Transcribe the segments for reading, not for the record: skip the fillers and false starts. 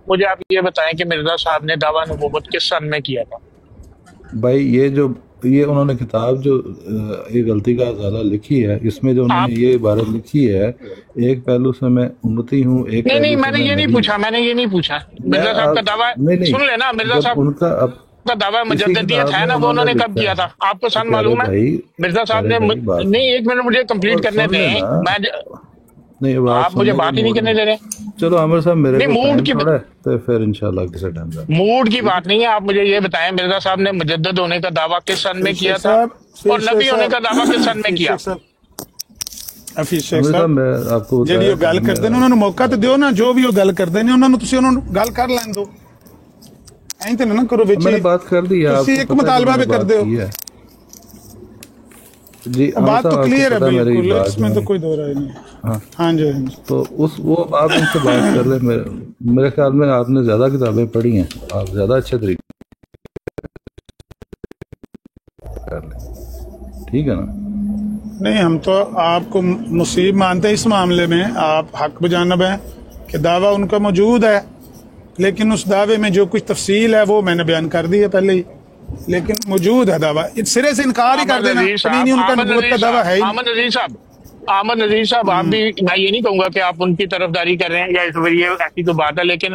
مجھے آپ یہ بتائیں کہ مرزا صاحب نے دعویٰ نبوت کس سن میں کیا تھا؟ بھائی یہ انہوں نے کتاب جو یہ غلطی کا ازالہ لکھی ہے، اس میں جو انہوں نے یہ عبارت لکھی ہے، ایک پہلو سے میں امتی ہوں، ایک نہیں پہلو میں سے نے میں یہ نہیں نبی پوچھا، میں نے یہ نہیں پوچھا مرزا صاحب کا دعویٰ سن لینا، مرزا جب صاحب ان کا اب کا دعویٰ اسی مجددیت کتاب ہے میں نا، وہ انہوں نے کب لکھا کیا ہے تھا؟ آپ کو سن پیارے معلوم ہے؟ بھائی، مرزا صاحب نے بھائی بات نہیں، ایک منٹ مجھے کمپلیٹ اور کرنے سن دیں، لینا، نہیں اب آپ آپ مجھے سننے کا بات ہی نہیں موڈ کرنے میں، دے رہے۔ چلو عامر صاحب میرے نہیں کو موڈ ٹائم کی تھوڑا ہے تو پھر انشاءاللہ کسی ٹائم کا موڈ کی ٹھیک بات نہیں ہے، آپ مجھے یہ بتائیں مرزا صاحب نے مجدد ہونے کا دعویٰ کس سن میں کیا شیخ تھا صاحب اور نبی ہونے کا دعویٰ کس سن میں کیا؟ حفیظ شیخ عامر صاحب صاحب میں آپ کو ਜਿਹੜੀ بتایا ਉਹ ਗੱਲ ਕਰਦੇ ਨੇ ਉਹਨਾਂ ਨੂੰ ਮੌਕਾ ਤੇ ਦਿਓ ਨਾ, ਜੋ ਵੀ ਉਹ ਗੱਲ ਕਰਦੇ ਨੇ ਉਹਨਾਂ ਨੂੰ ਤੁਸੀਂ ਉਹਨਾਂ ਨੂੰ ਗੱਲ ਕਰ ਲੈਣ ਦਿਓ, ਐਂ ਤੇ ਨਾ ਕਰੋ ਵਿੱਚ میں نے بات کر دی، آپ ਤੁਸੀਂ کو ਇੱਕ پتہ ہے کہ مطالبہ میں نے بھی بات ਕਰਦੇ ਹੋ، کی ہے جی عامر بات صاحب تو آپ کو کلیئر ہے پتہ ہے میری بالکل، بات اس میں تو کوئی دو رائے نہیں۔ ہاں ہاں جی تو وہ آپ ان سے بات کر لیں، میرے خیال میں آپ نے زیادہ کتابیں پڑھی ہیں، آپ زیادہ اچھے طریقے کر لیں، ٹھیک ہے نا؟ نہیں، ہم تو آپ کو مصیب مانتے ہیں اس معاملے میں، آپ حق بجانب ہیں کہ دعویٰ ان کا موجود ہے، لیکن اس دعوے میں جو کچھ تفصیل ہے وہ میں نے بیان کر دی ہے پہلے ہی، لیکن موجود ہے دعویٰ، سرے سے انکار ہی کر دینا نہیں ان کا نبوت کا دعویٰ ہے ہی نہیں۔ احمد نذیر صاحب آپ بھی، میں یہ نہیں کہوں گا کہ آپ ان کی طرف داری کر رہے ہیں یا یہ ایسی تو بات ہے، لیکن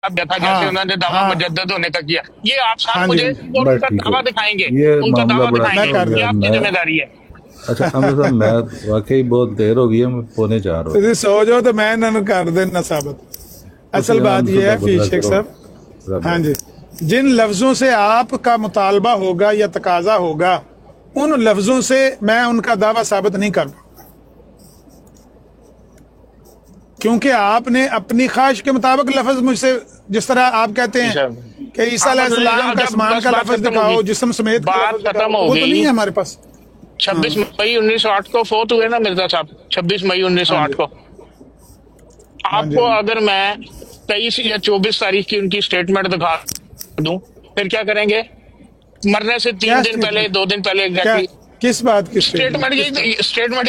آپ دیکھا جیسے انہوں نے دعویٰ مجدد ہونے کا کیا، یہ آپ صاحب مجھے ان بس کا ٹھیک دعویٰ ہے، دکھائیں گے، یہ ان کا معاملہ دعویٰ بڑا دکھائیں اچھا گے، ہو یہ گیا۔ آپ کی میں ذمہ داری ہے۔ اچھا عامر صاحب میں واقعی بہت دیر ہو گئی ہے، میں پونے 4 ہو ਤੁਸੀਂ ਸੋ ਜਾਓ تو میں انہوں کر دینا ثابت۔ اصل بات یہ ہے حفیظ شیخ صاحب، ہاں جی، جن لفظوں سے آپ کا مطالبہ ہوگا یا تقاضا ہوگا ان لفظوں سے میں ان کا دعویٰ ثابت نہیں کر پاؤں، کیونکہ آپ نے اپنی خواہش کے مطابق لفظ مجھ سے، جس طرح آپ کہتے ہیں کہ عیسیٰ علیہ السلام کا اسمان کا لفظ دکھاؤ، جسم سمیت کا لفظ دکھاؤ، وہ تو نہیں ہے ہمارے پاس۔ 26 مئی 1908 کو فوت ہوئے نا مرزا صاحب، 26 مئی 1908 کو۔ آپ کو اگر میں 23 یا 24 تاریخ کی ان کی سٹیٹمنٹ دکھا دوں پھر کیا کریں گے؟ مرنے سے 3 دن پہلے 2 دن پہلے ایگزیکٹلی کس بات کی سٹیٹمنٹ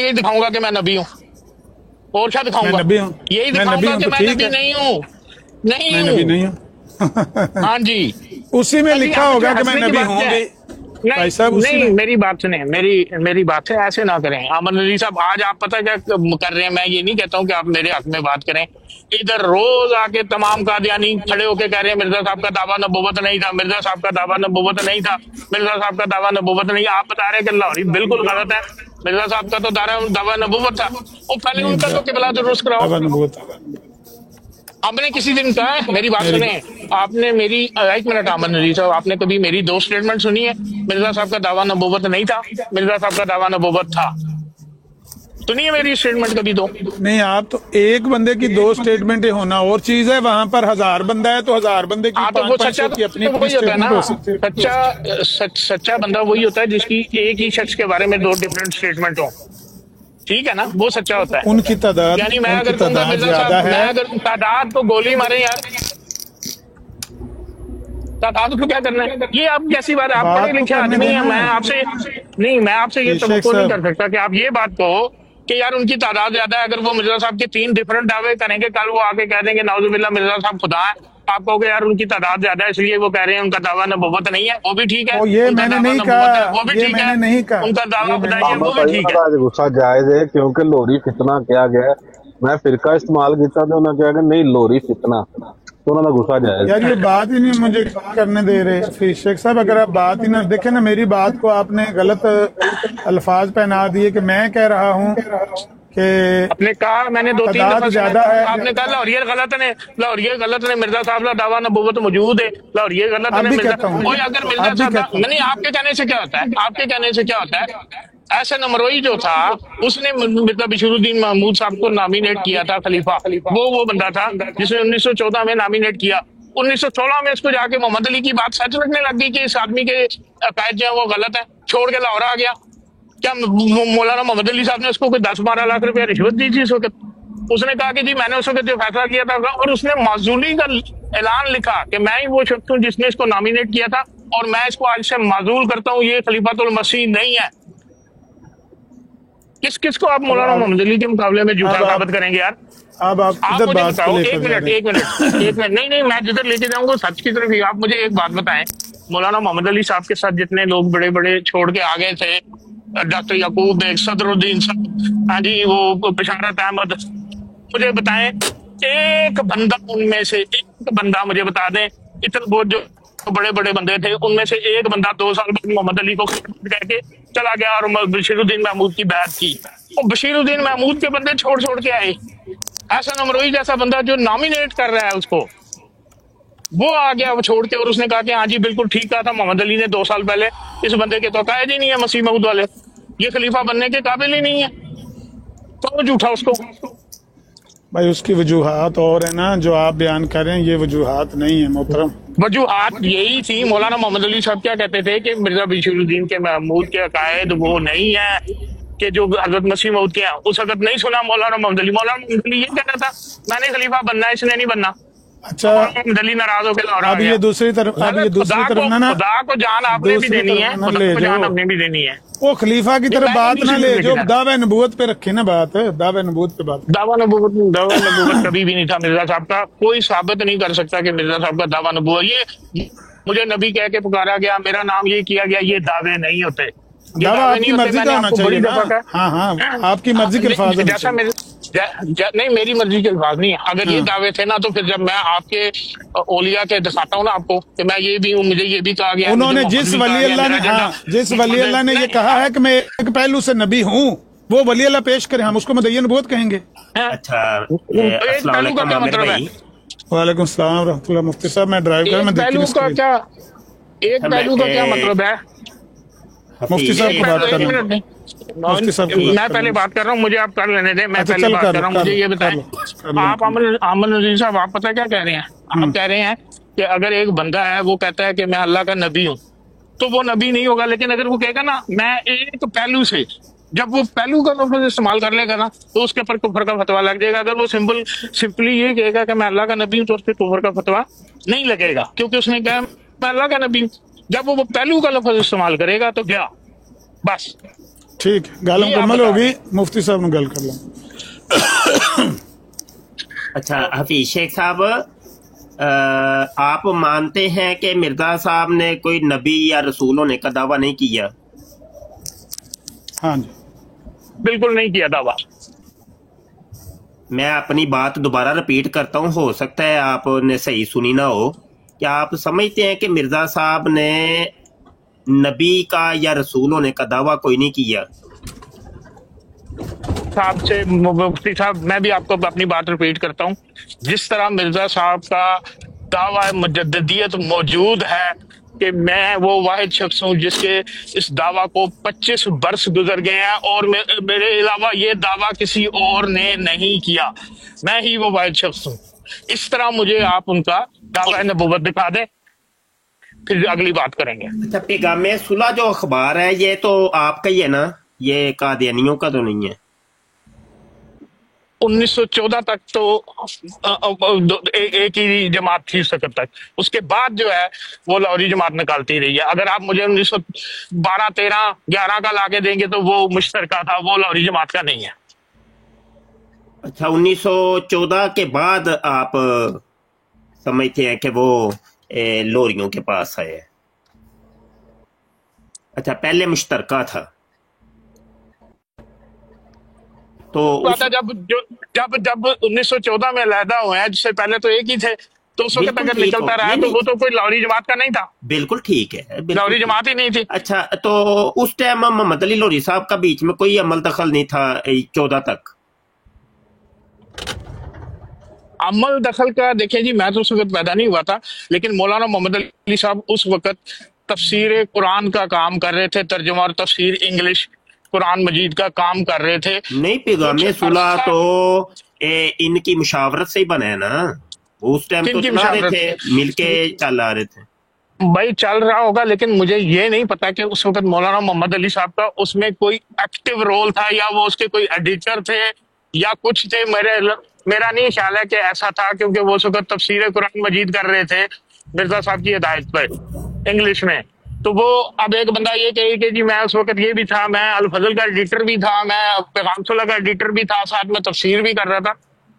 یہی دکھاؤں گا کہ میں نبی ہوں، اور کیا دکھاؤں میں گا؟ نبی ہوں، یہی میں دکھاؤں نبی گا ہوں کہ تو میں ٹھیک نبی ہے، نہیں ہوں، میں نبی نہیں ہوں۔ ہاں جی، اسی میں لکھا ہوگا کہ میں نبی ہوں گے۔ بھائی صاحب اسی میں، نہیں میری بات سنیں، میری بات ہے، ایسے نہ کریں احمد نذیر صاحب۔ آج آپ پتہ کیا کر رہے ہیں، میں یہ نہیں کہتا ہوں کہ آپ میرے حق میں بات کریں، ادھر روز آ کے تمام قادیانی کھڑے ہو کے کہہ رہے ہیں مرزا صاحب کا دعویٰ نبوت نہیں تھا، مرزا صاحب کا دعویٰ نبوت نہیں تھا، مرزا صاحب کا دعویٰ نبوت نہیں۔ آپ بتا رہے ہیں کہ لاہوری بالکل غلط ہے، مرزا صاحب کا تو دعویٰ نبوت تھا، وہ پہلے ان کا تو قبلہ درست کراؤ۔ آپ نے کسی دن کہا ہے، میری بات سنیں، آپ نے میری ایک منٹ احمد نذیر صاحب، آپ نے کبھی میری 2 سٹیٹمنٹ سنی ہے مرزا صاحب کا دعویٰ نبوت نہیں تھا، مرزا صاحب کا دعویٰ نبوت تھا؟ سنی ہے میری سٹیٹمنٹ کبھی؟ تو نہیں، آپ تو ایک بندے کی 2 سٹیٹمنٹیں ہونا اور چیز ہے، وہاں پر 1000 بندہ ہے تو 1000 بندے کی 500 کی اپنی اپنی سٹیٹمنٹ ہو سکتی ہے۔ سچا بندہ وہی ہوتا ہے جس کی ایک ہی شخص کے بارے میں 2 ڈفرینٹ سٹیٹمنٹ ہوں، ٹھیک ہے نا؟ وہ سچا ہوتا ہے۔ ان کی تعداد، یعنی میں ان کی اگر کہوں گا تعداد مرزا زیادہ صاحب، میں ہے، اگر تعداد تو گولی مارے یار، تعداد کو کیا کرنا ہے؟ یہ آپ کیسی بات ہے؟ آپ پڑھے لکھے آدمی ہیں، میں آپ سے یہ توقع نہیں کر سکتا کہ آپ یہ بات کہو کہ یار ان کی تعداد زیادہ ہے۔ اگر وہ مرزا صاحب کے 3 ڈفرنٹ دعوے کریں گے، کل وہ آ کے کہہ دیں گے نعوذ باللہ مرزا صاحب خدا ہے، آپ کہو گے یار ان کی تعداد زیادہ ہے اس لیے وہ کہہ رہے ہیں ان کا دعویٰ نبوت نہیں ہے، وہ بھی ٹھیک ہے۔ یہ ان کا میں نے دعویٰ نہیں نبوت ہے، کہا، وہ بھی یہ ٹھیک میں ہے۔ نے نہیں کہا، ان کا دعویٰ خدائی ہے، وہ بھی ٹھیک ہے۔ ਭਾਈ ਗੁੱਸਾ ਜਾਇਜ਼ ਹੈ ਕਿਉਂਕਿ ਲੋਰੀ ਫਿਤਨਾ ਕਿਹਾ ਗਿਆ, ਮੈਂ ਫਿਰਕਾ ਇਸਤੇਮਾਲ ਕੀਤਾ ਤੇ ਉਹਨਾਂ ਕਿਹਾ ਕਿ نہیں ਲੋਰੀ ਫਿਤਨਾ, تو ਉਹਨਾਂ ਦਾ ਗੁੱਸਾ ਜਾਇਜ਼ یار یہ بات ہی نہیں مجھے کرنے دے رہے حفیظ شیخ صاحب۔ اگر آپ بات ہی نہ دیکھیں نا، میری بات کو آپ نے غلط الفاظ پہنا دیے کہ میں کہہ رہا ہوں کہ آپ نے کہا، میں نے 2-3 تعداد دفعہ زیادہ ہے، آپ نے کہا لاہوریے غلط نے مرزا صاحب کا دعویٰ نبوت موجود ہے، لاہوریے غلط اب نے بھی مرزا، کہتا ہوں، اگر مرزا اب بھی صاحب کہتا ہوں، نہیں، آپ کے کہنے سے کیا ہوتا ہے؟ آپ کے کہنے سے کیا ہوتا ہے؟ ایسے نمروئی جو تھا اس نے مرزا بشیر الدین محمود صاحب کو نامینیٹ کیا تھا خلیفہ، وہ بندہ تھا جس نے 1914 میں نامینیٹ کیا، 1916 میں اس کو جا کے محمد علی کی بات سچ لگنے لگ گئی کہ اس آدمی کے عقائد جو ہیں وہ غلط ہے، چھوڑ کے لاہور آ گیا۔ کیا مولانا محمد علی صاحب نے اس کو کوئی 10-12 لاکھ روپے رشوت دی تھی اس وقت؟ اس نے کہا کہ جی میں نے اس وقت جو فیصلہ کیا تھا، اور اس نے معزولی کا اعلان لکھا کہ میں ہی وہ شخص ہوں جس نے اس کو نامینیٹ کیا تھا اور میں اس کو آج سے معزول کرتا ہوں، یہ خلیفۃ المسیح نہیں ہے۔ किस किस को आप मौलाना मोहम्मद अली के मुकाबले में झूठा अब आप- साबित करेंगे यार? अब आप आप इधर मुझे बात बताओ, को एक लेकर जा मिनट रहे हैं। एक मिनट एक मिनट, नहीं नहीं, मैं जिधर लेके जाऊंगा सच की तरफ ही। आप मुझे एक बात बताएं, मौलाना मोहम्मद अली साहब के साथ जितने लोग बड़े बड़े छोड़ के आ गए थे, डॉक्टर याकूब बेग, सदरुद्दीन साहब, हाँ जी, वो बशारत अहमद, मुझे बताएं एक बंदा उनमें से, एक बंदा मुझे बता दें, इतने बहुत जो बड़े बड़े बंदे थे उनमें से एक बंदा 2 साल बाद मोहम्मद अली को कह के चला गया और बशीरुद्दीन महमूद की बात की। वो बशीरुद्दीन महमूद के बंदे छोड़ छोड़ के आए। हसन अमरोही जैसा बंदा जो नॉमिनेट कर रहा है उसको, वो आ गया वो छोड़ के, और उसने कहा कि हाँ जी बिल्कुल ठीक कहा था मोहम्मद अली ने 2 साल पहले, इस बंदे के तो कायद ही नहीं है मसीह मऊद वाले, ये खलीफा बनने के काबिल ही नहीं है, तो झूठा उसको। भाई उसकी वजूहात और है ना, जो आप बयान कर रहे हैं ये वजूहात नहीं है मोहतरम। वजूहात यही थी। मौलाना मोहम्मद अली साहब क्या कहते थे कि मिर्जा बशीरुद्दीन के महमूद के अकायद वो नहीं है कि जो हजरत मसीह मऊद के हैं। उस वक्त नहीं सुना मौलाना मोहम्मद अली। मौलाना मोहम्मद अली ये कहना था मैंने खलीफा बनना है, इसने नहीं बनना। अच्छा, मोहम्मद अली नाराज होकर लाहौर आ अब गया। ये दूसरी तरफ, अब ये दूसरी खुदा तरफ को, ना खुदा को जान आपने भी दूसरी देनी तरफ है, ना खुदा ले को जान जाओ। आपने भी देनी है। वो खलीफा की तरफ मैं बात नहीं ना ले लेके जो जा रहा। दावा नबूवत पे रखे ना बात, दावा नबूवत पे बात। दावा नबूवत कभी भी नहीं था मिर्जा साहब का। कोई साबित नहीं कर सकता कि मिर्जा साहब का दावा नबूवत, ये मुझे नबी कह के पुकारा गया, मेरा नाम ये किया गया, ये दावे नहीं होते। ये दावा दावे आपकी नहीं होते। मर्जी मैंने का होना आपको चाहिए बड़ी ना। दफा कहा, हाँ हाँ, आपकी मर्जी के अल्फाज होने जैसा चाहिए। मेरे नहीं, मेरी मर्जी के अल्फाज नहीं है। अगर ये हाँ। दावे थे ना, तो फिर जब मैं आपके ओलिया के दिखाता हूँ ना आपको कि मैं ये भी हूँ, मुझे ये भी कहा गया, उन्होंने मुझे जिस मोहम्मद भी वली कहा अल्लाह गया, ने, मेरा हाँ, एजेंडा जिस वली अल्लाह ने ये नहीं, कहा है कि मैं एक पहलू से नबी हूँ, वो वली अल्लाह पेश करे, हम उसको मदय्यन नबूवत कहेंगे। हैं? अच्छा, एक अस्सलाम पहलू का वालेकुम क्या आमिर मतलब है? भाई। वालेकुम सलाम रहमतुल्लाह। मुफ्ती साहब मैं ड्राइव कर, मैं एक देखती पहलू हूँ का स्क्रीन। क्या, एक पहलू का क्या मतलब है? मुफ्ती साहब को बात एक करना। मिनट नहीं, मुफ्ती साहब को बात मैं पहले करना। बात कर रहा हूँ, मुझे आप कर लेने दें। मैं अच्छा, पहले चल बात कर कर लो, रहा हूँ, कर मुझे लो, ये कर बताएं। लो, कर लो। आप अमन नजीर साहब, आप पता क्या कह रहे हैं? आप कह रहे हैं कि अगर एक बंदा है वो कहता है कि मैं अल्लाह का नबी हूँ, तो वो नबी नहीं होगा। लेकिन अगर वो कहेगा ना मैं एक पहलू से, जब वो पहलू का लफ्ज इस्तेमाल कर लेगा ना, तो उसके ऊपर कुफर का फतवा लग जाएगा। अगर वो सिंपली ये कहेगा कि मैं अल्लाह का नबी हूँ, तो उस पर कुफर का फतवा नहीं लगेगा, क्योंकि उसने कहा मैं अल्लाह का नबी हूँ। जब वो पहलू का लफ्ज इस्तेमाल करेगा तो क्या, बस ठीक है, गल ये आप मुकम्मल बता होगी। मुफ्ती साहब ने गल कर लो। अच्छा हफीज शेख साहब, आप मानते हैं कि मिर्जा साहब ने कोई नबी या रसूल होने का दावा नहीं किया? हाँ जी, बिल्कुल नहीं किया दावा। मैं अपनी बात दोबारा रिपीट करता हूँ, हो सकता है आपने सही सुनी ना हो। क्या आप समझते हैं कि मिर्जा साहब ने नबी का या रसूल होने का दावा कोई नहीं किया? साहब से मुफ्ती साहब, मैं भी आपको अपनी बात रिपीट करता हूँ। जिस तरह मिर्जा साहब का दावा मुजद्दियत मौजूद है कि मैं वो वाहिद शख्स हूँ जिसके इस दावा को 25 बरस गुजर गए हैं, और मेरे अलावा ये दावा किसी और ने नहीं किया, मैं ही वो वाहिद शख्स हूँ। इस तरह मुझे आप उनका दावा नबूवत दिखा दें, फिर अगली बात करेंगे। अच्छा, पैगामे सुलह जो अखबार है ये तो आपका ही है ना, ये कादियानियों का तो नहीं है? 1914 तक तो एक ही जमात थी उस वक्त तक। उसके बाद जो है वो लाहौरी जमात निकालती रही है। अगर आप मुझे 1912, 13, 11 का लाके देंगे तो वो मुश्तरका था, वो लाहौरी जमात का नहीं है। अच्छा, 1914 के बाद आप समझते हैं कि वो लोरियों के पास है? अच्छा, पहले मुश्तरका था। तो बात है जब 1914 में अलहदा हुए हैं, जिससे पहले तो एक ही थे, तो उस वक्त बिल्कुल अगर ठीक निकलता हो। रहा नहीं, तो वो तो कोई लाहौरी जमात का नहीं था, बिल्कुल ठीक है, बिल्कुल लाहौरी ठीक। जमात ही नहीं थी। अच्छा, तो उस टाइम मोहम्मद अली लोरी साहब का बीच में कोई अमल दखल नहीं था 14 तक? अमल दखल का देखें जी, मैं तो उस वक्त पैदा नहीं हुआ था, लेकिन मौलाना मोहम्मद अली साहब उस वक्त तफसीर कुरान का काम कर रहे थे, तर्जुमा और तफसीर इंग्लिश कुरान मजीद का काम कर रहे थे। नहीं, पैगामे सुलह तो इनकी मुशावरत से ही बना है ना, उस टाइम तो किनकी चला रहे मुशावरत? थे, मिलके चला रहे थे। भाई चल रहा होगा, लेकिन मुझे ये नहीं पता कि उस वक्त मौलाना मोहम्मद अली साहब का उसमें कोई एक्टिव रोल था, या वो उसके कोई एडिटर थे या कुछ थे। मेरा नहीं ख्याल है कि ऐसा था, क्योंकि वो उस वक्त तफसीर कुरान मजीद कर रहे थे मिर्जा साहब की हिदायत पर इंग्लिश में। تو وہ اب ایک بندہ یہ کہے کہ جی میں اس وقت یہ بھی تھا، میں الفضل کا ایڈیٹر بھی تھا، میں پیغام صلح کا ایڈیٹر بھی تھا، ساتھ میں تفسیر بھی کر رہا تھا.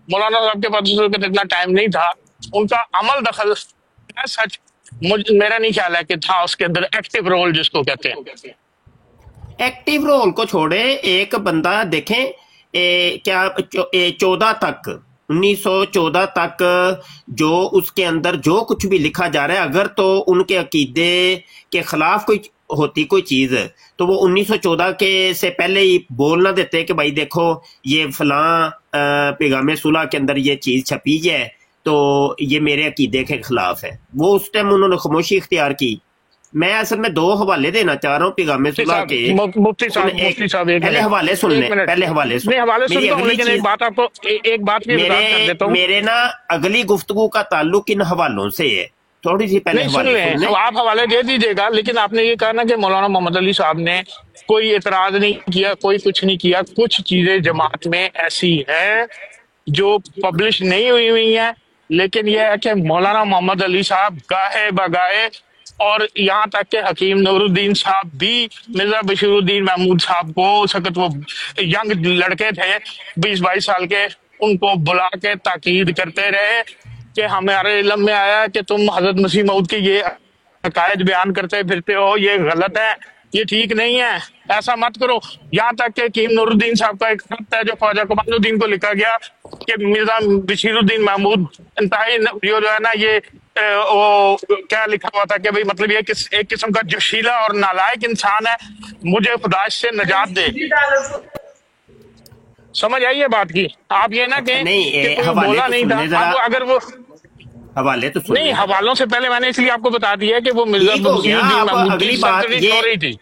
مولانا صاحب کے پاس اس وقت اتنا ٹائم نہیں تھا. ان کا عمل دخل سچ میرا نہیں خیال ہے کہ تھا اس کے اندر ایکٹیو رول جس کو کہتے ہیں. ایکٹیو رول کو چھوڑے، ایک بندہ دیکھیں کیا 14 تک 1914 تک جو اس کے اندر جو کچھ بھی لکھا جا رہا ہے، اگر تو ان کے عقیدے کے خلاف کوئی ہوتی کوئی چیز تو وہ 1914 کے سے پہلے ہی بول نہ دیتے کہ بھائی دیکھو یہ فلاں پیغام صلح کے اندر یہ چیز چھپی ہے تو یہ میرے عقیدے کے خلاف ہے. وہ اس ٹائم انہوں نے خاموشی اختیار کی. میں اصل میں 2 حوالے دینا چاہ رہا ہوں پیغام صلح کے. مفتی صاحب پہلے حوالے سن لیں، پہلے حوالے سن. نہیں حوالے سنتا ہوں، لیکن ایک بات آپ کو ایک بات بھی وضاحت کر دیتا ہوں. میرے نا اگلی گفتگو کا تعلق ان حوالوں سے ہے. تھوڑی سی پہلے نہیں سن لیں، آپ حوالے دے دیجیے گا، لیکن آپ نے یہ کہا نا کہ مولانا محمد علی صاحب نے کوئی اعتراض نہیں کیا، کوئی کچھ نہیں کیا. کچھ چیزیں جماعت میں ایسی ہیں جو پبلش نہیں ہوئی ہیں، لیکن یہ ہے کہ مولانا محمد علی صاحب گاہے بگاہے، اور یہاں تک کہ حکیم نور الدین صاحب بھی مرزا بشیر الدین محمود صاحب کو اس وقت وہ ینگ لڑکے تھے 20-22 سال کے، ان کو بلا کے تاکید کرتے رہے کہ ہمارے علم میں آیا کہ تم حضرت مسیح موعود کے یہ عقائد بیان کرتے پھرتے ہو، یہ غلط ہے، یہ ٹھیک نہیں ہے، ایسا مت کرو. یہاں تک کہ حکیم نور الدین صاحب کا ایک خط ہے جو خواجہ کمال الدین کو لکھا گیا کہ مرزا بشیر الدین محمود انتہائی جو ہے نا یہ وہ کیا لکھا ہوا تھا کہ بھئی مطلب یہ ایک قسم کا جوشیلا اور نالائق انسان ہے، مجھے خدا اس سے نجات دے. سمجھ آئیے بات کی؟ آپ یہ نہ کہیں کہ کوئی بولا نہیں تھا. اگر وہ حوالے تو نہیں، حوالوں سے پہلے میں نے اس لیے آپ کو بتا دیا ہے کہ وہ مرزا بشیر الدین محمود کی سرکری ہو رہی تھی.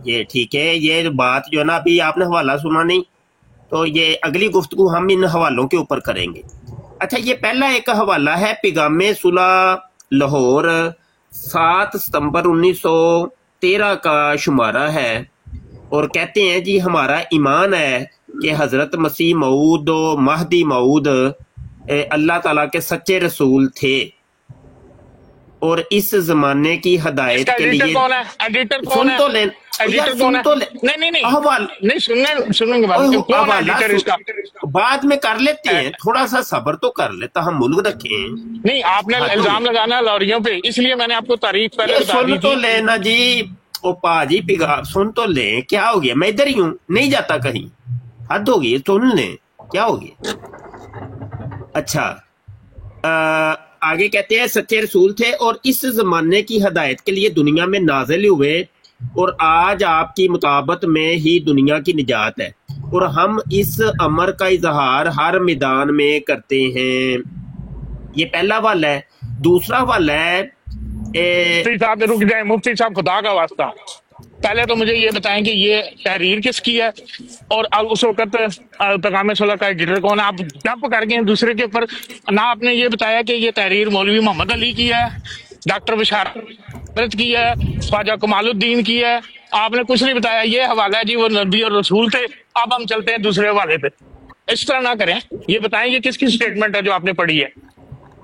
یہ ٹھیک ہے، یہ بات جو ہے نا ابھی آپ نے حوالہ سنا نہیں تو یہ اگلی گفتگو ہم ان حوالوں کے اوپر کریں گے. اچھا، یہ پہلا ایک حوالہ ہے پیغام صلح لاہور 7 ستمبر 1913 کا شمارہ ہے، اور کہتے ہیں جی ہمارا ایمان ہے کہ حضرت مسیح موعود و مہدی موعود اللہ تعالیٰ کے سچے رسول تھے، اور اس زمانے کی ہدایت کے لیے سن تو لیں. بعد میں کر لیتے ہیں، تھوڑا سا صبر تو کر لیتا، ہم ملک رکھیں. نہیں، آپ نے الزام لگانا لوریوں پہ، اس لیے میں نے آپ کو تاریخ پہلے بتا دی سن تو لیں نا جی، او پا جی پیغام سن تو لیں. کیا ہو گیا؟ میں ادھر ہی ہوں، نہیں جاتا کہیں، حد ہوگی، سن لیں کیا ہو گیا. اچھا، آگے کہتے ہیں سچے رسول تھے اور اس زمانے کی ہدایت کے لیے دنیا میں نازل ہوئے، اور آج آپ کی مطابقت میں ہی دنیا کی نجات ہے، اور ہم اس امر کا اظہار ہر میدان میں کرتے ہیں. یہ پہلا حوالہ ہے. دوسرا حوالہ ہے مفتی صاحب رک جائیں، مفتی صاحب خدا کا واسطہ پہلے تو مجھے یہ بتائیں کہ یہ تحریر کس کی ہے، اور اس وقت پیغام صلح کا ایڈیٹر کون ہے. آپ جمپ کر گئے دوسرے کے اوپر. نہ آپ نے یہ بتایا کہ یہ تحریر مولوی محمد علی کی ہے، ڈاکٹر بشارت کی ہے، خواجہ کمال الدین کی ہے. آپ نے کچھ نہیں بتایا. یہ حوالہ ہے جی وہ نبی اور رسول تھے. اب ہم چلتے ہیں دوسرے حوالے پہ. اس طرح نہ کریں. یہ بتائیں یہ کس کی سٹیٹمنٹ ہے جو آپ نے پڑھی ہے.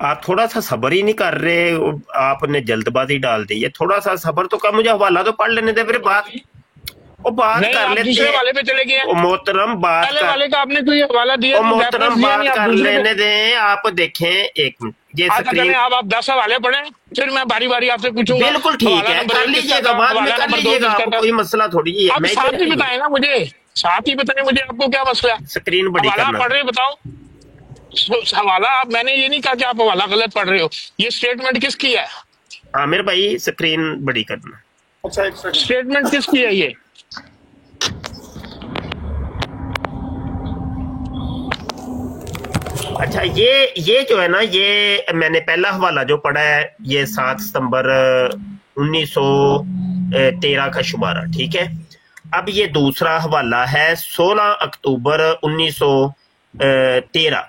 آپ تھوڑا سا صبر ہی نہیں کر رہے، آپ نے جلد بازی ڈال دی ہے. تھوڑا سا صبر تو کر، مجھے حوالہ تو پڑھ لینے دے، پھر بات کر لیتے دوسرے حوالے پہ چلے گئے. محترم بات پہلے والے کا آپ نے کوئی حوالہ دیا، محترم بات کر لینے دیں. آپ دیکھیں ایک منٹ، یہ سکرین آپ 10 حوالے پڑھیں، پھر میں باری باری آپ سے پوچھوں گا. بالکل ٹھیک ہے، کر لیجیے گا، بعد میں کر لیجیے گا، کوئی مسئلہ تھوڑی ہے. آپ ساتھ ہی بتائیں نا مجھے، ساتھ ہی بتائیں مجھے آپ کو کیا مسئلہ ہے. سکرین بڑی کرنا پڑھ رہے بتاؤ حوالہ. آپ میں نے یہ نہیں کہا کہ آپ حوالہ غلط پڑھ رہے ہو. یہ اسٹیٹمنٹ کس کی ہے عامر بھائی؟ سکرین بڑی کرنا. اسٹیٹمنٹ کس کی ہے یہ؟ اچھا، یہ جو ہے نا، یہ میں نے پہلا حوالہ جو پڑھا ہے یہ 7 ستمبر 1913 کا شمارہ، ٹھیک ہے. اب یہ دوسرا حوالہ ہے 16 اکتوبر 1913.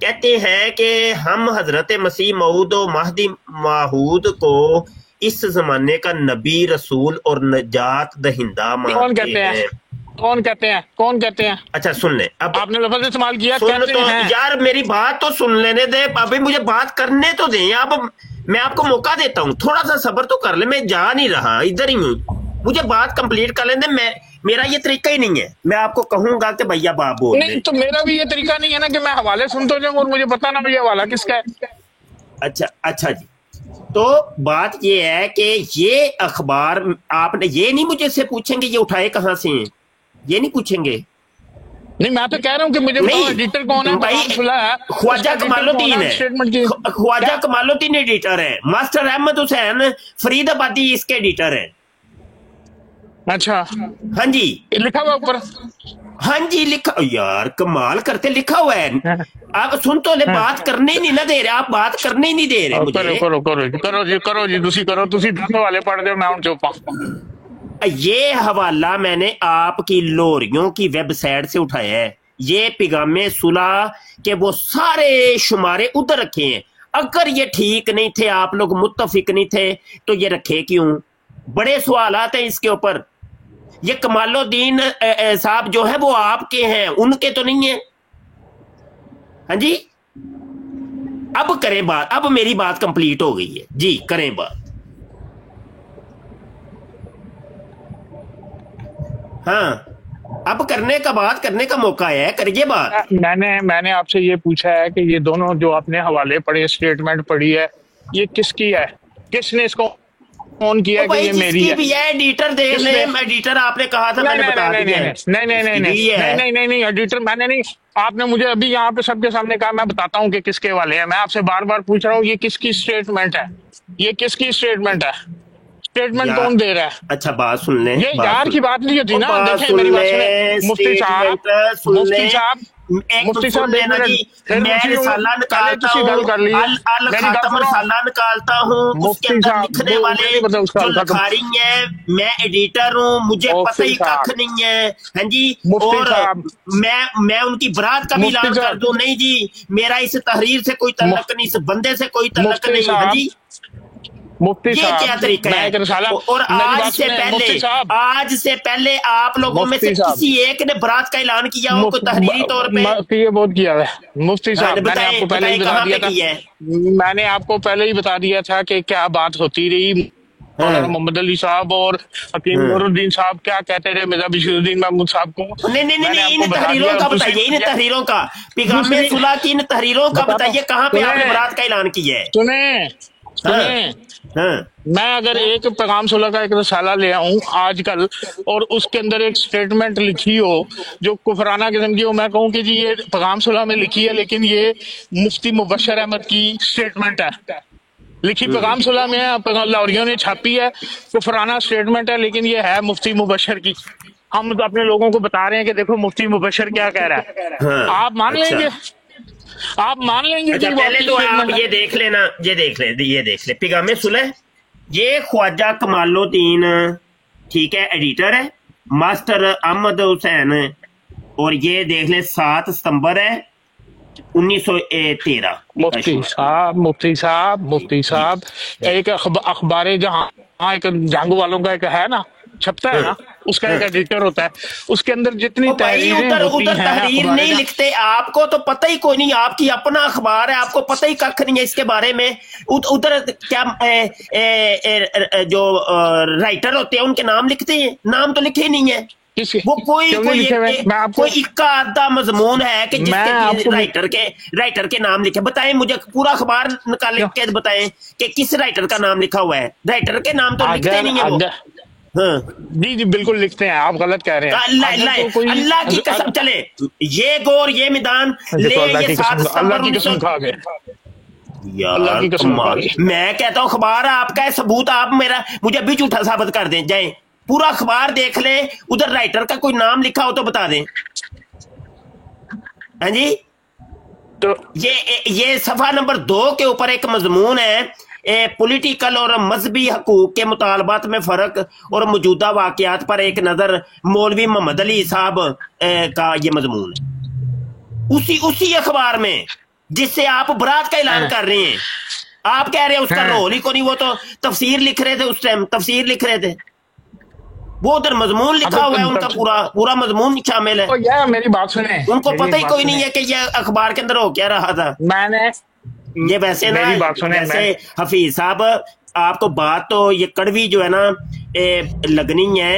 کہتے ہیں کہ ہم حضرت مسیح موعود و مہدی موعود کو اس زمانے کا نبی، رسول اور نجات دہندہ مانتے ہیں. کون کہتے ہیں؟ اچھا سن لیں، اب آپ نے لفظ استعمال کیا. سن تو یار، میری بات تو سن لینے دیں، ابھی مجھے بات کرنے تو دیں. اب मैं आपको मौका देता हूँ, थोड़ा सा सब्र तो कर ले, मैं जा नहीं रहा, इधर ही हूँ, मुझे बात कंप्लीट कर लेने। मेरा ये तरीका ही नहीं है, मैं आपको कहूंगा कि भैया बाप बोल नहीं, तो मेरा भी ये तरीका नहीं है ना कि मैं हवाले सुनता जाऊँ और मुझे पता ना भैया हवाला किसका है। अच्छा जी, तो बात ये है कि ये अखबार आपने ये नहीं मुझे से पूछेंगे ये उठाए कहाँ से हैं, ये नहीं पूछेंगे। नहीं, मैं तो कह रहा हूँ कि मुझे बताओ एडिटर कौन है भाई, है ख्वाजा कमालुद्दीन है, स्टेटमेंट की। ख्वाजा कमालुद्दीन एडिटर है, मास्टर अहमद हुसैन फरीदाबादी इसके एडिटर है। अच्छा, हाँ जी, लिखा हुआ ऊपर। हाँ जी लिखा, यार कमाल करते, लिखा हुआ है। आप सुन तो ले, बात करने ही नहीं ना दे रहे, आप बात करने ही नहीं दे रहे मुझे। करो जी तुसी करो, तुसी दस हवाले पढ़ दो, मैं उन चुप। ये हवाला मैंने आपकी लोरियों की वेबसाइट से उठाया है, ये पैगामे सुलह के वो सारे शुमारे उधर रखे हैं। अगर ये ठीक नहीं थे, आप लोग मुत्तफिक नहीं थे, तो ये रखे क्यों? बड़े सवाल आते हैं इसके ऊपर। ये कमालुद्दीन साहब जो है वो आपके हैं, उनके तो नहीं है। हाँ जी, अब करें बात, अब मेरी बात कंप्लीट हो गई है जी, करें बात। हाँ, अब करने का बात करने का मौका है, करिए बात। मैंने आपसे ये पूछा है कि ये दोनों जो आपने हवाले पढ़े, स्टेटमेंट पढ़ी है, ये किसकी है? किसने इसको फोन किया कि ये मेरी है? भी है, एडिटर देख ले, एडिटर आपने कहा था, मैंने बता दिया है। नहीं, एडिटर मैंने नहीं, आपने मुझे अभी यहाँ पे सबके सामने कहा, मैं बताता हूँ कि किसके वाले हैं। मैं आपसे बार बार पूछ रहा हूँ ये किसकी स्टेटमेंट है, ये किसकी स्टेटमेंट है? स्टेटमेंट कौन दे रहा है? अच्छा बात सुन ले, ये यार की बात नहीं होती ना। देखें मेरी बात सुने, मुफ्ती साहब लेना जी, मैं रिसाला निकालता हूँ, अल खातम रिसाला निकालता हूँ, उसके अंदर लिखने वाले जो लिखारी है, मैं एडिटर हूँ, मुझे पता ही कख नहीं है। हाँ जी, और मैं उनकी बरात का भी ऐलान कर दूं, नहीं जी मेरा इस तहरीर से कोई तल्लक नहीं, इस बंदे से कोई तल्लक नहीं। हाँ जी, मुफ्ती ये क्या तरीका है? और आज से पहले आप लोगों में से किसी एक ने बरात का ऐलान किया हो कोई तहरीरी तौर पे? ये बहुत किया है मुफ्ती साहब, मैंने आपको पहले ही बता दिया था, मैंने आपको पहले ही बता दिया था कि क्या बात होती रही। मोहम्मद अली साहब और हकीम नूरुद्दीन साहब क्या कहते रहे मिर्जा बशीरुद्दीन महमूद साहब को। नहीं, इन तहरीरों का बताइए, इन तहरीरों का, पैगामे सुलह की इन तहरीरों का बताइए, कहाँ पे आपने बरात का ऐलान किया है? सुने, मैं अगर एक पैगाम सुलह का एक रसाला ले आऊं आजकल और उसके अंदर एक स्टेटमेंट लिखी हो जो कुफराना किस्म की हो, मैं कहूं कि जी ये पैगाम सुलह में लिखी है लेकिन ये मुफ्ती मुबशर अहमद की स्टेटमेंट है, लिखी पैगाम सुलह में है, लाहौरियों ने छापी है, कुफराना स्टेटमेंट है लेकिन ये है मुफ्ती मुबशर की। हम तो अपने लोगों को बता रहे हैं कि देखो मुफ्ती मुबशर क्या कह रहा है। आप मान लेंगे? आप मान लेंगे? अच्छा, पहले तो आप ये देख लेना, ये देख ले पैगामे सुलह, ये ख्वाजा कमालुद्दीन, ठीक है, एडिटर है, मास्टर अहमद हुसैन, और ये देख ले 7 सितंबर है 1913। मुफ्ती साहब एक अखबार जहाँ एक जंग वालों का एक है ना, छपता है ना, उसका एक एडिटर होता है, उसके अंदर जितनी तहरीरें होती हैं, तहरीर नहीं लिखते, आपको तो पता ही कोई नहीं, आपकी अपना अखबार है, आपको पता ही कख नहीं है इसके बारे में। उधर क्या जो राइटर होते हैं उनके नाम लिखते हैं? नाम तो लिखे ही नहीं है वो, कोई इक्का आधा मजमून है कि जिसके राइटर के नाम लिखे। बताएं मुझे, पूरा अखबार निकाल के बताएं कि किस राइटर का नाम लिखा हुआ है। राइटर के नाम तो लिखते नहीं है वो। जी बिल्कुल लिखते हैं, आप गलत कह रहे हैं। अल्लाह की कसम, चले ये गोर ये मैदान ले, ये 7 अल्लाह की कसम खा गए, अल्लाह की कसम खा गए। मैं कहता हूँ अखबार आपका है, सबूत आप मेरा मुझे अभी झूठा साबित कर दें, जाए पूरा अखबार देख ले, उधर राइटर का कोई नाम लिखा हो तो बता दें। हाँ जी, तो ये सफा नंबर 2 के ऊपर एक मजमून है, पॉलिटिकल और मजहबी हकूक के मुतालबात में फर्क और मौजूदा वाकयात पर एक नजर, मौलवी मोहम्मद अली साहब का ये मजमून है उसी अखबार में जिससे आप बरात का ऐलान कर रहे हैं। आप कह रहे हैं उसका रोल ही को नहीं, वो तो तफसीर लिख रहे थे, उस टाइम तफसीर लिख रहे थे, वो उधर मजमून लिखा हुआ है, उनका पूरा मजमून शामिल है। यार मेरी बात सुने, उनको पता ही कोई नहीं है कि ये अखबार के अंदर हो क्या रहा था। ये वैसे ना, मेरी बात सुने, वैसे हफीज साहब आपको बात तो ये कड़वी जो है ना लगनी है,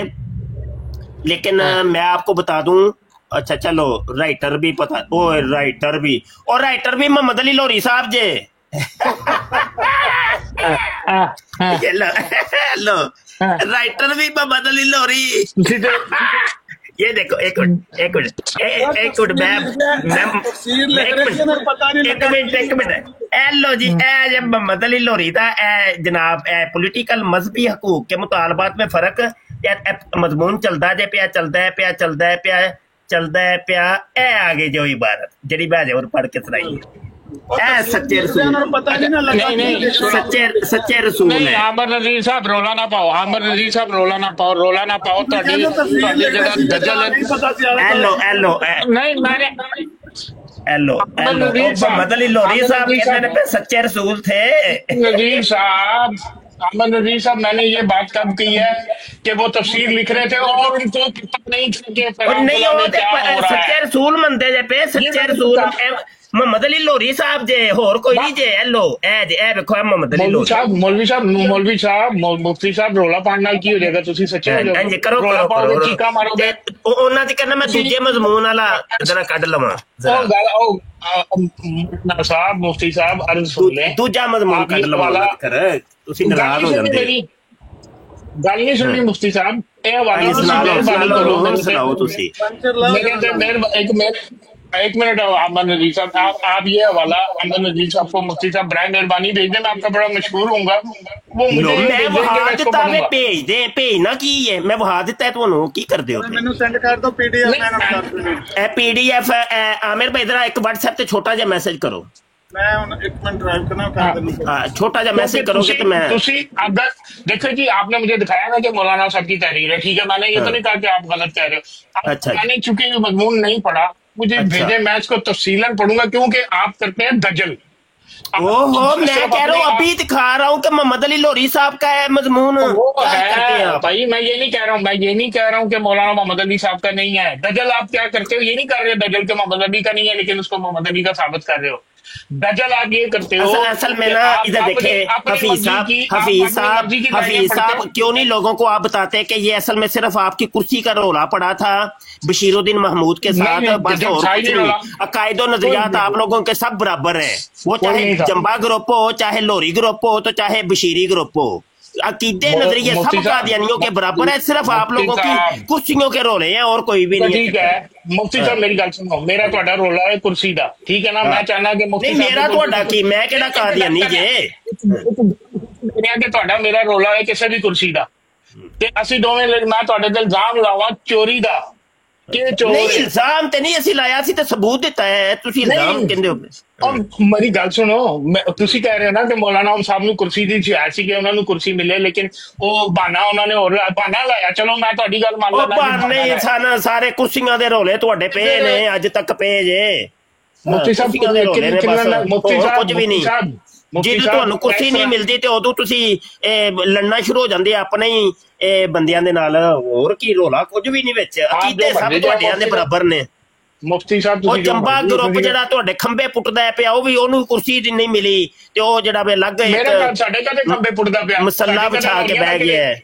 लेकिन मैं आपको बता दूं। अच्छा चलो, राइटर भी पता, ओ राइटर भी, और राइटर भी मोहम्मद अली लोरी साहब जे। ये लो लो, राइटर भी मोहम्मद अली लोरी। ये देखो, एक मिनट एक मिनट एक मिनट, एक मिनट लो जी, ए मोहम्मद अली लोरी दा जनाब पोलिटिकल मजहबी हकूक के मुतालबात में फर्क मजमून चलता जे पिया, चलता है पिया ए आगे जो इबारत जड़ी बाजे और पढ़ के सुनाई ए सच्चे रसूल, सच्चे रसूल है। आमर नजीर साहब रोला ना पाओ, आमर नजीर साहब रोला ना पाओ दजल नहीं मैंने मोहम्मद अली लोरी साहब कहते हैं सच्चे रसूल थे। नजीर साहब, अहमद नजीर साहब, मैंने ये बात कब की है कि वो तफसीर लिख रहे थे और उनको पता नहीं था कि नहीं होते सच्चे रसूल मनते जे पे, सच्चे रसूल मोहम्मद अली लोरी साहब जे, होर कोई नहीं जे। लो ए देखो मोहम्मद अली लोरी साहब, मौलवी साहब मुफ्ती साहब रोला पाने नाल की हो जाएगा? तुसी सच्चे हो जाओगे, करो रोला पाओगे, चीका मारोगे। ਉਹਨਾਂ ਦੀ ਕਹਿੰਦਾ ਮੈਂ ਦੂਜੇ ਮਜ਼ਮੂਨ ਵਾਲਾ ਜਰਾ ਕੱਢ ਲਵਾਂ साहब मुफ्ती साहब अर्ज सुन ले, ਦੂਜਾ ਮਜ਼ਮੂਨ ਕੱਢ ਲਵਾਂ ਕਰ, ਤੁਸੀਂ ਨਾਰਾਜ਼ ਹੋ ਜਾਂਦੇ। ਗੱਲ ਨਹੀਂ ਸੁਣਨੀ ਮੁਫਤੀ ਸਾਹਿਬ, ਇਹ ਹਵਾਲਾ ਸੁਣਾਓ ਤੁਸੀਂ। एक मिनट अहमद नजीर साहब, आप ये हवाला अहमद नजीर साहब को मुफ्ती साहब बराए मेहरबानी भेज दें, मैं आपका बड़ा मशहूर हूँ। वो मैं वहा दिता वे भेज दे, भेजना की है, मैं वहा दिता है ਤੁਹਾਨੂੰ ਕੀ ਕਰਦੇ ਹੋ? ਮੈਨੂੰ ਸੈਂਡ ਕਰ ਦਿਓ ਪੀਡੀਐਫ। ਇਹ ਪੀਡੀਐਫ ਆਮਿਰ ਭਾਈ ਜਰਾ ਇੱਕ WhatsApp ਤੇ ਛੋਟਾ ਜਿਹਾ ਮੈਸੇਜ ਕਰੋ। मैं ਹੁਣ 1 मिनट ड्राइव करना कर दूंगा। हाँ, छोटा जा मैसेज करोगे तो मैं देखो जी, आपने मुझे दिखाया ना कि मौलाना साहब की तहरीर है, ठीक है, मैंने ये तो नहीं कहा कि आप गलत कह रहे हो। अच्छा, मैंने चूंकि मजमून नहीं पढ़ा, मुझे भेजे, मैं इसको तफसीलन पढ़ूंगा, क्योंकि आप करते हैं दजल। ओहो, मैं कह रहा हूँ अभी दिखा रहा हूँ कि मोहम्मद अली लोरी साहब का है मजमून। वो है भाई, मैं ये नहीं कह रहा हूँ कि मौलाना मोहम्मद अली साहब का नहीं है। दजल आप क्या करते हो, ये नहीं कर रहे दजल के मोहम्मद अली का नहीं है, लेकिन उसको मोहम्मद अली का साबित कर रहे हो। दजल आप ये करते हो। असल में ना इधर देखे हफीज साहब क्यों नहीं लोगों को आप बताते कि ये असल में सिर्फ आपकी कुर्सी का रोला पड़ा था बशीरुद्दीन महमूद के साथ, बस और कुछ नहीं। अकायदो नजरियात आप लोगों के सब बराबर है, वो चाहे जंबा ग्रुप हो, चाहे लोरी ग्रुप हो, तो चाहे बशीरी ग्रुप हो, अकीदे नजरिए सब कादियानियों के बराबर है, सिर्फ आप लोगों की कुर्सियों के रोले हैं और कोई भी नहीं। ठीक है मुफ्ती साहब, मेरी गल सुनो, मेरा ਤੁਹਾਡਾ रोला है कुर्सी दा, ठीक है ना? मैं चाहना कि मुफ्ती नहीं मेरा ਤੁਹਾਡਾ ਕੀ, मैं ਕਿਹੜਾ ਕਾदियानी जे। ਕਿ ਤੁਹਾਡਾ ਮੇਰਾ रोला है ਕਿਸੇ ਵੀ ਕੁਰਸੀ ਦਾ, ਤੇ ਅਸੀਂ ਦੋਵੇਂ ਮੈਂ ਤੁਹਾਡੇ ਤੇ ਇਲਜ਼ਾਮ ਲਾਵਾਂ ਚੋਰੀ ਦਾ, ਕਿ ਚੋਰ ਨਹੀਂ ਇਲਜ਼ਾਮ ਤੇ ਨਹੀਂ ਅਸੀਂ ਲਾਇਆ ਸੀ, ਤੇ ਸਬੂਤ ਦਿੱਤਾ ਹੈ, ਤੁਸੀਂ ਇਲਜ਼ਾਮ ਕਹਿੰਦੇ ਹੋ। ਮੇਰੀ ਗੱਲ ਸੁਣੋ, ਤੁਸੀਂ ਕਹਿ ਰਹੇ ਹੋ ਨਾ ਕਿ ਮੌਲਾਨਾ ਸਾਹਿਬ ਨੂੰ ਕੁਰਸੀ ਦੀ ਚਾਹ ਸੀ ਕਿ ਉਹਨਾਂ ਨੂੰ ਕੁਰਸੀ ਮਿਲੇ, ਲੇਕਿਨ ਉਹ ਬਹਾਨਾ ਉਹਨਾਂ ਨੇ ਹੋਰ ਬਹਾਨਾ ਲਾਇਆ। ਚਲੋ ਮੈਂ ਤੁਹਾਡੀ ਗੱਲ ਮੰਨ ਲੈਂਦਾ, ਬਹਾਨੇ ਸਾਨੂੰ ਸਾਰੇ ਕੁਰਸੀਆਂ ਦੇ ਰੋਲੇ ਤੁਹਾਡੇ ਪਏ ਨੇ, ਅੱਜ ਤੱਕ ਪਏ ਜੇ। ਮੁਫਤੀ ਸਾਹਿਬ ਕੁਝ ਵੀ ਨਹੀਂ, ਜਦੋਂ ਤੁਹਾਨੂੰ ਕੁਰਸੀ ਨਹੀਂ ਮਿਲਦੀ ਤੇ ਉਦੋਂ ਤੁਸੀਂ ਲੜਨਾ ਸ਼ੁਰੂ ਹੋ ਜਾਂਦੇ ਆਪਣੇ ਹੀ ਬੰਦਿਆਂ ਦੇ ਨਾਲ, ਹੋਰ ਕੀ ਰੋਲਾ ਕੁਝ ਵੀ ਨਹੀਂ ਵਿੱਚ, ਅਕੀਦੇ ਸਭ ਤੁਹਾਡਿਆਂ ਦੇ ਬਰਾਬਰ ਨੇ। ਮੁਫਤੀ ਸਾਹਿਬ ਉਹ ਜੰਬਾ ਗਰੁੱਪ ਜਿਹੜਾ ਤੁਹਾਡੇ ਖੰਬੇ ਪੁੱਟਦਾ ਪਿਆ, ਉਹ ਵੀ ਉਹਨੂੰ ਕੁਰਸੀ ਨਹੀਂ ਮਿਲੀ, ਤੇ ਉਹ ਜਿਹੜਾ ਵੀ ਅਲੱਗ ਸਾਡੇ ਕਦੇ ਖੰਬੇ ਪੁੱਟਦਾ ਪਿਆ, ਮਸੱਲਾ ਵਿਛਾ ਕੇ ਬਹਿ ਗਿਆ।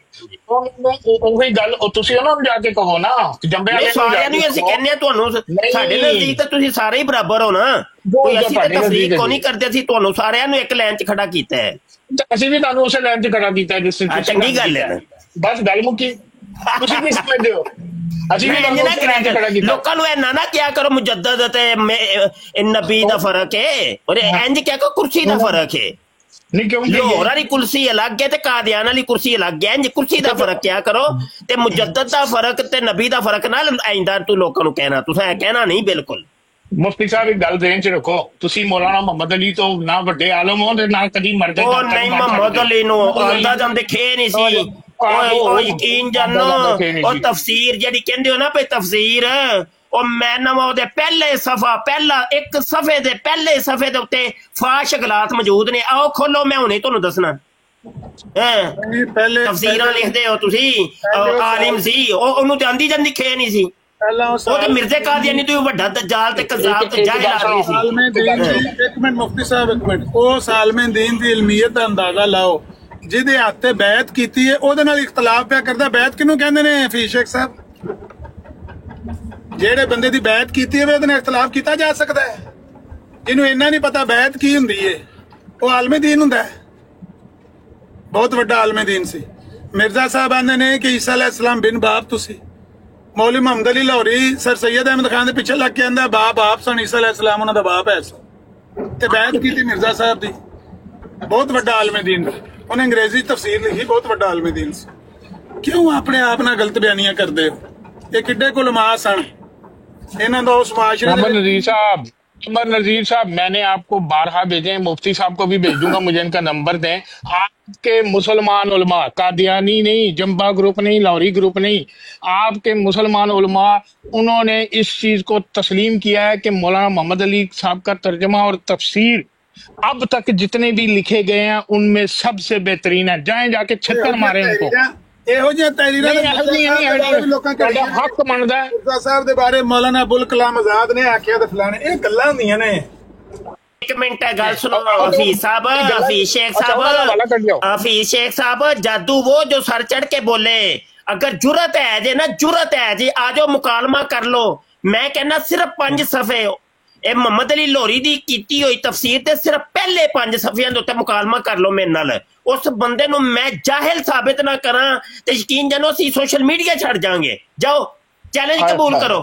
ਉਹੀ ਗੱਲ ਤੁਸੀਂ ਉਹਨਾਂ ਨੂੰ ਜਾ ਕੇ ਕਹੋ ਨਾ, ਜੰਬੇ ਵਾਲੇ ਸਾਰਿਆਂ ਨੂੰ ਅਸੀਂ ਕਹਿੰਦੇ ਆ, ਤੁਹਾਨੂੰ ਸਾਡੇ ਨਜ਼ਦੀਕ ਤਾਂ ਤੁਸੀਂ ਸਾਰੇ ਹੀ ਬਰਾਬਰ ਹੋ ਨਾ, ਕੋਈ ਅਸੀਂ ਤਾਂ ਤਫਰੀਕ ਕੋ ਨਹੀਂ ਕਰਦੇ, ਅਸੀਂ ਤੁਹਾਨੂੰ ਸਾਰਿਆਂ ਨੂੰ ਇੱਕ ਲਾਈਨ 'ਚ ਖੜਾ ਕੀਤਾ ਹੈ। ਅਸੀਂ ਵੀ ਤੁਹਾਨੂੰ ਉਸੇ ਲਾਈਨ 'ਚ ਖੜਾ ਕੀਤਾ ਜਿਸ ਚੰਗੀ ਗੱਲ ਹੈ, ਬਸ ਗੱਲ ਮੁੱਕੀ। ਤੁਸੀਂ ਕੀ ਸਮਝਦੇ ਹੋ? ਲੋਕਾਂ ਨੂੰ ਇੰਨਾ ਨਾ ਕਿਹਾ ਕਰੋ ਮੁਜੱਦਦ ਤੇ ਨਬੀ ਦਾ ਫਰਕ ਹੈ, ਔਰ ਇੰਜ ਕਿਹਾ ਕਰੋ ਕੁਰਸੀ ਦਾ ਫਰਕ ਹੈ। ਲਾਹੌਰ ਵਾਲੀ ਕੁਰਸੀ ਅਲੱਗ ਹੈ ਤੇ ਕਾਦੀਆਨ ਵਾਲੀ ਕੁਰਸੀ ਅਲੱਗ ਹੈ, ਇੰਜ ਕੁਰਸੀ ਦਾ ਫਰਕ ਕਿਹਾ ਕਰੋ, ਤੇ ਮੁਜੱਦਦ ਦਾ ਫਰਕ ਤੇ ਨਬੀ ਦਾ ਫਰਕ ਨਾਲ ਆਇੰਦਾ ਤੂੰ ਲੋਕਾਂ ਨੂੰ ਕਹਿਣਾ, ਤੁਸੀਂ ਇਹ ਕਹਿਣਾ ਨਹੀਂ ਬਿਲਕੁਲ। ਮੁਫਤੀ ਸਾਹਿਬ ਇੱਕ ਗੱਲ ਦੇਣ 'ਚ ਰੱਖੋ, ਤੁਸੀਂ ਮੌਲਾਨਾ ਮੁਹੰਮਦ ਅਲੀ ਤੋਂ ਨਾ ਵੱਡੇ ਆਲਮ ਹੋ ਤੇ ਨਾ ਕਦੀ ਮਰਦੇ। ਉਹ ਨਹੀਂ, ਮੁਹੰਮਦ ਅਲੀ ਨੂੰ ਆਂਦਾ ਜਾਂਦੇ ਖੇ ਨਹੀਂ ਸੀ, ਉਹ ਯਕੀਨ ਜਾਨੋ, ਉਹ ਤਫਸੀਰ ਜਿਹੜੀ ਕਹਿੰਦੇ ਹੋ ਨਾ ਪਈ ਤਫਸੀਰ, ਉਹ ਮੈਂ ਨਵਾਂ ਉਹਦੇ ਪਹਿਲੇ ਸਫਾ, ਪਹਿਲਾ ਇੱਕ ਸਫੇ ਦੇ ਪਹਿਲੇ ਸਫੇ ਦੇ ਉੱਤੇ ਫਾਸ਼ ਗਲਾਤ ਮੌਜੂਦ ਨੇ, ਆਓ ਖੋਲੋ, ਮੈਂ ਹੁਣੇ ਤੁਹਾਨੂੰ ਦੱਸਣਾ। ਤਫਸੀਰਾਂ ਲਿਖਦੇ ਹੋ ਤੁਸੀਂ, ਆਲਿਮ ਸੀ, ਉਹਨੂੰ ਤੇ ਆਂਦੀ ਜਾਂਦੀ ਖੇ ਨਹੀਂ ਸੀ। ਪਹਿਲਾਂ ਉਹ ਉਹ ਤੇ ਮਿਰਜ਼ੇ ਕਾਦੀਆਨੀ ਤੋਂ ਵੀ ਵੱਡਾ ਦਜਾਲ ਤੇ ਕਜ਼ਾਬ ਤੇ ਜਾਹਿਲ ਆਦਮੀ ਸੀ। ਸਾਲਮੇ ਦੀਨ ਦੀ ਇੱਕ ਮਿੰਟ ਮੁਫਤੀ ਸਾਹਿਬ ਇੱਕ ਮਿੰਟ, ਉਹ ਸਾਲਮੇ ਦੀਨ ਦੀ ਇਲਮੀਅਤ ਦਾ ਅੰਦਾਜ਼ਾ ਲਾਓ। ਜਿਹਦੇ ਹੱਥ ਤੇ ਬੈਤ ਕੀਤੀ ਹੈ ਉਹਦੇ ਨਾਲ ਇਖਤਲਾਫ ਪਿਆ ਕਰਦਾ। ਬੈਤ ਕਿਹਨੂੰ ਕਹਿੰਦੇ ਨੇ ਹਫੀਜ਼ ਸ਼ੇਖ ਸਾਹਿਬ? ਜਿਹੜੇ ਬੰਦੇ ਦੀ ਬੈਤ ਕੀਤੀ ਹੈ ਉਹਦੇ ਨਾਲ ਇਖਤਲਾਫ ਕੀਤਾ ਜਾ ਸਕਦਾ ਹੈ? ਜਿਹਨੂੰ ਇੰਨਾ ਨਹੀਂ ਪਤਾ ਬੈਤ ਕੀ ਹੁੰਦੀ ਹੈ, ਉਹ ਆਲਮੇ ਦੀਨ ਹੁੰਦਾ ਹੈ। ਬਹੁਤ ਵੱਡਾ ਆਲਮੇ ਦੀਨ ਸੀ। ਮਿਰਜ਼ਾ ਸਾਹਿਬ ਆਂਦੇ ਨੇ ਕਿ ਈਸਾ अलैहिस्सलाम बिन बाप ਤੁਸੀਂ। मौलवी मोहम्मद अली लाहौरी सर सैयद अहमद खान के पिछे लग के आंदा बाप आप सन, ईसा अलैहिस्सलाम उन्हां दा बाप है ते बैत कीती मिर्जा साहब दी। बहुत वड्डा आलमे दीन, उन्हें अंग्रेजी तफसीर लिखी, बहुत वड्डा आलमे दीन सी। क्यों अपने आप नाल गलत बयानियां करदे हो? ये किड्डे कुलमा सन, इन्हां दा उस माशरे अमर नजीर साहब मैंने आपको बारहा भेजे हैं, मुफ्ती साहब को भी भेज दूंगा, मुझे इनका नंबर दें। आपके मुसलमान उलमा, कादियानी नहीं, जंबा ग्रुप नहीं, लाहौरी ग्रुप नहीं, आपके मुसलमान उलमा, उन्होंने इस चीज को तस्लीम किया है कि मौलाना मोहम्मद अली साहब का तर्जमा और तफसीर अब तक जितने भी लिखे गए हैं उनमें सबसे बेहतरीन है। जाएं जाके छक्कर मारे उनको। ਇਹੋ ਜਿਹੀਆਂ ਤਹਿਰੀਰਾਂ हक मनदा है। ਮਿਰਜ਼ਾ ਸਾਹਿਬ ਦੇ ਬਾਰੇ ਮੌਲਾਨਾ ਅਬੁਲ ਕਲਾਮ ਆਜ਼ਾਦ ਨੇ ਆਖਿਆ ਤੇ ਫਲਾਣੇ, ਇਹ ਗੱਲਾਂ ਹੁੰਦੀਆਂ ਨੇ। एक मिनट है, गल सुनो हफीज साहब, हफीज शेख साहब, हफीज शेख साहब, जादू वो जो सर चढ़ के बोले, अगर जुरत है जे ना, जुरत है जी, आ जाओ मुकालमा कर लो। मैं कहना सिर्फ 5 सफ़े ਇਹ ਮੁਹੰਮਦ ਅਲੀ ਲਾਹੌਰੀ ਦੀ ਕੀਤੀ ਹੋਈ ਤਫਸੀਰ ਤੇ ਸਿਰਫ ਪਹਿਲੇ 5 ਸਫ਼ਿਆਂ ਦੇ ਉੱਤੇ ਮੁਕਾਲਮਾ ਕਰ ਲਓ ਮੇਰੇ ਨਾਲ। ਉਸ ਬੰਦੇ ਨੂੰ ਮੈਂ ਜਾਹਿਲ ਸਾਬਿਤ ਨਾ ਕਰਾਂ ਤੇ ਯਕੀਨ ਜਾਨੋ ਅਸੀਂ ਸੋਸ਼ਲ ਮੀਡੀਆ ਛੱਡ ਜਾਾਂਗੇ। ਜਾਓ ਚੈਲੰਜ ਕਬੂਲ ਕਰੋ।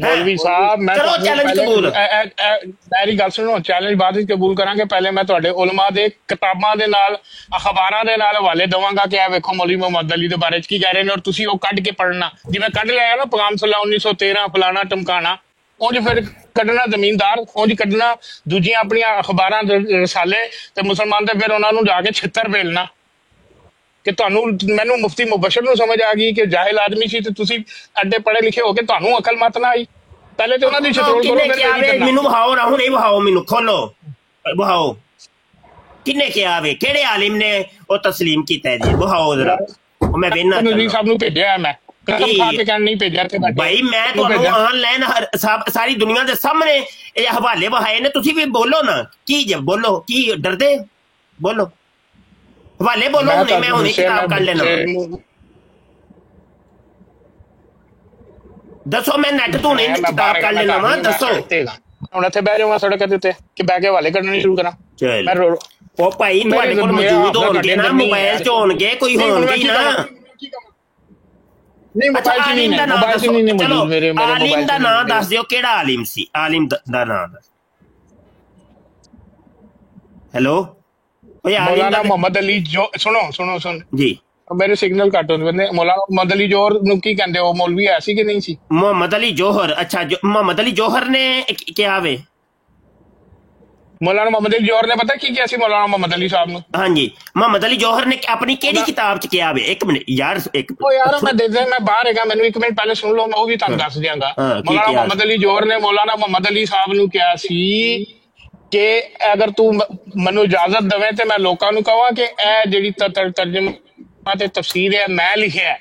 मौलवी साहब मैं करो चैलेंज कबूल। मेरी गल सुनो, चैलेंज बाद ਵਿੱਚ ਕਬੂਲ ਕਰਾਂਗੇ। ਪਹਿਲੇ ਮੈਂ ਤੁਹਾਡੇ ਉਲਮਾ ਦੇ ਕਿਤਾਬਾਂ ਦੇ ਨਾਲ, ਅਖਬਾਰਾਂ ਦੇ ਨਾਲ ਹਵਾਲੇ ਦਵਾਂਗਾ ਕਿ ਇਹ ਵੇਖੋ ਮੌਲਵੀ ਮੁਹੰਮਦ ਅਲੀ ਦੇ ਬਾਰੇ ਚ ਕੀ ਕਹਿ ਰਹੇ ਨੇ, ਔਰ ਤੁਸੀਂ ਉਹ ਕੱਢ ਕੇ ਪੜ੍ਹਨਾ। ਜਿਵੇਂ ਕੱਢ ਲਿਆ ਨਾ ਪੈਗਾਮ ਸਲਾਹ 1913 ਫਲਾਣਾ ਟਮਕਾਣਾ, ਉਂਝ ਫਿਰ ਕੱਢਣਾ ਜ਼ਮੀਨਦਾਰ, ਉਂਝ ਕੱਢਣਾ ਦੂਜੀਆਂ ਆਪਣੀਆਂ ਅਖਬਾਰਾਂ ਦੇ ਰਸਾਲੇ ਤੇ ਮੁਸਲਮਾਨ ਤੇ ਫਿਰ ਉਹਨਾਂ ਨੂੰ ਜਾ ਕੇ ਛਿੱਤਰ ਭੇਲਣਾ ਕਿ ਤੁਹਾਨੂੰ, ਮੈਨੂੰ ਮੁਫਤੀ ਮੁਬਸ਼ਰ ਨੂੰ ਸਮਝ ਆ ਗਈ ਕਿ ਜਾਹਿਲ ਆਦਮੀ ਸੀ ਤੇ ਤੁਸੀਂ ਐਡੇ ਪੜ੍ਹੇ ਲਿਖੇ ਹੋ ਕੇ ਤੁਹਾਨੂੰ ਅਕਲ ਮਤ ਨਾ ਆਈ। ਪਹਿਲੇ ਤੇ ਉਹਨਾਂ ਦੀ ਸ਼ਤਰੋਲ ਕਰੋ। ਮੈਨੂੰ ਵਹਾਓ ਰਾਹੂ ਨਹੀਂ ਵਹਾਓ, ਮੈਨੂੰ ਖੋਲੋ ਵਹਾਓ ਕਿੰਨੇ ਕਿਹਾ ਵੇ, ਕਿਹੜੇ ਆਲਿਮ ਨੇ ਉਹ ਤਸਲੀਮ ਕੀਤਾ ਜੀ? ਵਹਾਓ ਜਰਾ, ਮੈਂ ਵੇਖਣਾ। ਨਜ਼ੀਰ ਸਾਹਿਬ ਨੂੰ ਭੇਜਿਆ ਮੈਂ, ਕਸਮ ਖਾ ਕੇ ਕਹਿਣ ਨਹੀਂ ਭੇਜਿਆ ਤੇ ਭਾਈ ਮੈਂ ਤੁਹਾਨੂੰ ਆਨਲਾਈਨ ਸਾਰੀ ਦੁਨੀਆ ਦੇ ਸਾਹਮਣੇ ਇਹ ਹਵਾਲੇ ਵਹਾਏ ਨੇ, ਤੁਸੀਂ ਵੀ ਬੋਲੋ ਨਾ। ਕੀ ਜੇ ਬੋਲੋ, ਕੀ ਡਰਦੇ? ਬੋਲੋ ਹਵਾਲੇ ਬੋਲੋ। ਹੁਣੇ ਮੈਂ ਹੁਣੇ ਕਿਤਾਬ ਕੱਢ ਲੈਣਾ। ਦੱਸੋ ਮੈਂ ਨੈਟ ਤੋਂ ਹੁਣੇ ਕਿਤਾਬ ਕੱਢ ਲੈਣਾ ਵਾ, ਦੱਸੋ। ਹੁਣ ਇੱਥੇ ਬਹਿ ਜਾਵਾਂ ਸੜਕ ਦੇ ਉੱਤੇ ਕਿ ਬਹਿ ਕੇ ਹਵਾਲੇ ਕੱਢਣੇ ਸ਼ੁਰੂ ਕਰਾਂ? ਮੈਂ ਉਹ ਭਾਈ ਤੁਹਾਡੇ ਕੋਲ ਮੌਜੂਦ ਹੋਣਗੇ ਨਾ, ਮੋਬਾਈਲ 'ਚ ਹੋਣਗੇ, ਕੋਈ ਹੋਣਗੇ ਨਾ। ਨਹੀਂ ਮੋਬਾਈਲ 'ਚ ਨਹੀਂ, ਮੋਬਾਈਲ 'ਚ ਨਹੀਂ ਮੌਜੂਦ ਮੇਰੇ ਮੋਬਾਈਲ 'ਚ। ਆਲਿਮ ਦਾ ਨਾਮ ਦੱਸ ਦਿਓ, ਕਿਹੜਾ ਆਲਿਮ ਸੀ? ਆਲਿਮ ਦਾ ਨਾਮ ਦੱਸ। ਹੈਲੋ मौलाना मोहम्मद अली जो, सुनो जी, मेरे सिग्नल कट होते बंदे। मौलाना मोहम्मद अली जौहर नु की कहंदे, ओ मौलवी है सी कि नहीं सी? मोहम्मद अली जौहर, अच्छा मोहम्मद अली जौहर ने क्या वे? मौलाना मोहम्मद अली जौहर ने पता की किया सी मौलाना मोहम्मद अली साहब नु? हाँ जी, मोहम्मद अली जौहर ने अपनी केड़ी किताब च किया वे? एक मिनट यार, एक ओ यार मैं दे दे, मैं बाहर हैगा, मैनू एक मिनट पहले सुन लो, मैं वो भी तुहानू दस दियांगा। मौलाना मोहम्मद अली जौहर ने मौलाना मोहम्मद अली साहब नु किया सी कि अगर तू मैनू इजाजत दवे तो मैं लोगों को कहां कि यह जिहड़ी तर्जमा ते तफसीर है मैं लिखिया है।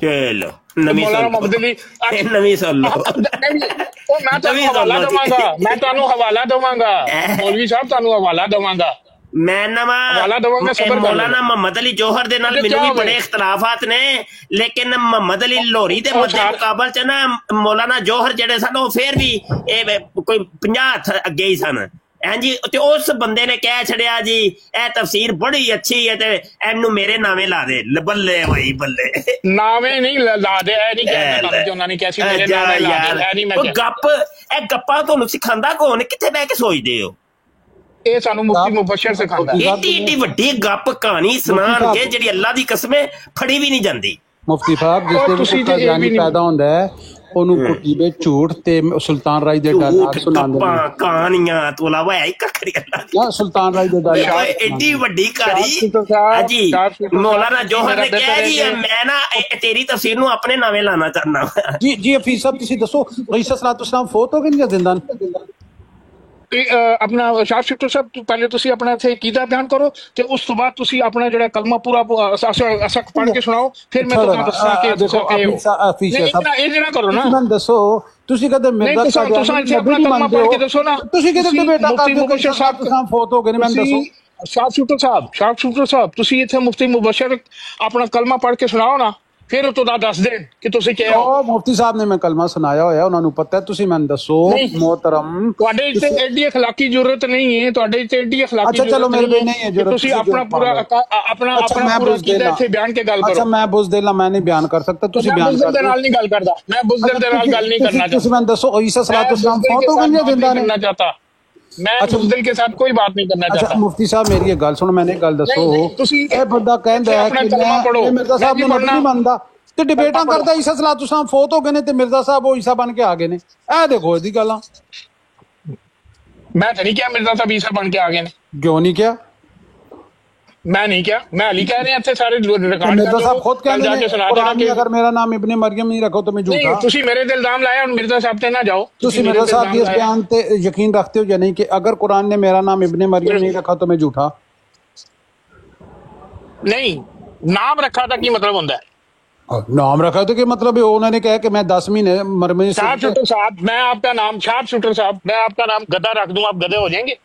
चलो मौलाना मोहम्मद अली नवी सुन लो। मैं तुहानू हवाला दवांगा मौलवी साहब, तुहानू हवाला दवांगा मैं नवा मौलाना मोहम्मद अली जौहर दे नाल मैनू भी बड़े इख्तलाफात ने, लेकिन मोहम्मद अली लाहौरी दे मुकाबले च ना मौलाना जौहर जेड़े सन वो फिर भी कोई 50 अगे ही सन। हां जी, ते उस बंदे ने कह छड़िया जी ए तफसीर बड़ी अच्छी है ते एनू मेरे नामे ला दे। बल्ले भाई बल्ले, नामे नहीं ला दे, ए नहीं कहना कि उन्होंने कैसी मेरे नामे ला दे, ए नहीं मैं गप ए गप्पा ਤੁਹਾਨੂੰ ਸਿਖਾਉਂਦਾ ਕੌਣ? ਕਿੱਥੇ ਬਹਿ ਕੇ ਸੋਚਦੇ ਹੋ? ਇਹ ਸਾਨੂੰ ਮੁਫਤੀ ਮੁਬਸ਼ਰ ਸਿਖਾਉਂਦਾ। ਏਡੀ ਵੱਡੀ ਗੱਪ ਕਹਾਣੀ ਸੁਣਾਣਗੇ ਜਿਹੜੀ ਅੱਲਾ ਦੀ ਕਸਮ ਹੈ ਫੜੀ ਵੀ ਨਹੀਂ ਜਾਂਦੀ। ਮੁਫਤੀ ਸਾਹਿਬ ਜਿਸ ਦੇ ਵਿੱਚ ਜਾਨੀ ਪੈਦਾ ਹੁੰਦਾ ਹੈ ਉਹਨੂੰ ਕੁੱਟੀ ਦੇ ਝੂਠ ਤੇ ਸੁਲਤਾਨ ਰਾਜ ਦੇ ਡਾਇਲੌਗ ਸੁਣਾਉਂਦੇ ਨੇ, ਕਹਾਣੀਆਂ ਤੋਂ ਇਲਾਵਾ ਹੈ ਕੱਖੜੀ ਅੱਲਾ ਦੀ। ਸੁਲਤਾਨ ਰਾਜ ਦੇ ਡਾਇਲੌਗ ਏਡੀ ਵੱਡੀ ਕਹਾਣੀ। ਹਾਂਜੀ, ਮੌਲਾਨਾ ਜੌਹਰ ਨੇ ਕਿਹਾ ਜੀ ਮੈਂ ਨਾ ਤੇਰੀ ਤਫਸੀਰ ਨੂੰ ਆਪਣੇ ਨਾਵੇਂ ਲਾਣਾ ਚਾਹੁੰਦਾ। ਜੀ ਹਫੀਜ਼ ਸਾਹਿਬ ਤੁਸੀਂ ਦੱਸੋ, ਈਸਾ ਸਲਾਤੁ ਸਲਾਮ ਫੌਤ ਹੋ ਗਏ ਜਾਂ ਜ਼ਿੰਦਾ ਨੇ? ਆਪਣਾ ਸ਼ਾਹ ਸ਼ਿਫਟਰ ਸਾਹਿਬ ਪਹਿਲੇ ਤੁਸੀਂ ਆਪਣਾ ਇੱਥੇ ਅਕੀਦਾ ਬਿਆਨ ਕਰੋ ਤੇ ਉਸ ਤੋਂ ਬਾਅਦ ਤੁਸੀਂ ਆਪਣਾ ਜਿਹੜਾ ਕਲਮਾ ਪੂਰਾ ਅਸਕ ਪੜ੍ਹ ਕੇ ਸੁਣਾਓ, ਫਿਰ ਮੈਂ ਤੁਹਾਨੂੰ ਦੱਸਾਂ ਕਿ ਦੇਖੋ ਇਹ ਜਿਹੜਾ ਕਰੋ ਨਾ, ਮੈਨੂੰ ਦੱਸੋ ਤੁਸੀਂ ਕਦੇ ਮਿਰਜ਼ਾ ਸਾਹਿਬ ਤੁਸੀਂ ਇੱਥੇ ਆਪਣਾ ਕਲਮਾ ਪੜ੍ਹ ਕੇ ਦੱਸੋ ਨਾ, ਤੁਸੀਂ ਕਿਤੇ ਬੇਟਾ ਮੁਫਤੀ ਮੁਬਸ਼ਰ ਸਾਹਿਬ ਫੌਤ ਹੋ ਗਏ ਨੇ, ਮੈਨੂੰ ਦੱਸੋ। ਸ਼ਾਹ ਸ਼ਿਫਟਰ ਸਾਹਿਬ ਤੁਸੀਂ ਇੱਥੇ ਮੁਫਤੀ ਮੁਬਸ਼ਰ ਆਪਣਾ ਕਲਮਾ ਪੜ੍ਹ ਕੇ ਸੁਣਾਓ ਨਾ, ਫਿਰ ਉਹ ਤੋਂ ਦੱਸ ਦੇਣ ਕਿ ਤੁਸੀਂ ਕਿਹਾ ਉਹ ਮੁਫਤੀ ਸਾਹਿਬ ਨੇ ਮੈਂ ਕਲਮਾ ਸੁਣਾਇਆ ਹੋਇਆ, ਉਹਨਾਂ ਨੂੰ ਪਤਾ ਹੈ। ਤੁਸੀਂ ਮੈਨੂੰ ਦੱਸੋ ਮੋਹਤਰਮ, ਤੁਹਾਡੇ ਇੱਥੇ ਐਡੀ ਅਖਲਾਕੀ ਜ਼ਰੂਰਤ ਨਹੀਂ ਹੈ, ਤੁਹਾਡੇ ਇੱਥੇ ਐਡੀ ਅਖਲਾਕੀ ਅੱਛਾ ਚਲੋ ਮੇਰੇ ਵੀ ਨਹੀਂ ਹੈ ਜ਼ਰੂਰਤ, ਤੁਸੀਂ ਆਪਣਾ ਪੂਰਾ ਆਪਣਾ ਪੂਰਾ ਅਕੀਦਾ ਇੱਥੇ ਬਿਆਨ ਕੇ ਗੱਲ ਕਰੋ। ਅੱਛਾ ਮੈਂ ਬੁਜ਼ਦਿਲ ਮੈਂ ਨਹੀਂ ਬਿਆਨ ਕਰ ਸਕਦਾ, ਤੁਸੀਂ ਬਿਆਨ ਕਰ ਦੇ ਨਾਲ ਨਹੀਂ ਗੱਲ ਕਰਦਾ, ਮੈਂ ਬੁਜ਼ਦਿਲ ਦੇ ਨਾਲ ਗੱਲ ਨਹੀਂ ਕਰਨਾ ਚਾਹਤਾ। ਤੁਸੀਂ ਮੈਨੂੰ ਦੱਸੋ ਈਸਾ ਸਲਾਤੁਸਲਾਮ ਫੌਤ ਹੋ ਗਏ ਜਿੰਦਾ ਨੇ, मैं बुज़दिल के साथ कोई बात नहीं करना चाहता। अच्छा मुफ्ती साहब मेरी एक गल सुनो, मैंने एक गल दसो, ये बंदा कहंदा है कि मैं मिर्जा साहब ਨੂੰ ਨਹੀਂ ਮੰਨਦਾ ਤੇ ਡਿਬੇਟਾਂ ਕਰਦਾ ਈਸਾ ਸਲਾਤੁਸਲਾਮ ਫੌਤ ਹੋ ਗਏ ਨੇ ਤੇ ਮਿਰਜ਼ਾ ਸਾਹਿਬ ਉਹ ਈਸਾ ਬਣ ਕੇ ਆ ਗਏ ਨੇ, ਇਹ ਦੇਖੋ ਇਹਦੀ ਗੱਲਾਂ। ਮੈਂ ਤਾਂ ਨਹੀਂ ਕਿਹਾ ਮਿਰਜ਼ਾ ਸਾਹਿਬ ਈਸਾ ਬਣ ਕੇ ਆ ਗਏ ਨੇ, ਕਿਉਂ ਨਹੀਂ ਕਿਹਾ? मैं नहीं क्या, मैं अली कह रहे हैं ਇੱਥੇ ਸਾਰੇ ਰਿਕਾਰਡ ਮਿਰਜ਼ਾ ਸਾਹਿਬ ਖੁਦ ਕਹਿੰਦੇ ਨੇ ਕੁਰਾਨ में अगर मेरा नाम इब्ने मरियम नहीं रखो तो मैं झूठा। नहीं ਤੁਸੀਂ ਮੇਰੇ ਤੇ ਇਲਜ਼ਾਮ ਲਾਇਆ, ਹੁਣ ਮਿਰਜ਼ਾ ਸਾਹਿਬ ਤੇ ਨਾ ਜਾਓ। ਤੁਸੀਂ ਮਿਰਜ਼ਾ ਸਾਹਿਬ ਦੀ ਇਸ ਬਿਆਨ ਤੇ ਯਕੀਨ रखते हो या नहीं कि अगर कुरान ने मेरा नाम इब्ने मरियम नहीं रखा तो मैं झूठा? नहीं, नाम रखा था की मतलब ਹੁੰਦਾ है, नाम रखा तो कि मतलब उन्होंने कहा कि मैं 10 महीने मरमे शार्प शूटर साहब, मैं आपका नाम शार्प शूटर साहब, मैं आपका नाम गधा रख दूं, आप गधे हो जाएंगे?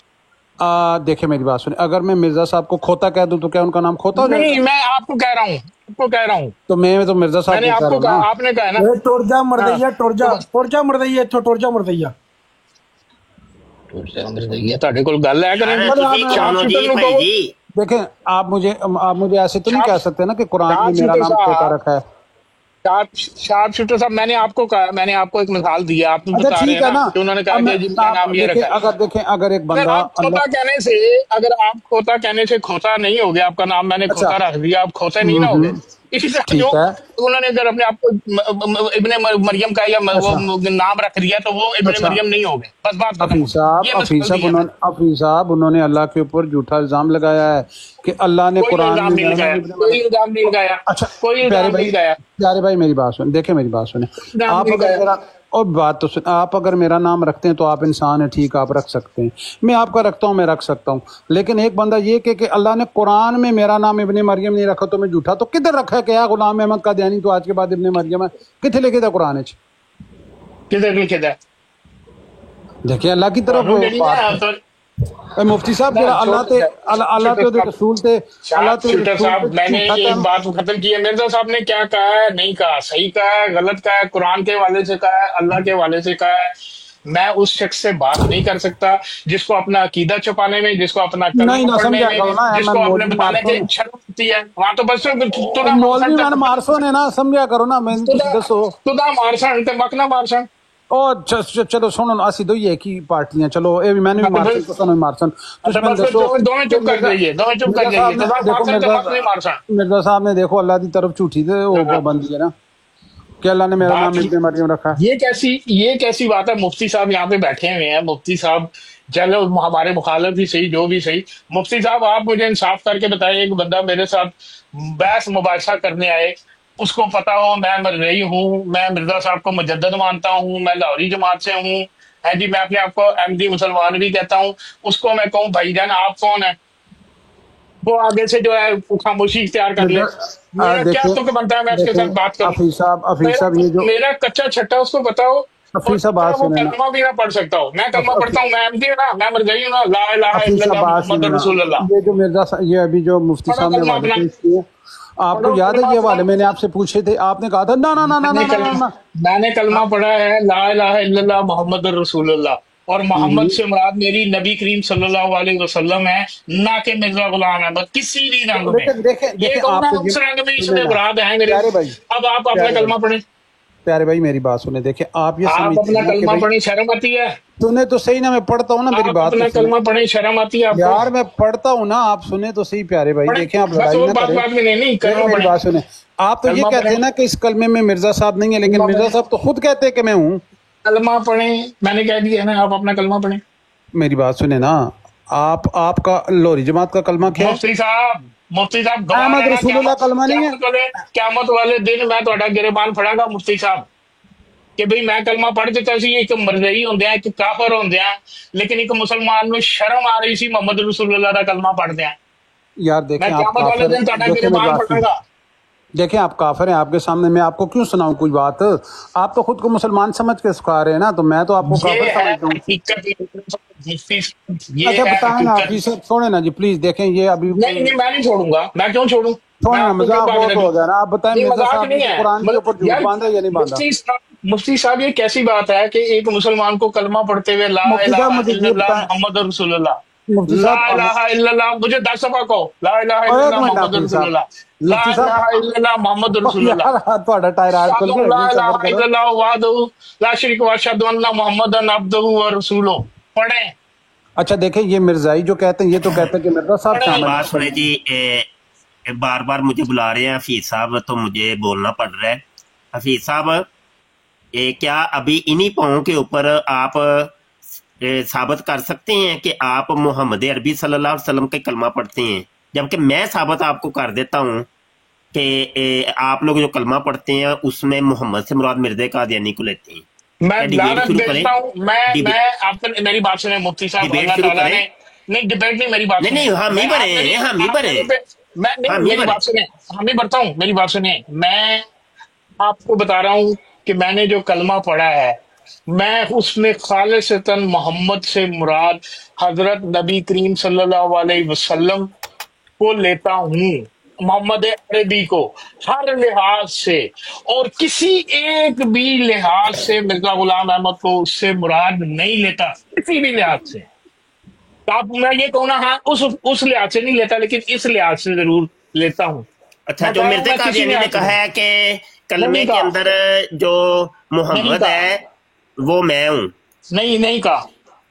देखिए मेरी बात सुनिए, अगर मैं मिर्जा साहब को खोता कह दूं तो क्या उनका नाम खोता हो जाएगा? नहीं, मैं आपको कह रहा हूँ, तो मैं तो मिर्जा साहब मैंने आपको कहा, आपने कहा ना टुरजा मरदैया, टुरजा मरदैया, इत्थों टुरजा मरदैया ਤੁਹਾਡੇ ਕੋਲ ਗੱਲ ਹੈ ਕरें। देखें आप मुझे ऐसे तो नहीं कह सकते ना कि कुरान में मेरा नाम खोता रखा है। शार्प शूटर साहब, मैंने आपको कहा, मैंने आपको एक मिसाल दिया, आप बता रहे हैं ना कि उन्होंने कहा कि जिनका नाम ये रखा है। अगर देखें अगर एक बंदा खोता कहने से, अगर आप खोता कहने से खोता नहीं हो गया, आपका नाम मैंने खोता रख दिया, आप खोते नहीं ना हो गए। इसी तरह जो उन्होंने अगर अपने आप को इब्ने मरियम का या वो नाम रख दिया तो वो इब्ने मरियम नहीं हो गए, बस बात खत्म। हफीज साहब उन्होंने अल्लाह के ऊपर झूठा इल्जाम लगाया है कि अल्लाह ने कुरान में कोई इल्जाम नहीं लगाया। अच्छा कोई इल्जाम नहीं लगाया। प्यारे भाई मेरी बात सुन, देखे मेरी बात सुने, आप अगर और बात तो सुन, आप अगर मेरा नाम रखते हैं तो आप इंसान हैं, ठीक, आप रख सकते हैं, मैं आपका रखता हूँ, मैं रख सकता हूँ, लेकिन एक बंदा ये कि अल्लाह ने कुरान में मेरा नाम इब्ने मरियम नहीं रखा तो मैं झूठा, तो किधर रखा है? क्या गुलाम अहमद कादियानी तो आज के बाद इब्ने मरियम है, कितने लिखे था कुरान? किधर लिखे था? देखिए अल्लाह की तरफ मुफ्ती साहब अल्लाह ते रसूल ते शूटर साहब, मैंने एक बात खत्म की है, मिर्जा साहब ने क्या कहा है, नहीं कहा, सही कहा है, गलत कहा है, कुरान के हवाले से कहा है, अल्लाह के हवाले से कहा है। मैं उस शख्स से बात नहीं कर सकता जिसको अपना अकीदा छुपाने में, जिसको अपना कलमा पढ़ने में, जिसको अपने बताने की शर्म होती है, वहां तो बस मौलवी मैंने मारसो ने ना समझा करो ना, मैं दसो तुदा मारसन ते मकना मारसन और चलो सुनो असी दो एक ही पार्टियां, चलो ये भी मैंने भी मारसन तो सन मारसन दोवें चुप कर जाइए, दोवें चुप कर जाइए। मिर्जा साहब ने देखो अल्लाह की तरफ झूठी थे वो पाबंदी है ना कि अल्लाह ने मेरा नाम इब्ने मरियम रखा है। ये कैसी बात है? मुफ्ती साहब यहाँ पे बैठे हुए हैं, मुफ्ती साहब चलो हमारे मुखालिफ ही सही, जो भी सही, मुफ्ती साहब आप मुझे इंसाफ करके बताइए, एक बंदा मेरे साथ बहस मुबाशा करने आए, उसको पता हो मैं मरज़ई हूँ, मैं मिर्जा साहब को मुजद्दद मानता हूँ, मैं लाहौरी जमात से हूँ, है जी, मैं अपने आप को अहमदी मुसलमान भी कहता हूँ, उसको मैं कहूँ भाईजान आप कौन है, वो आगे से जो है खामोशी इख्तियार कर ले। मेरा क्या तो बनता है मैं उसके साथ बात करूँ? मेरा कच्चा छट्टा उसको बताओ, वो कलमा भी ना पढ़ सकता हूँ, मैं कलमा पढ़ता हूँ, मैं अहमदी हूँ ना, मैं मरज़ई हूँ ना, ला इलाहा इल्लल्लाह मुहम्मद रसूलुल्लाह। ये जो मिर्जा ये अभी जो मुफ्ती साहब ने हवाले किए, आपको याद है ये वाले मैंने आपसे पूछे थे, आपने कहा था ना ना ना ना ना, मैंने कलमा पढ़ा है ला इलाहा इल्लल्लाह मुहम्मद रसूलुल्लाह, और मोहम्मद से मुराद मेरी नबी करीम सल्लल्लाहु अलैहि वसल्लम है, ना कि मिर्जा गुलाम अहमद किसी भी रंग में। ये उस रंग में इसमें मुराद है मेरे। अब आप अपना कलमा पढ़ें। प्यारे भाई मेरी बात सुने, देखिए आप ये अपना कलमा पढ़े, शर्म आती है? सुने तो सही ना, मैं पढ़ता हूँ ना, मेरी बात अपना कलमा पढ़े, शर्म आती है यार? मैं पढ़ता हूँ ना, आप सुने तो सही प्यारे भाई, देखें आप लड़ाई ना करें, मेरी बात सुने। आप तो ये कहते हैं ना कि इस कलमे में मिर्जा साहब नहीं है, लेकिन मिर्जा साहब तो खुद कहते हैं कि मैं हूँ। कलमा पढ़े, मैंने कह दिया है ना, आप अपना कलमा पढ़े। मेरी बात सुने ना, आपका लोरी जमात का कलमा क्या है? मुफ्ती साहब मोहम्मद रसूलुल्लाह कलमा नहीं है? क़यामत वाले दिन मैं ਤੁਹਾਡਾ गिरबान फड़ागा मुफ्ती साहब। ਕਿ ਭਈ ਮੈਂ ਕਲਮਾ ਪੜ੍ਹ ਦਿੱਤਾ ਸੀ, ਇੱਕ ਮਰਜ਼ਈ ਹੁੰਦੇ ਆ, ਇੱਕ ਕਾਫਰ ਹੁੰਦੇ ਆ, ਲੇਕਿਨ ਇੱਕ ਮੁਸਲਮਾਨ ਨੂੰ ਸ਼ਰਮ ਆ ਰਹੀ ਸੀ ਮੁਹੰਮਦ ਰਸੂਲullah ਦਾ ਕਲਮਾ ਪੜ੍ਹਦੇ ਆ। यार देखें मैं आप क़यामत वाले काफिर दिन ਤੁਹਾਡਾ देखें मेरी गिरबान बात पड़ेगा। देखें आप काफिर हैं, आपके सामने मैं आपको क्यों सुनाऊं कोई बात? आप तो खुद को मुसलमान समझ के सिखा रहे हैं ना, तो मैं तो आपको ये काफिर है समझता हूँ। हकीकत, ये अच्छा है बताएं ना हकीकत। हाफिज साहब, छोड़े ना जी प्लीज। देखें ये अभी नहीं नहीं मैं नहीं छोड़ूंगा, मैं क्यों छोड़ूं? छोड़े मैं ना, आपको क्यों मजाक बांधने बहुत हो दूं? गया ना। आप बताएं ये मिर्जा मजाक साहब नहीं ने है। कुरान के ऊपर झूठ यार बांधा या नहीं बांधा? मुफ्ती साहब ये कैसी बात है कि एक मुसलमान को कलमा पढ़ते हुए ला मुफ्ती साहब इलाहा मुझे ये इल्लल्लाह बताएं, मोहम्मद रसूलुल्लाह, मुफ्ती ला साहब इलाहा इल्लल्लाह, मुझे 10 दफा कहो ला इलाहा एक इल्लल्लाह मिनट मोहम्मद हाफिज साहब, रसूलुल्लाह, ला मुफ्ती इलाहा साहब इल्लल्लाह मोहम्मद रसूलुल्लाह, यार थोड़ा टायराइड खुल अशहदु गया ला जी, सबर इलाहा करो। इल्लल्लाह वहदहु ला शरीक व अशहदु अन्ना मुहम्मदन अब्दुहु व रसूलुहु। पढ़ें अच्छा देखें ये मिर्जाई जो कहते हैं, ये तो कहते हैं कि मिर्जा साहब पढ़ें। शामिल बात सुने जी, बार बार मुझे बुला रहे हैं हफीज साहब, तो मुझे बोलना पड़ रहा है। हफीज साहब क्या अभी इन्हीं पाँव के ऊपर आप साबित कर सकते हैं कि आप मोहम्मद अरबी सल्लल्लाहु अलैहि वसल्लम के कलमा पढ़ते हैं, जबकि मैं साबित आपको कर देता हूँ कि आप लोग जो कलमा पढ़ते हैं उसमें मोहम्मद से मुराद मिर्ज़ा कादियानी को लेते हैं। मैं क्या डिबेट लानत शुरू करें? भेजता हूँ। मैं आपने मेरी बात सुने मुफ्ती साहब, डिबेट अल्लाह शुरू ताला करें? ने नहीं डिबेट नहीं, मेरी बात नहीं, सुने। नहीं, हम ही मैं बने, आपने- हम ही आपने बने। मैं नहीं, हम ही मेरी बने। बात सुने, हम ही बढ़ता हूँ, मेरी बात सुने। मैं आपको बता रहा हूँ कि मैंने जो कलमा पढ़ा है, मैं उसमें खालिसतन मोहम्मद से मुराद हजरत नबी करीम सल्लल्लाहु अलैहि वसल्लम को लेता हूँ, मोहम्मद अरबी को हर लिहाज से, और किसी एक भी लिहाज से मिर्जा गुलाम अहमद को उससे मुराद नहीं लेता, किसी भी लिहाज से। तो आप मैं ये कहूँ ना, हाँ उस लिहाज से नहीं लेता, लेकिन इस लिहाज से जरूर लेता हूँ। अच्छा, मैं जो कह रहा हूँ, मिर्ज़ा मैं किसी कादियानी ने लिहाज से कहा नहीं। है कि कलमे नहीं के कहा। अंदर जो मोहम्मद कहा। है वो मैं हूँ, नहीं कहा,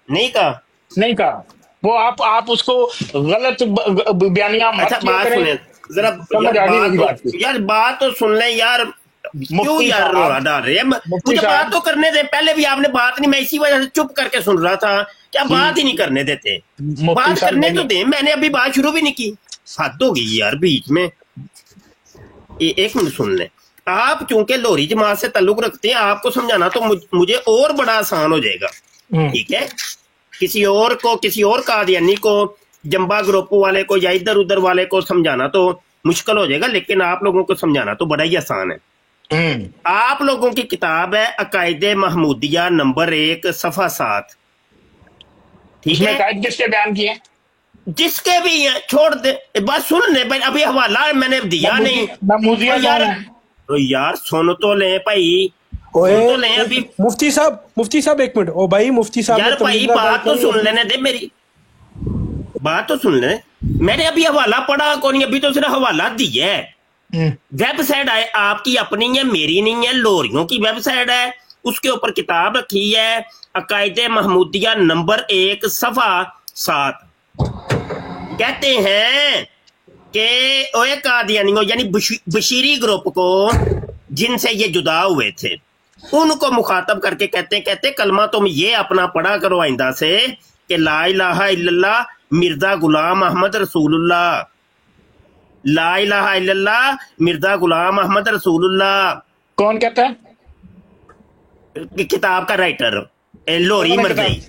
नहीं कहा? नहीं कहा। वो आप उसको गलत बयानिया मत अच्छा किया बात करें। सुने जरा, समझ आ गई मेरी बात की। यार बात तो सुन ले यार, क्यों मुफ्ती यार साहब, रोना डाल रहे हैं? मुफ्ती मुझे साहब। बात तो करने दे, पहले भी आपने बात नहीं, मैं इसी वजह से चुप करके सुन रहा था, क्या बात ही नहीं करने देते? बात साहब, करने नहीं। तो दे, मैंने अभी बात शुरू भी नहीं की, हद हो गई यार बीच में। एक मिनट सुन ले, आप चूंकि लोरी जमात से ताल्लुक रखते हैं, आपको समझाना तो मुझे और बड़ा आसान हो जाएगा, ठीक है? किसी और को, किसी और कादियानी को, जंबा ग्रुप वाले को या इधर उधर वाले को समझाना तो मुश्किल हो जाएगा, लेकिन आप लोगों को समझाना तो बड़ा ही आसान है। आप लोगों की किताब है अकायदे महमूदिया नंबर 1 सफ़ा 7, ठीक है? कायद किसके बयान किए? जिसके भी है, छोड़ दे, बस सुन ले भाई, अभी हवाला मैंने दिया नहीं। महमूदिया तो यार, कौन है? तो यार सुन तो ले भाई, सुन तो ले अभी। मुफ्ती साहब एक मिनट। ओ भाई मुफ्ती साहब यार भाई बात तो सुन लेने दे, मेरी बात तो सुन ले। मैंने अभी हवाला पढ़ा कौन, अभी तो सिर्फ हवाला दिया है। वेबसाइट है आपकी अपनी है, मेरी नहीं है, लोरियों की वेबसाइट है, उसके ऊपर किताब रखी है अकायदे महमूदिया नंबर 1 सफ़ा 7। कहते हैं कि ओए कादियानियों यानी बशीरी ग्रुप को, जिनसे ये जुदा हुए थे, उनको मुखातब करके कहते कलमा तुम ये अपना पढ़ा करो आइंदा से कि ला इलाहा इल्लल्लाह मिर्जा गुलाम अहमद रसूलुल्लाह, ला इलाहा इल्लल्लाह मिर्जा गुलाम अहमद रसूलुल्लाह। कौन कहता है? किताब का राइटर लोरी मर्दई,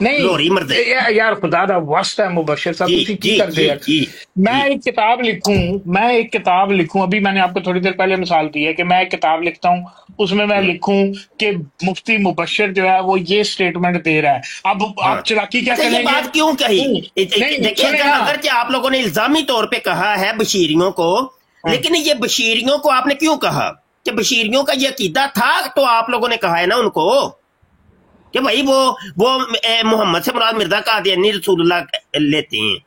नहीं लोरी मर्दई। यार खुदा दा वास्ता है मुबशर साहब, जी, ਤੁਸੀਂ जी, ਕੀ ਕਰਦੇ जी, हैं? जी, मैं एक किताब लिखूं, अभी मैंने आपको थोड़ी देर पहले मिसाल दी है कि मैं एक किताब लिखता हूं, उसमें मैं लिखूं कि मुफ्ती मुबशर जो है वो ये स्टेटमेंट दे रहा है। अब आप चलाकी क्या अच्छा, ये करेंगे? बात क्यों कही? नहीं, देखिए सुनिए ना। अगर आप लोगों ने इल्जामी तौर पे कहा है बशीरियों को, लेकिन ये बशीरियों को आपने क्यों कहा? कि बशीरियों का ये अकीदा था, तो आप लोगों ने कहा है ना उनको कि भाई वो मोहम्मद से मुराद मिर्जा कादियानी रसूलुल्लाह लेते हैं,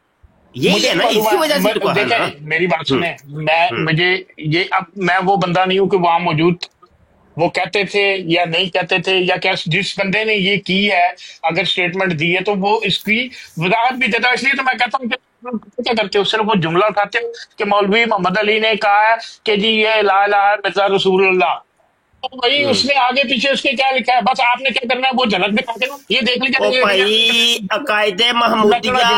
यही है ना, इसी वजह से कहा ना। मेरी बात सुने, मुझे ये, अब मैं वो बंदा नहीं हूं कि वहां मौजूद वो कहते थे या नहीं कहते थे, या क्या जिस बंदे ने ये की है अगर स्टेटमेंट दी है तो वो इसकी वजाहत भी देता है। इसलिए तो मैं कहता हूँ कि क्या करते हो, सिर्फ वो जुमला उठाते हो कि मौलवी मोहम्मद अली ने कहा है कि जी ये ला इलाहा मिर्जा रसूलुल्लाह, तो भाई उसने आगे पीछे उसके क्या लिखा है, बस आपने क्या करना है वो झलक दिखा के ना ये देख लीजिए। ओ भाई अकायदे महमूदिया,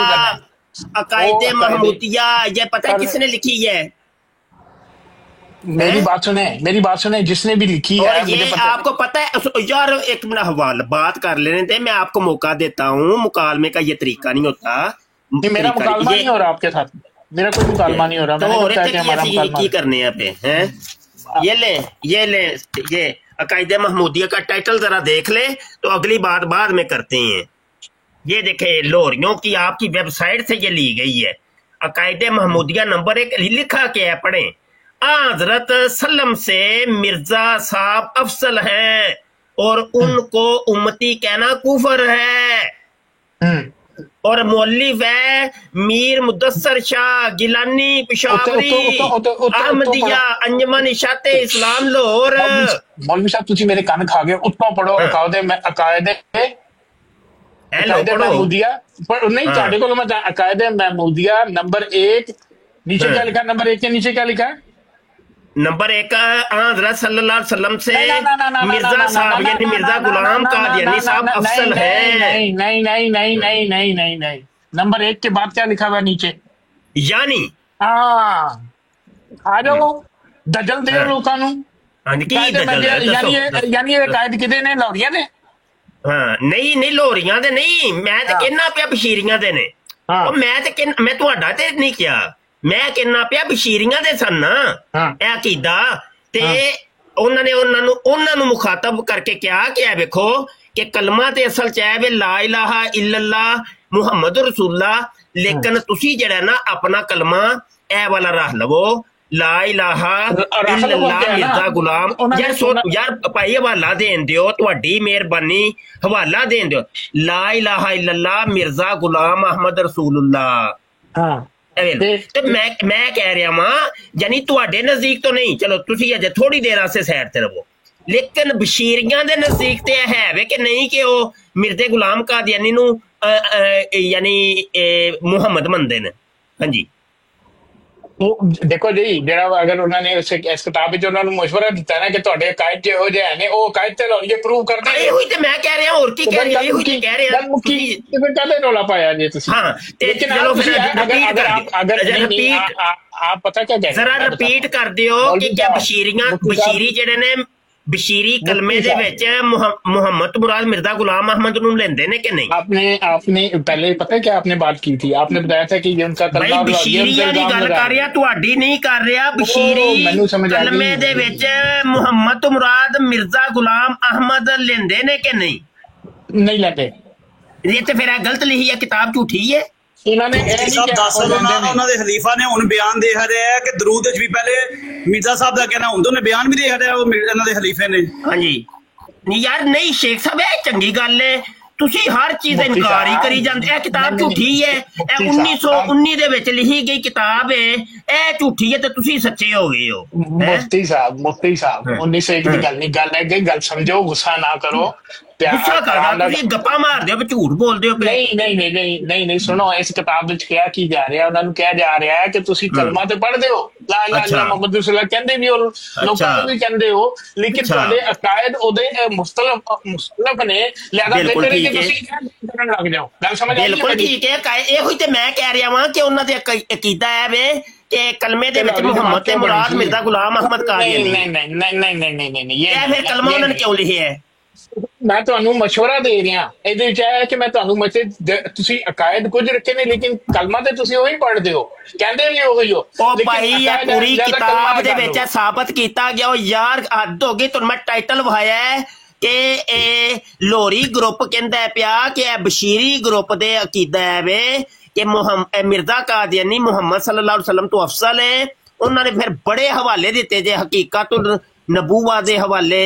अकायदे महमूदिया ये पता है किसने लिखी है? मेरी बात सुने, जिसने भी लिखी है और मुझे ये पता आपको पता है यार, एक मिनट हवाला बात कर लेने दे, मैं आपको मौका देता हूँ। मुकालमे का ये तरीका नहीं होता। नहीं, मेरा मुकालमा नहीं हो रहा आपके साथ, मेरा कोई मुकालमा नहीं हो रहा। तो मैंने हो बताया रहे कि थे हमारा कि मुकालमा की करने हैं पे हैं। ये ले ये अकायदे महमूदिया का टाइटल जरा देख ले, तो अगली बात बाद में करते हैं। ये देखे लोरियों की आपकी वेबसाइट से ये ली गई है। अकायदे महमूदिया नंबर 1 लिखा क्या है, पढ़े। हजरत सल्लम से मिर्जा साहब अफसल हैं और उनको उम्मती कहना कुफर है। और मौलिफ है मीर मुदस्सर शाह गिलानी पिशावरी अहमदिया अंजमन इशाते इस्लाम लाहौर। मौलवी साहब तुसी मेरे कान खा गए, उत्तों पढ़ो अकायदे महमूदिया नहीं ਤੁਹਾਡੇ ਕੋਲ मैं अकायदे महमूदिया नंबर 1 नीचे क्या लिखा, नंबर 1 के नीचे क्या लिखा है? नंबर 1 हज़रत सल्लल्लाहु अलैहि वसल्लम से मिर्जा साहब यानी मिर्जा गुलाम कादियानी साहब अफसल है। नहीं, नंबर 1 के बाद क्या लिखा हुआ नीचे? यानी आ जाओ दजल दे लोगों ਨੂੰ। यानी ये कायद किदे ने? लाहौरिया ने? हाँ नहीं लोहरियां दे नहीं, मैं ते कहना पिया बशीरियां दे ने। मैं ਤੁਹਾਡਾ ਤੇ नहीं किया, मैं कहना पिया बशीरियां दे सन ना ਇਹ ਅਕੀਦਾ। ਤੇ ਉਹਨਾਂ ਨੂੰ ਮੁਖਾਤਬ ਕਰਕੇ ਕਿਹਾ ਕਿ ਇਹ ਵੇਖੋ ਕਿ ਕਲਮਾ ਤੇ ਅਸਲ ਚ ਹੈ ਵੇ ਲਾ ਇਲਾਹਾ ਇल्लल्लाह ਮੁਹੰਮਦ ਰਸੂਲullah, ਲੇਕਿਨ ਤੁਸੀਂ ਜਿਹੜਾ ਨਾ ਆਪਣਾ ਕਲਮਾ ਇਹ ਵਾਲਾ ਰੱਖ ਲਵੋ, ला इलाहा इल्लल्लाह मिर्जा गुलाम। यार भाई हवाला देन दियो, तुहाडी मेहरबानी हवाला देन दियो। ला इलाहा इल्लल्लाह मिर्जा गुलाम अहमद रसूलुल्लाह। तो मैं कह रहा वां यानी तुहाडे नजदीक तो नहीं, चलो तुसी अजे थोड़ी देर आसे साइड ते रहो, लेकिन बशीरियां दे नजदीक ते है वे कि नहीं कि ओ मिर्जे गुलाम कादियानी नू यानी मुहम्मद मनदे ने। हाँ जी देखो जी, जरा अगर उन्होंने इस किताब में उन्होंने मशवरा दिता ना कि ਤੁਹਾਡੇ ਅਕਾਇਦ ਜਿਹੋ ਜਿਹੇ ਨੇ ਉਹ ਅਕਾਇਦ ਤੇ ਲਾਹੌਰੀਏ ਪ੍ਰੂਵ ਕਰਦੇ ਨੇ। ਇਹੋ ਹੀ ਤੇ ਮੈਂ ਕਹਿ ਰਿਹਾ, ਹੋਰ ਕੀ ਕਹਿ ਰਿਹਾ, ਇਹੋ ਹੀ ਕਹਿ ਰਿਹਾ। ਗੱਲ ਮੁੱਕੀ ਤੇ ਫਿਰ ਕਾਹਦੇ ਰੌਲਾ ਪਾਇਆ ਜੀ ਤੁਸੀਂ? ਹਾਂ ਤੇ ਚਲੋ ਫਿਰ अगर आप पता क्या कह रहे ਜ਼ਰਾ ਰਿਪੀਟ ਕਰ ਦਿਓ ਕਿ ਕਿਆ ਬਸ਼ੀਰੀ ਜਿਹੜੇ ਨੇ बशीरी कलमे दे विच मोहम्मद मुराद मिर्जा गुलाम अहमद नूं लेंदे ने कि नहीं? आपने पहले पता है क्या आपने बात की थी? आपने बताया था कि ये उनका कलमा बशीरियां दी गल कर रहा, तुहाडी नहीं कर रहा। बशीरी कलमे दे विच मोहम्मद मुराद मिर्जा गुलाम अहमद लेंदे ने कि नहीं? नहीं लेते। ये तो फिर गलत लिखी है किताब, झूठी है। खलीफा ने हुण बयान दे रहा है कि दरूद भी पहले मिर्जा साहब का कहना हुंदा ने बयान भी दे रहा है इन्हां दे खलीफे ने। हाँ जी नहीं यार नहीं शेख साहब ये चंगी गल है, तुसी हर चीज इनकार ही करी जांदे। ये किताब झूठी है, 1919 दे विच लिखी गई किताब है, ये झूठी है ते तुसी सच्चे हो गए हो। मुफ्ती साहब 1901 दी गल नहीं, गल है गल समझो, गुस्सा ना करो। गुस्सा करना तुसी गप्पा मारदे हो, झूठ बोलदे हो। नहीं सुनो, इस किताब विच क्या की जा रहा है, उन्होंने कहा जा रहा है कि तुसी कलमा ते पढ़दे हो, ला इलाहा इल्लल्लाह मुहम्मद रसूलुल्लाह कहंदे भी हो, लोकां नूं भी कहंदे हो, लेकिन तुहाडे अकायद ओदे मुख्तलिफ ने, लिहाजा बेहतर है कि तुसी करन लग जाओ। गल समझ आ गई? बिल्कुल ठीक है, एहो ही ते मैं कह रहा वां कि उन्हां दे अकीदा है वे कि कलमे दे विच मुहम्मद ते मुराद मिर्जा गुलाम अहमद कादियानी। नहीं ये फिर कलमा उन्होंने क्यों लिखिया है? मैं ਤੁਹਾਨੂੰ ਮਸ਼ਵਰਾ ਦੇ ਰਿਹਾ, ਇਹਦੇ ਵਿੱਚ ਹੈ ਕਿ ਮੈਂ ਤੁਹਾਨੂੰ ਤੁਸੀਂ ਅਕਾਇਦ ਕੁਝ ਰੱਖੇ ਨੇ, ਲੇਕਿਨ ਕਲਮਾ ਤੇ ਤੁਸੀਂ ਉਹੀ ਪੜ੍ਹਦੇ ਹੋ, ਕਹਿੰਦੇ ਵੀ ਉਹੀ ਹੋ। ਉਹ ਭਾਈ ਇਹ ਪੂਰੀ ਕਿਤਾਬ ਦੇ ਵਿੱਚ ਸਾਬਤ ਕੀਤਾ ਗਿਆ। ਉਹ ਯਾਰ ਹੱਦ ਹੋ ਗਈ, ਤੁਹਾਨੂੰ ਮੈਂ ਟਾਈਟਲ ਵਹਾਇਆ ਹੈ ਕਿ ਇਹ ਲੋਰੀ ਗਰੁੱਪ ਕਹਿੰਦਾ ਪਿਆ ਕਿ ਇਹ ਬਸ਼ੀਰੀ ਗਰੁੱਪ ਦੇ ਅਕੀਦਾ ਹੈ ਵੇ ਕਿ ਮਿਰਜ਼ਾ ਕਾਦੀਆਨੀ ਮੁਹੰਮਦ ਸੱਲੱਲਾਹੁ ਅਲੈहि ਵਸੱਲਮ ਤੋਂ ਅਫਜ਼ਲ ਹੈ। ਉਹਨਾਂ ਨੇ ਫਿਰ ਬੜੇ ਹਵਾਲੇ ਦਿੱਤੇ ਜੇ ਹਕੀਕਤ ਨਬੂਵਾ ਦੇ ਹਵਾਲੇ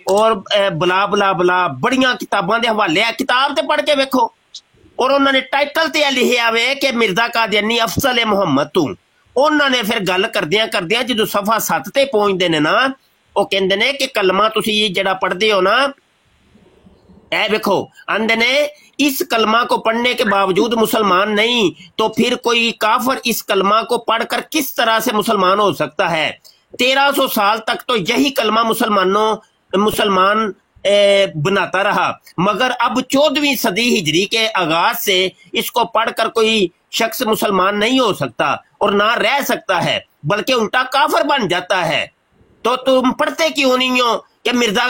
और बला बला बला बड़िया किताबां दे हवाले है। किताब ते पढ़ के वेखो, और उन्होंने टाइटल ते लिखिया वे कि मिर्जा कादियानी अफसल है मुहम्मद तू। उन्होंने फिर गल करदियां जो सफा 7 ते पहुंचते ने ना, वो कहंदे ने कि कलमा तुसी जिहड़ा पढ़दे हो ना, ए वेखो आंदे ने इस कलमा को पढ़ने के बावजूद मुसलमान नहीं तो फिर कोई काफिर इस कलमा को पढ़कर किस तरह से मुसलमान हो सकता है? 1300 साल तक तो यही कलमा मुसलमान बनाता रहा, मगर अब 14वीं सदी हिजरी के आगाज से इसको पढ़कर कोई शख्स मुसलमान नहीं हो सकता और ना रह सकता है, बल्कि उल्टा काफिर बन जाता है। तो तुम पढ़ते क्यों नहीं हो कि मिर्जा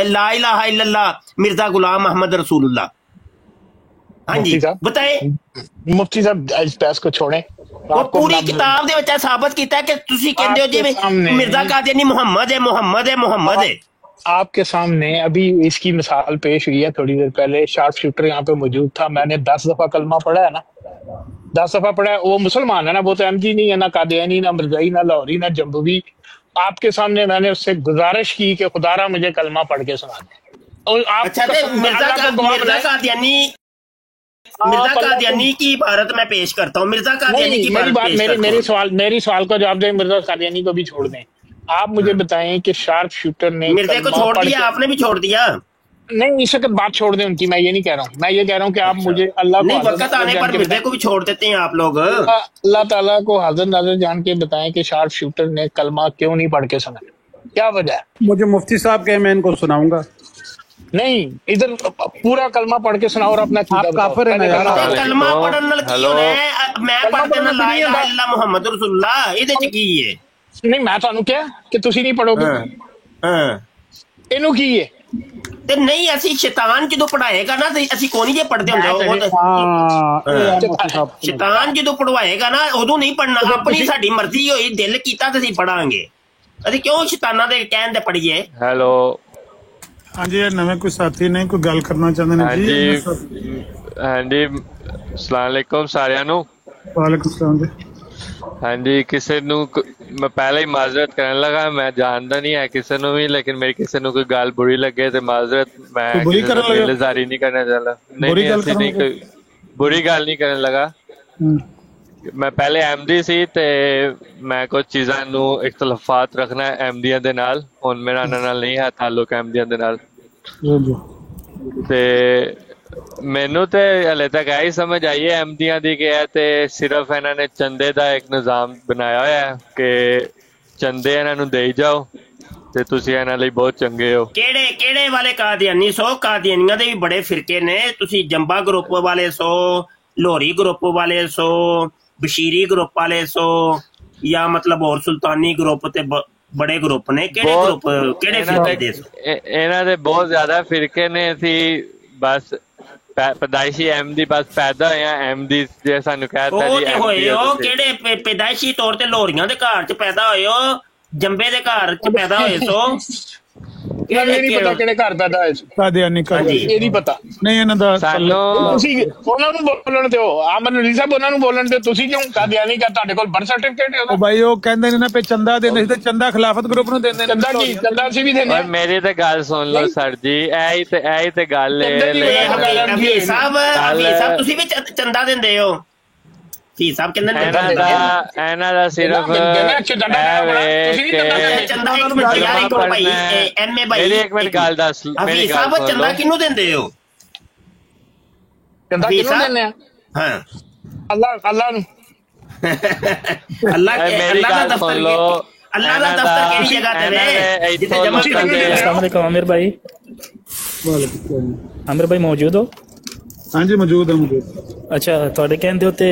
ला इलाहा इल्लल्लाह मिर्जा गुलाम मोहम्मद रसूलुल्लाह? हाँ जी मुफ्ती साहब, बताए। मुफ्ती साहब इस बहस को छोड़ें। वो पूरी किताब ਦੇ ਵਿੱਚ ਸਾਬਤ ਕੀਤਾ ਹੈ ਕਿ ਤੁਸੀਂ ਕਹਿੰਦੇ ਹੋ ਜਿਵੇਂ मिर्जा कादियानी मोहम्मद है मोहम्मद है मोहम्मद है। आपके सामने अभी इसकी मिसाल पेश हुई है थोड़ी देर पहले। शार्प शूटर यहाँ पे मौजूद था, मैंने 10 दफा कलमा पढ़ा है ना, 10 दफा पढ़ा है। वो मुसलमान है ना, वो तो एमजी नहीं है, ना कादियानी, ना मिर्जाई, ना लाहौरी, ना जम्बूवी। आपके सामने मैंने उससे गुजारिश की कि खुदारा मुझे कलमा पढ़ के सुना दे। और आप अच्छा मिर्जा कादियानी की इबारत मैं पेश करता हूँ। मिर्जा कादियानी की मेरी बात मेरी सवाल का जवाब दें, मिर्जा कादियानी को भी छोड़ दें। आप मुझे बताएं कि शार्प शूटर ने मिर्जे को छोड़ दिया, आपने भी छोड़ दिया। नहीं, इस वक्त बात छोड़ दें उनकी, मैं ये नहीं कह रहा हूँ। मैं ये कह रहा हूँ कि आप मुझे अल्लाह नहीं, वक्त आने पर मिर्जे को भी छोड़ देते हैं आप लोग। अल्लाह ताला को हाजिर नाज़िर जान के बताएं कि शार्प शूटर ने कलमा क्यों नहीं पढ़ के सुना, क्या वजह है? मुझे मुफ्ती साहब के, मैं इनको सुनाऊंगा। नहीं, इधर पूरा कलमा पढ़ के सुनाओ और अपना आप काफिर है ना यार। कलमा पढ़न नाल की होना है? मैं पढ़ देना ला इलाहा इल्लल्लाह मुहम्मद रसूलुल्लाह, ਇਹਦੇ ਚ ਕੀ ਹੈ? नहीं, मैं ਤੁਹਾਨੂੰ ਕਿਹਾ ਕਿ ਤੁਸੀਂ ਨਹੀਂ ਪੜੋਗੇ। ਇਹਨੂੰ ਕੀ ਹੈ? ਤੇ ਨਹੀਂ, ਅਸੀਂ ਸ਼ੈਤਾਨ ਜਦੋਂ ਪੜਾਏਗਾ ਨਾ ਤੇ ਅਸੀਂ ਕੋਈ ਨਹੀਂ ਜੇ ਪੜਦੇ ਹੁੰਦੇ ਸ਼ੈਤਾਨ ਜਦੋਂ ਪੜਵਾਏਗਾ ਨਾ ਉਦੋਂ ਨਹੀਂ ਪੜਨਾ। ਆਪਣੀ ਸਾਡੀ ਮਰਜ਼ੀ ਹੋਈ, ਦਿਲ ਕੀਤਾ ਤੇ ਅਸੀਂ ਪੜਾਂਗੇ। ਅਸੀਂ ਕਿਉਂ ਸ਼ੈਤਾਨਾਂ ਦੇ ਕਹਿਣ ਤੇ ਪੜੀਏ? ਹੈਲੋ ਹਾਂਜੀ, ਇਹ ਨਵੇਂ ਕੋਈ ਸਾਥੀ ਨੇ ਕੋਈ ਗੱਲ ਕਰਨਾ ਚਾਹੁੰਦੇ ਨੇ ਜੀ? ਹਾਂਜੀ, अस्सलाम वालेकुम ਸਾਰਿਆਂ ਨੂੰ। ਵਾਲੇਕੁਮ ਸਲਾਮ ਜੀ। ਹਾਂਜੀ, ਕਿਸੇ ਨੂੰ ਮੈਂ ਪਹਿਲਾਂ ਹੀ ਮਾਜ਼ਰਤ ਕਰਨ ਲੱਗਾ, ਮੈਂ ਜਾਣਦਾ ਨਹੀਂ ਹੈ ਕਿਸੇ ਨੂੰ ਵੀ, ਲੇਕਿਨ ਮੇਰੀ ਕਿਸੇ ਨੂੰ ਕੋਈ ਗੱਲ ਬੁਰੀ ਲੱਗੇ ਤੇ ਮਾਜ਼ਰਤ, ਮੈਂ ਦਿਲਜ਼ਾਰੀ ਨਹੀਂ ਕਰਨਾ ਚਾਹੁੰਦਾ। ਨਹੀਂ, ਅਸੀਂ ਨਹੀਂ, ਕੋਈ ਬੁਰੀ ਗੱਲ ਨਹੀਂ ਕਰਨ ਲੱਗਾ। ਮੈਂ ਪਹਿਲੇ ਅਹਿਮਦੀ ਸੀ ਤੇ ਮੈਂ ਕੁਝ ਚੀਜ਼ਾਂ ਨੂੰ ਇਖਤਲਾਫਾਤ ਰੱਖਣਾ ਅਹਿਮਦੀਆਂ ਦੇ ਨਾਲ। ਹੁਣ ਮੇਰਾ ਇਹਨਾਂ ਨਾਲ ਨਹੀਂ ਹੈ ਤਾਲੁਕ ਅਹਿਮਦੀਆਂ ਦੇ ਨਾਲ। ਤੇ ਮੈਨੂੰ ਤੇ ਹਲੇ ਤੱਕ ਇਹੀ ਸਮਝ ਆਈ ਹੈ ਅਹਿਮਦੀਆਂ ਦੀ ਕਿ ਇਹ ਤੇ ਸਿਰਫ ਇਹਨਾਂ ਨੇ ਚੰਦੇ ਦਾ ਇੱਕ ਨਿਜ਼ਾਮ ਬਣਾਇਆ ਹੋਇਆ ਹੈ ਕਿ ਚੰਦੇ ਇਹਨਾਂ ਨੂੰ ਦੇਈ ਜਾਓ ਤੇ ਤੁਸੀਂ ਇਹਨਾਂ ਲਈ ਬਹੁਤ ਚੰਗੇ ਹੋ। ਕਿਹੜੇ ਵਾਲੇ ਕਾਦੀਆਨੀ ਸੋ? ਕਾਦੀਆਨੀਆਂ ਦੇ ਵੀ ਬੜੇ ਫਿਰਕੇ ਨੇ। ਤੁਸੀਂ ਜੰਬਾ ਗਰੁੱਪ ਵਾਲੇ ਸੋ, ਲਾਹੌਰੀ ਗਰੁੱਪ ਵਾਲੇ ਸੋ, ਬਸ਼ੀਰੀ ਗਰੁੱਪ ਵਾਲੇ ਸੋ, ਜਾਂ ਮਤਲਬ ਹੋਰ ਸੁਲਤਾਨੀ ਗਰੁੱਪ ਤੇ ਬੜੇ ਗਰੁੱਪ ਨੇ। ਕਿਹੜੇ ਗਰੁੱਪ, ਕਿਹੜੇ ਫਿਰਕੇ ਦੇ ਸੋ? ਇਹਨਾਂ ਦੇ ਬਹੁਤ ਜ਼ਿਆਦਾ ਫਿਰਕੇ ਨੇ। ਅਸੀਂ ਬਸ पैदाइशी अहमदी बस पैदा होया अहमदी जे सानू कहता जी होए हो। किहड़े पैदाइशी तौर ते लाहौरियां दे घर च पैदा होए हो, जंबे दे घर च पैदा होए सो? नहीं पता किहड़े घर पैदा होए सो। कादियानी ये नहीं पता। नहीं ਇਹਨਾਂ ਦਾ ਤੁਸੀਂ ਉਹਨਾਂ ਨੂੰ ਬੋਲਣ ਦਿਓ। ਆਮਨ ਅਲੀ ਸਾਹਿਬ ਉਹਨਾਂ ਨੂੰ ਬੋਲਣ ਦਿਓ। ਤੁਸੀਂ ਕਿਉਂ ਕਾਦੀਆਨੀ ਕਾ ਤੁਹਾਡੇ ਕੋਲ ਬਰਥ ਸਰਟੀਫਿਕੇਟ ਹੈ? ਉਹ ਭਾਈ ਉਹ ਕਹਿੰਦੇ ਨੇ ਨਾ ਪੇ ਚੰਦਾ ਦਿੰਦੇ ਸੀ ਤੇ ਚੰਦਾ ਖਿਲਾਫਤ ਗਰੁੱਪ ਨੂੰ ਦਿੰਦੇ ਨੇ। ਚੰਦਾ ਕੀ? ਚੰਦਾ ਅਸੀਂ ਵੀ ਦਿੰਦੇ ਹਾਂ। ਮੇਰੀ ਤੇ ਗੱਲ ਸੁਣ ਲਓ ਸਰ ਜੀ, ਐ ਤੇ ਗੱਲ ਹੈ। ਅਭੀ ਸਾਹਿਬ ਤੁਸੀਂ ਵੀ ਚੰਦਾ ਦਿੰਦੇ ਹੋ? ਫੀ ਸਾਹਿਬ ਕਹਿੰਦੇ ਨੇ ਇਹਨਾਂ ਦਾ ਸਿਰਫ ਮੇਰੀ ਇੱਕ ਮਿੰਟ ਗੱਲ ਦੱਸ। ਮੇਰੀ ਗੱਲ ਸੁਣ ਚੰਦਾ ਕਿਹਨੂੰ ਦਿੰਦੇ ਹੋ? ਚੰਦਾ ਕਿਹਨੂੰ ਦਿੰਦੇ ਆ? ਹਾਂ, ਅੱਲਾਹ ਨੂੰ। ਮੇਰੀ ਗੱਲ ਸੁਣ ਲਓ। अल्लाह का दफ्तर किहड़ी जगह ते वे जिथे जमा करदे हैं? अस्सलाम वालेकुम आमिर भाई। आमिर भाई मौजूद हो? हाँ जी मौजूद है। मौजूद। अच्छा, ਤੁਹਾਡੇ ਕਹਿਣ ਦੇ ਉੱਤੇ,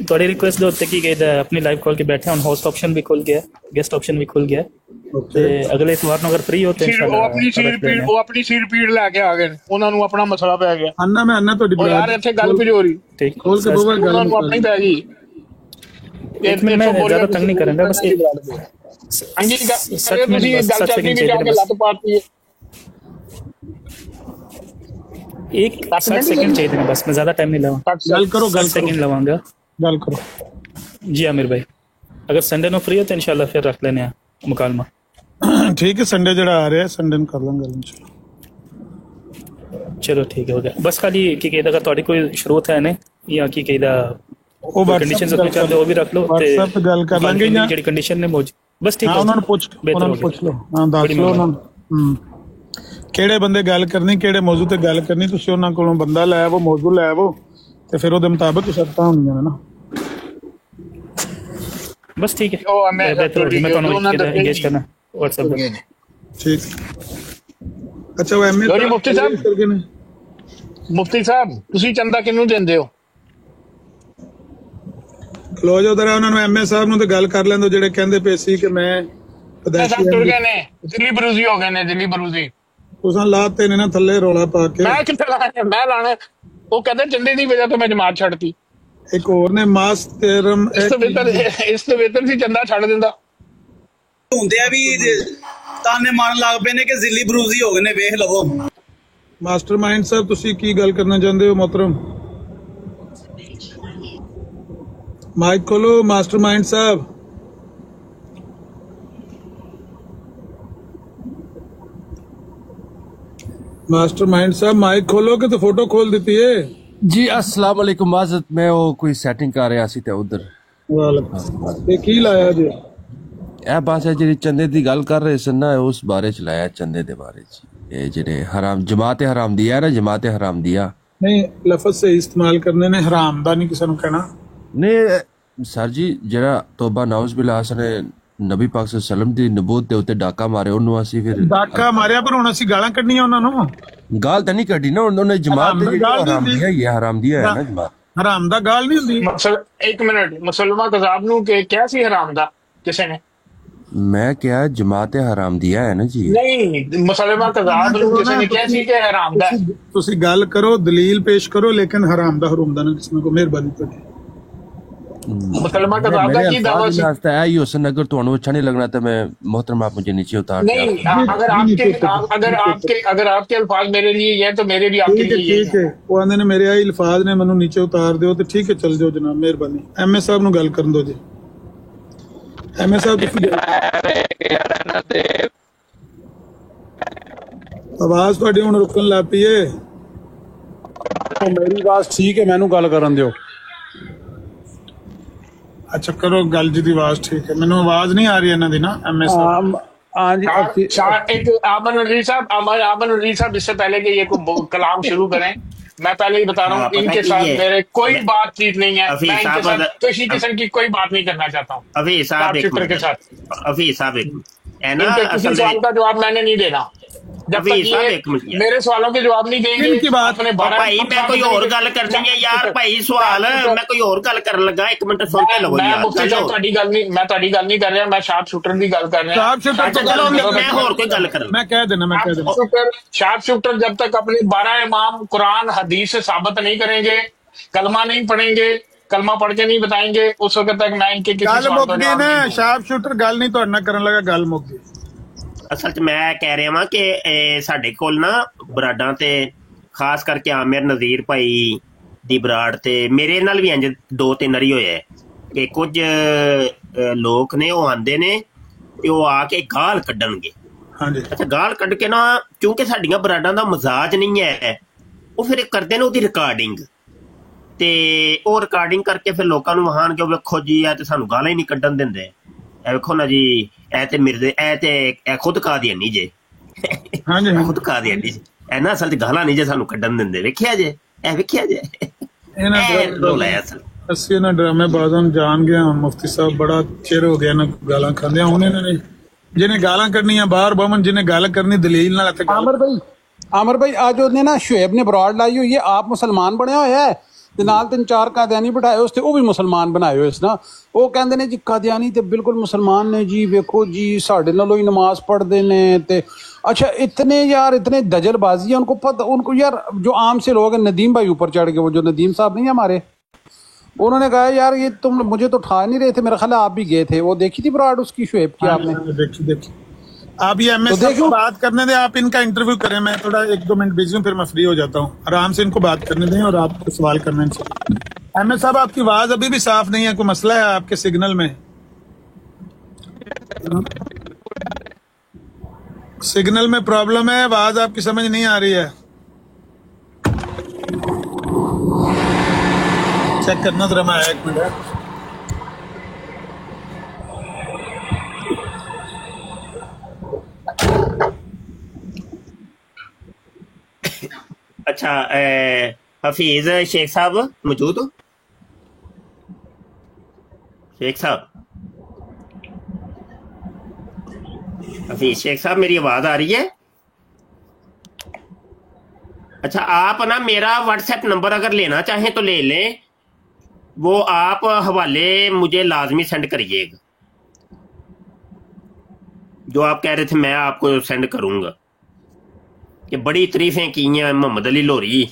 ਤੁਹਾਡੀ ਰਿਕੁਐਸਟ ਦੇ ਉੱਤੇ ਕੀ ਕਹਿੰਦਾ ਆਪਣੀ ਲਾਈਵ ਕਾਲ ਕੇ ਬੈਠੇ ਹੁਣ। ਹੋਸਟ ਆਪਸ਼ਨ ਵੀ ਖੁੱਲ ਗਿਆ, ਗੈਸਟ ਆਪਸ਼ਨ ਵੀ ਖੁੱਲ ਗਿਆ ਤੇ ਅਗਲੇ ਇਤਵਾਰ ਨੂੰ ਅਗਰ ਫ੍ਰੀ ਹੋ ਤੇ ਉਹ ਆਪਣੀ ਸੀ ਰਿਪੀਟ ਲੈ ਕੇ ਆ ਗਏ ਨੇ। ਉਹਨਾਂ ਨੂੰ ਆਪਣਾ ਮਸਲਾ ਪੈ ਗਿਆ। ਅੰਨਾ ਮੈਂ ਅੰਨਾ ਤੁਹਾਡੀ ਯਾਰ ਇੱਥੇ ਗੱਲ ਕੁਝ ਹੋ ਰਹੀ। ਠੀਕ, ਖੋਲ ਕੇ ਬੋਲ ਗੱਲ ਨੂੰ ਆਪਣੀ ਪੈ ਗਈ। मैं ज्यादा तंग नहीं करेंगे बस एक एक 60 सेकंड चाहिए बस। मैं ज्यादा टाइम नहीं लगा। गल करो, गल सेकंड लवाऊंगा। गल करो जी आमिर भाई। अगर संडे ਨੂੰ फ्री हो तो इंशाल्लाह फिर रख लेने मुकालमा। ठीक है, संडे जड़ा आ रहा है संडे ਨੂੰ कर ਲਾਂਗੇ इंशाल्लाह। चलो ठीक है, हो गया। बस खाली की कहदा अगर ਤੁਹਾਡੀ ਕੋਈ ਸ਼ਰੂਤ ਹੈ ਨੇ ਜਾਂ ਕੀ कहदा ਉਹ ਕੰਡੀਸ਼ਨਸ ਕੋਈ ਚਾਹਦੇ ਉਹ ਵੀ ਰੱਖ ਲਓ ਤੇ WhatsApp ਗੱਲ ਕਰ ਲਾਂਗੇ ਜਾਂ ਜਿਹੜੀ ਕੰਡੀਸ਼ਨ ਨੇ ਮੌਜੂਦ। ਬਸ ਠੀਕ ਹੈ, ਉਹਨਾਂ ਨੂੰ ਪੁੱਛ ਲਓ। ਹਾਂ, ਦੱਸ ਲਓ ਉਹਨਾਂ ਨੂੰ ਕਿਹੜੇ ਬੰਦੇ ਗੱਲ ਕਰਨੀ, ਕਿਹੜੇ ਮੌਜੂ ਤੇ ਗੱਲ ਕਰਨੀ। ਤੁਸੀਂ ਉਹਨਾਂ ਕੋਲੋਂ ਬੰਦਾ ਲੈ ਆਵੋ, ਮੌਜੂ ਲੈ ਆਵੋ ਤੇ ਫਿਰ ਉਹਦੇ ਮੁਤਾਬਕ ਸ਼ਰਤਾਂ ਹੁੰਦੀਆਂ ਨੇ ਨਾ। ਬਸ ਠੀਕ ਹੈ, ਮੈਂ ਤੁਹਾਨੂੰ ਇੰਗੇਜ ਕਰਨਾ WhatsApp ਤੇ। ਠੀਕ। ਅੱਛਾ, ਉਹ ਐਮਏ ਮੁਫਤੀ ਸਾਹਿਬ ਤੁਸੀਂ ਚੰਦਾ ਕਿਹਨੂੰ ਦਿੰਦੇ ਹੋ? ਖਲੋ ਜਾਓ ਜਰਾ, ਉਹਨਾਂ ਨੂੰ ਐਮਏ ਸਾਹਿਬ ਨੂੰ ਤੇ ਗੱਲ ਕਰ ਲੈਂਦੋ ਜਿਹੜੇ ਕਹਿੰਦੇ ਪਏ ਸੀ ਕਿ ਮੈਂ पैदाइशी सब तुर गए ने दिल्ली बरूजी हो गए ने दिल्ली बरूजी तुसां लाते ने ना थल्ले रौला पा के मैं कितने लाने मैं लाने वो कहते चंदे की वजह तो मैं जमात छड़ती एक और ने मास तेरम इस तो वेतन सी चंदा छड़ दिंदा ਹੁੰਦੇ ਆ ਵੀ ਤਾਨੇ ਮਾਰਨ ਲੱਗ ਪਏ ਨੇ ਕਿ ਜ਼ਿੱਲੀ ਬਰੂਜ਼ੀ ਹੋ ਗਏ ਨੇ ਵੇਖ ਲਵੋ ਮਾਸਟਰਮਾਈਂਡ ਸਾਹਿਬ ਤੁਸੀਂ ਕੀ ਗੱਲ ਕਰਨਾ ਚਾਹੁੰਦੇ ਹੋ मोहतरम माइक खोलो मास्टरमाइंड साहब मास्टरमाइंड साहब माइक खोलोगे तो फोटो खोल देती है जी अस्सलाम वालेकुम माजत मैं वो कोई सेटिंग कर रहा सी ते उधर ये की लाया जी ਇਹ ਬਸ ਜਿਹੜੀ ਚੰਦੇ ਦੀ ਗੱਲ ਕਰ ਰਹੇ ਸਨ ਨਾ ਉਸ ਬਾਰੇ ਚ ਲਾਇਆ ਚੰਦੇ ਦੇ ਬਾਰੇ ਚ ਇਹ ਜਿਹੜੇ ਹਰਾਮ ਜਮਾਤ ਹਰਾਮ ਦੀ ਹੈ ਨਾ ਜਮਾਤ ਹਰਾਮ ਦੀ ਆ नहीं लफज से इस्तेमाल करने ने हराम दा नहीं किसी कहना नहीं सर जी जरा तौबा नाउज बिल्ला ने नबी पाक सल्लम ਦੀ ਨਬੂਤ ਦੇ ਉੱਤੇ ਡਾਕਾ ਮਾਰੇ ਉਹਨੂੰ ਅਸੀਂ ਫਿਰ ਡਾਕਾ ਮਾਰਿਆ ਪਰ ਹੁਣ ਅਸੀਂ ਗਾਲਾਂ ਕੱਢਣੀਆਂ ਉਹਨਾਂ ਨੂੰ ਗਾਲ ਤਾਂ ਨਹੀਂ ਕੱਢੀ ਨਾ ਉਹਨੇ ਜਮਾਤ ਦੇ ਹਰਾਮ ਦੀ ਹੈ ਇਹ ਹਰਾਮ ਦੀ ਹੈ ਨਾ ਜਮਾਤ ਹਰਾਮ ਦਾ ਗਾਲ ਨਹੀਂ ਹੁੰਦੀ ਇੱਕ ਮਿੰਟ ਮੁਸਲਮਾਨ ਕਜ਼ਾਬ ਨੂੰ ਕਿ ਕਿਹਾ ਸੀ ਹਰਾਮ ਦਾ ਕਿਸੇ ਨੇ ਮੈਂ ਕਿਹਾ ਜਮਾਤ ਹਰਾਮ ਦੀ ਹੈ ਨਾ ਜੀ ਨਹੀਂ ਮੁਸਲਮਾਨ ਕਜ਼ਾਬ ਨੂੰ ਕਿਸੇ ਨੇ ਕਿਹਾ ਸੀ ਕਿ ਹਰਾਮ ਦਾ ਤੁਸੀਂ ਗੱਲ ਕਰੋ ਦਲੀਲ ਪੇਸ਼ ਕਰੋ ਲੇਕਿਨ ਹਰਾਮ ਦਾ ਹਰਾਮ ਦਾ ਨਾ ਕਿਸੇ ਨੂੰ ਮਿਹਰਬਾਨੀ ਤੁਹਾਡੀ मुसलमान का दावा की दावा रास्ता है ही हुसैन अगर तो अच्छा नहीं लगना तो मैं मोहतरम आप मुझे नीचे उतार नहीं अगर आपके अल्फाज मेरे लिए ये तो मेरे भी आपके लिए ठीक है वो आंदे ने मेरे आई अल्फाज ने मैनू नीचे उतार दियो तो ठीक है चल जाओ जनाब मेहरबानी एमए साहब नु गल करन दो जी एमए साहब आवाज ਤੁਹਾਡੀ ਹੁਣ ਰੁਕਣ ਲੱਗ ਪਈ ਏ मेरी आवाज ठीक है मैनू गल करन दियो अच्छा करो गल जी दी आवाज ठीक है मैनू आवाज नहीं आ रही इन्हां दी ना एमए साहब एक आमन अली साहब इससे पहले कि ये कलाम शुरू करें मैं पहले ही बता रहा हूँ इनके साथ मेरे कोई बातचीत नहीं है मैं इनके साथ किसी किस्म की कोई बात नहीं करना चाहता हूँ अभी साहब के साथ अभी साहब किसी सवाल का जवाब मैंने नहीं देना जब तक ये मेरे सवालों के जवाब नहीं देंगे इनकी बात अपने भाई मैं कोई और गल करनी है यार भाई सवाल मैं कोई और गल करन लगा एक मिनट सुन के लवो यार मुफ्ती साहब ਤੁਹਾਡੀ ਗੱਲ ਨਹੀਂ ਕਰ ਰਿਹਾ मैं शार्प शूटर की गल कर रहा चलो मैं और कोई गल कर मैं कह देना शार्प शूटर जब तक अपने 12 इमाम कुरान हदीस से साबित नहीं करेंगे कलमा नहीं पढ़ेंगे कलमा पढ़ के नहीं बताएंगे उस वक्त तक मैं इनके गल मुक गई ना शार्प शूटर गल नहीं ਤੁਹਾਡੇ ਨਾਲ ਕਰਨ ਲੱਗਾ ਗੱਲ ਮੁਕ ਗਈ ਅਸਲ 'ਚ ਮੈਂ ਕਹਿ ਰਿਹਾ ਵਾਂ ਕਿ ਸਾਡੇ ਕੋਲ ਨਾ ਬਰਾਡਾਂ ਤੇ ਖਾਸ ਕਰਕੇ ਆਮਿਰ ਨਜ਼ੀਰ ਭਾਈ ਦੀ ਬਰਾੜ ਤੇ ਮੇਰੇ ਨਾਲ ਵੀ ਇੰਜ 2-3 ਵਾਰੀ ਹੋਇਆ ਕਿ ਕੁਝ ਲੋਕ ਨੇ ਉਹ ਆਂਦੇ ਨੇ ਤੇ ਉਹ ਆ ਕੇ ਗਾਲ ਕੱਢਣਗੇ ਹਾਂਜੀ ਅੱਛਾ ਗਾਲ ਕੱਢ ਕੇ ਨਾ ਕਿਉਂਕਿ ਸਾਡੀਆਂ ਬਰਾਡਾਂ ਦਾ ਮਜ਼ਾਜ ਨਹੀਂ ਹੈ ਉਹ ਫਿਰ ਕਰਦੇ ਨੇ ਉਹਦੀ ਰਿਕਾਰਡਿੰਗ ਤੇ ਉਹ ਰਿਕਾਰਡਿੰਗ ਕਰਕੇ ਫਿਰ ਲੋਕਾਂ ਨੂੰ ਵਹਾਣਗੇ ਵੇਖੋ ਜੀ ਇਹ ਤੇ ਸਾਨੂੰ ਗਾਲਾਂ ਹੀ ਨਹੀਂ ਕੱਢਣ ਦਿੰਦੇ ਇਹ ਵੇਖੋ ਨਾ ਜੀ ਇਹ ਤੇ ਮਿਰਜ਼ੇ ਇਹ ਤੇ ਇਹ ਖੁਦ ਕਾਦੀਆਨੀ ਜੇ ਹਾਂਜੀ ਖੁਦ ਕਾਦੀਆਨੀ ਜੇ ਇਹ ਨਾ ਅਸਲ 'ਚ ਗਾਲਾਂ ਨਹੀਂ ਜੇ ਸਾਨੂੰ ਕੱਢਣ ਦਿੰਦੇ ਵੇਖਿਆ ਜੇ ਇਹ ਵੇਖਿਆ ਜੇ ਇਹਨਾਂ ਰੋਲਾ ਅਸਲ ਅਸੀਂ ਇਹਨਾਂ ਡਰਾਮੇਬਾਜ਼ਾਂ ਨੂੰ ਜਾਣ ਗਏ ਹੁਣ ਮੁਫਤੀ ਸਾਹਿਬ ਬੜਾ ਚਿਰ ਹੋ ਗਿਆ ਨਾ ਗਾਲਾਂ ਖਾਂਦੇ ਹੁਣ ਇਹਨਾਂ ਨੇ ਜਿਹਨੇ ਗਾਲਾਂ ਕਰਨੀਆਂ ਬਾਹਰ ਬਮਨ ਜਿਹਨੇ ਗੱਲ ਕਰਨੀ ਦਲੀਲ ਨਾਲ ਇੱਥੇ आमिर भाई आज ਉਹਨੇ ਨਾ ਸ਼ੁएब ਨੇ ਬਰਾੜ ਲਾਈ ਹੋਈ ਹੈ ਆਪ ਮੁਸਲਮਾਨ ਬਣਿਆ ਹੋਇਆ ਹੈ ਤੇ ਨਾਲ 3-4 ਕਾਦੀਆਨੀ ਬਿਠਾਏ ਉਸ ਤੇ ਉਹ ਵੀ ਮੁਸਲਮਾਨ ਬਣਾਏ ਹੋਏ ਇਸ ਨਾ ਉਹ ਕਹਿੰਦੇ ਨੇ ਜੀ ਕਾਦੀਆਨੀ ਤੇ ਬਿਲਕੁਲ ਮੁਸਲਮਾਨ ਨੇ ਜੀ ਵੇਖੋ ਜੀ ਸਾਡੇ ਨਾਲੋਂ ਹੀ ਨਮਾਜ਼ ਪੜ੍ਹਦੇ ਨੇ ਤੇ अच्छा इतने यार इतने दजलबाजी है उनको पता उनको यार जो आम से लोग हैं नदीम भाई ऊपर चढ़ गए वो जो नदीम साहब नहीं हमारे उन्होंने कहा यार ये तुम मुझे तो ठा नहीं रहे थे मेरा ख्याल आप भी गए थे वो देखी थी बराड़ उसकी शुएब की आपने देखी आप ये एमएस को बात करने दें आप इनका इंटरव्यू करें मैं थोड़ा 1-2 मिनट बिजी हूँ फिर मैं फ्री हो जाता हूँ आराम से इनको बात करने दें और आपको सवाल करने से एमएस साहब आपकी आवाज अभी भी साफ नहीं है कोई मसला है आपके सिग्नल में सिग्नल में प्रॉब्लम है आवाज आपकी समझ नहीं आ रही है चेक करना जरा मैं 1 मिनट अच्छा हफीज शेख साहब मौजूद हो शेख साहब हफीज शेख साहब मेरी आवाज आ रही है अच्छा आप ना मेरा व्हाट्सएप नंबर अगर लेना चाहें तो ले लें वो आप हवाले मुझे लाजमी सेंड करिएगा जो आप कह रहे थे मैं आपको सेंड करूंगा कि बड़ी तारीफें की हैं मोहम्मद अली लोहरी।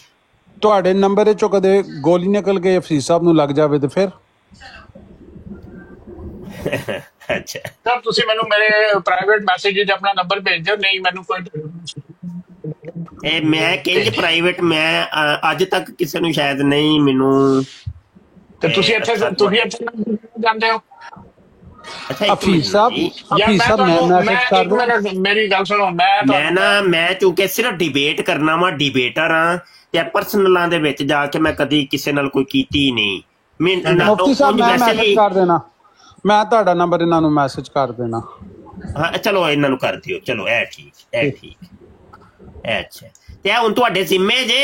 ਤੁਹਾਡੇ ਨੰਬਰ ਚੋਂ ਕਦੇ ਗੋਲੀ ਨਿਕਲ ਕੇ ਹਫੀਜ਼ ਸਾਹਿਬ ਨੂੰ ਲੱਗ ਜਾਵੇ ਤੇ ਫਿਰ अच्छा ਸਰ ਤੁਸੀਂ ਮੈਨੂੰ ਮੇਰੇ ਪ੍ਰਾਈਵੇਟ ਮੈਸੇਜ 'ਚ ਆਪਣਾ ਨੰਬਰ ਭੇਜ ਦਿਓ, ਨਹੀਂ ਮੈਨੂੰ ਕੋਈ ਮੈਂ ਕਿੰਜ ਪ੍ਰਾਈਵੇਟ ਮੈਂ ਅੱਜ ਤੱਕ ਕਿਸੇ ਨੂੰ ਸ਼ਾਇਦ ਨਹੀਂ ਮੈਨੂੰ ਤੇ ਤੁਸੀਂ ਇੱਥੇ ਜਾਂਦੇ ਹੋ। ਹਫੀਜ਼ ਸਾਹਿਬ ਮੈਂ ਮੈਸੇਜ ਕਰ ਦੂੰ। ਮੇਰੀ ਗੱਲ ਸੁਣੋ, ਮੈਂ ਚੂੰਕਿ ਸਿਰਫ ਡਿਬੇਟ ਕਰਨਾ ਵਾ, ਡਿਬੇਟਰ ਆ ਤੇ ਪਰਸਨਲਾਂ ਦੇ ਵਿੱਚ ਜਾ ਕੇ ਮੈਂ ਕਦੀ ਕਿਸੇ ਨਾਲ ਕੋਈ ਕੀਤੀ ਨਹੀਂ। ਮੁਫਤੀ ਸਾਹਿਬ ਮੈਂ ਮੈਸੇਜ ਕਰ ਦੇਣਾ, ਮੈਂ ਤੁਹਾਡਾ ਨੰਬਰ ਇਹਨਾਂ ਨੂੰ ਮੈਸੇਜ ਕਰ ਦੇਣਾ। ਹਾਂ ਚਲੋ ਇਹਨਾਂ ਨੂੰ ਕਰ ਦਿਓ। ਚਲੋ ਇਹ ਠੀਕ ਅੱਛਾ ਤੇ ਹੁਣ ਤੁਹਾਡੇ ਜ਼ਿੰਮੇ ਜੇ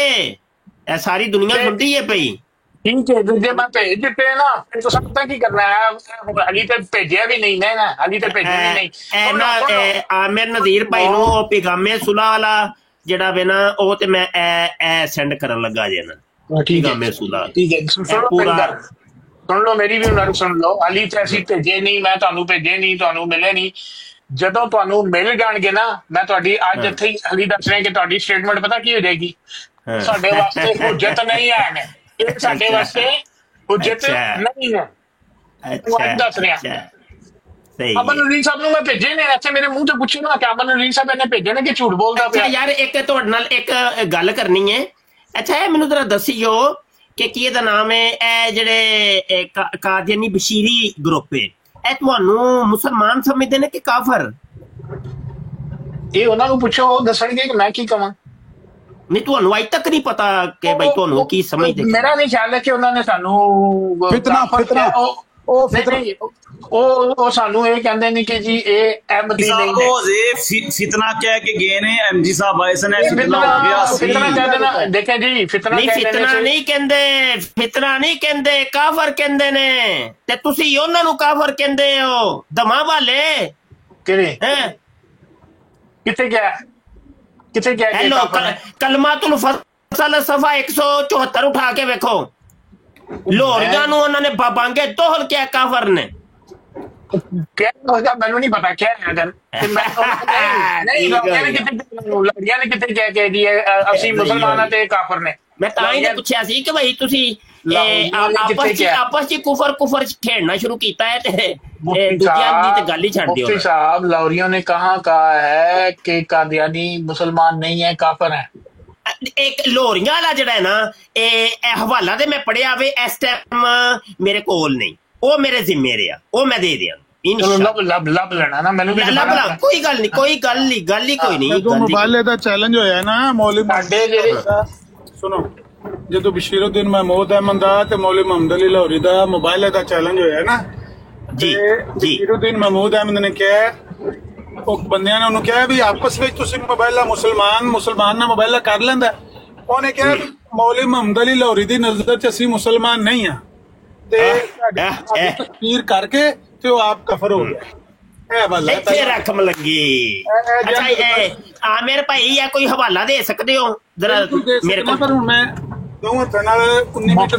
ਇਹ ਸਾਰੀ ਦੁਨੀਆ ਸੁਣਦੀ ਹੈ ਪਈ। ਠੀਕ ਹੈ, ਜੇ ਮੈਂ ਭੇਜ ਦਿੱਤੇ ਨਾ तो सकता की करना है, हाली तो भेजिया भी नहीं ना, हाली तो भेजिया भी नहीं। आमिर नज़ीर भाई ਨੂੰ ਉਹ ਪੈਗਾਮੇ ਸੁਲ੍ਹਾ ਵਾਲਾ ਜਿਹੜਾ ਵੇ ਨਾ ਉਹ ਤੇ ਮੈਂ ਇਹ ਸੈਂਡ ਕਰਨ ਲੱਗਾ ਜੇ ਨਾ। ਪੈਗਾਮੇ ਸੁਲ੍ਹਾ ਠੀਕ ਹੈ, ਪੂਰਾ ਸੁਣ ਲਓ, ਮੇਰੀ ਵੀ ਗੱਲ ਸੁਣ ਲਓ। ਹਾਲੀ ਤੇ ਅਸੀਂ ਭੇਜੇ ਨਹੀਂ, ਮੈਂ ਤੁਹਾਨੂੰ ਭੇਜੇ ਨਹੀਂ, ਤੁਹਾਨੂੰ ਮਿਲੇ ਨਹੀਂ। ਜਦੋਂ ਤੁਹਾਨੂੰ ਮਿਲ ਜਾਣਗੇ ਨਾ, ਮੈਂ ਤੁਹਾਡੀ ਅੱਜ ਇੱਥੇ ਹੀ ਹਾਲੀ ਦੱਸ ਰਿਹਾ ਕਿ ਤੁਹਾਡੀ ਸਟੇਟਮੈਂਟ ਪਤਾ ਕੀ ਹੋ ਜਾਏਗੀ। ਸਾਡੇ ਵਾਸਤੇ ਹੁਜਤ ਨਹੀਂ ਹੈ, ਇਹ ਸਾਡੇ ਵਾਸਤੇ ਹੁਜਤ ਨਹੀਂ ਹੈ। ਦੱਸ ਰਿਹਾ ਅਮਨ ਅਲੀ ਸਾਹਿਬ ਨੂੰ ਮੈਂ ਭੇਜੇ ਨੇ, ਇੱਥੇ ਮੇਰੇ ਮੂੰਹ ਤੇ ਪੁੱਛੇ ਨਾ ਕਿ ਅਮਨ ਅਲੀ ਸਾਹਿਬ ਇਹਨੇ ਭੇਜੇ ਨੇ ਕਿ ਝੂਠ ਬੋਲਦਾ ਪਿਆ। ਯਾਰ ਇੱਕ ਤੁਹਾਡੇ ਨਾਲ ਇੱਕ ਗੱਲ ਕਰਨੀ ਹੈ। ਅੱਛਾ ਇਹ ਮੈਨੂੰ ਜ਼ਰਾ ਦੱਸਿਓ ਕਿ ਕੀ ਇਹਦਾ ਨਾਮ ਹੈ, ਇਹ ਜਿਹੜੇ ਕਾਦੀਆਨੀ ਬਸ਼ੀਰੀ ਗਰੁੱਪ ਹੈ, ਇਹ ਤੁਹਾਨੂੰ ਮੁਸਲਮਾਨ ਸਮਝਦੇ ਨੇ ਕਿ ਕਾਫਰ? ਇਹ ਉਹਨਾਂ ਨੂੰ ਪੁੱਛੋ, ਉਹ ਦੱਸਣਗੇ ਕਿ ਮੈਂ ਕੀ ਕਵਾਂ। ਨਹੀਂ ਤੁਹਾਨੂੰ ਅੱਜ ਤੱਕ ਨਹੀਂ ਪਤਾ ਕਿ ਬਈ ਤੁਹਾਨੂੰ ਕੀ ਸਮਝਦੇ? ਮੇਰਾ ਨਹੀਂ ਖਿਆਲ ਹੈ ਕਿ ਉਹਨਾਂ ਨੇ ਸਾਨੂੰ ਉਹ ਸਾਨੂੰ ਇਹ ਕਹਿੰਦੇ ਨੇ ਕਿ ਜੀ ਇਹ ਅਹਿਮਦੀ ਨਹੀਂ ਹੈ। ਫਿਤਨਾ ਕਹਿ ਕੇ ਗਏ ਨੇ ਐਮਜੀ ਸਾਹਿਬ ਆਏ ਸਨ, ਫਿਤਨਾ ਹੋ ਗਿਆ ਸੀ। ਫਿਤਨਾ ਕਹਿੰਦੇ ਨਾ, ਦੇਖਿਆ ਜੀ ਫਿਤਨਾ ਨਹੀਂ, ਫਿਤਨਾ ਨਹੀਂ ਕਹਿੰਦੇ, ਫਿਤਨਾ ਨਹੀਂ ਕਹਿੰਦੇ, ਕਾਫਰ ਕਹਿੰਦੇ ਨੇ। ਤੇ ਤੁਸੀਂ ਉਹਨਾਂ ਨੂੰ ਕਾਫਰ ਕਹਿੰਦੇ ਹੋ, ਦਮਾ ਵਾਲੇ ਕਿਹੜੇ ਕਿੱਥੇ ਗਿਆ ਕਲਮਾਤੁਲ ਫਸਲ ਸਫਾ 174 ਉਠਾ ਕੇ ਵੇਖੋ। ਲੋਹਰੀਆਂ ਨੂੰ ਉਹਨਾਂ ਨੇ ਬਾਬਾਂਗੇ ਦੋਹਲ ਕਿਹਾ ਕਾਫਰ ਨੇ। ਮੈਨੂੰ ਨਹੀਂ ਪਤਾ ਕਿਆ ਹੈ ਗੱਲ। ਲੜੀਆਂ ਨੇ ਕਿੱਥੇ ਕਹਿ ਕੇ ਜੀ ਅਸੀਂ ਮੁਸਲਮਾਨਾਂ ਤੇ ਕਾਫਰ ਨੇ। ਮੈਂ ਤਾਂ ਹੀ ਪੁੱਛਿਆ ਸੀ ਕਿ ਭਾਈ ਤੁਸੀਂ ਆਪਸ ਚ ਕੁਫਰ ਖੇਡਣਾ शुरू किया है ਤੇ ਦੂਜਿਆਂ ਦੀ ਤੇ ਗੱਲ ਹੀ ਛੱਡ ਦਿਓ। मुफ्ती साहब लाहौरियों ने कहाँ कहा है कि कादियानी मुसलमान नहीं है, काफिर है। एक ਲੋਹਰੀਆਂ ਵਾਲਾ ਜਿਹੜਾ ਹੈ ਨਾ ਇਹ ਹਵਾਲਾ ਤੇ ਮੈਂ ਪੜਿਆ ਵੇ ਇਸ ਟਾਈਮ ਮੇਰੇ ਕੋਲ ਨਹੀਂ, ਉਹ ਮੇਰੇ ਜ਼ਿੰਮੇ ਰਿਹਾ, ਉਹ ਮੈਂ ਦੇ ਦਿਆਂ। ਲੱਭ ਲੈਣਾ ਨਾ ਮੈਨੂੰ ਵੀ ਕੋਈ ਗੱਲ ਨਹੀਂ ਕੋਈ ਨਹੀਂ। ਜਦੋਂ ਮੁਬਾਲੇ ਦਾ ਚੈਲੰਜ ਹੋਇਆ ਨਾ ਮੌਲਵੀ ਸਾਡੇ ਜਿਹੜੇ ਸੁਣੋ, ਜਦੋਂ ਬਸ਼ੀਰਉদ্দিਨ ਮਹਿਮੂਦ ਅਹਿਮਦ ਦਾ ਤੇ ਮੌਲਵੀ ਮੁਹੰਮਦ ਅਲੀ ਲਾਹੌਰੀ ਦਾ ਮੁਬਾਲੇ ਦਾ ਚੈਲੰਜ ਹੋਇਆ ਨਾ ਜੀ, ਬਸ਼ੀਰਉদ্দিਨ ਮਹਿਮੂਦ ਅਹਿਮਦ ਨੇ ਕਿਹਾ, ਉਹ ਬੰਦਿਆਂ ਨੇ ਉਹਨੂੰ ਕਿਹਾ ਵੀ ਆਪਸ ਵਿੱਚ ਤੁਸੀਂ ਮੁਬਾਲਾ ਮੁਸਲਮਾਨ ਨਾਲ ਮੁਬਾਲਾ ਕਰ ਲੈਂਦਾ। ਉਹਨੇ ਕਿਹਾ ਮੌਲਵੀ ਮੁਹੰਮਦ ਅਲੀ ਲਾਹੌਰੀ ਦੀ ਨਜ਼ਰ 'ਚ ਅਸੀਂ ਮੁਸਲਮਾਨ ਨਹੀਂ ਆ ਤੇ ਤਕਫੀਰ ਕਰਕੇ ਤੇ ਉਹ ਆਪ ਕਫਰ ਹੋ ਗਿਆ। ਇੱਥੇ ਰਕਮ ਲੱਗੀ। ਅੱਛਾ ਆਮਿਰ ਭਾਈ ਆ ਕੋਈ ਹਵਾਲਾ ਦੇ ਸਕਦੇ ਹੋ ਜਰਾ ਮੇਰੇ ਕੋਲ? ਮੈਂ ਦੋਵਾਂ ਨਾਲ 19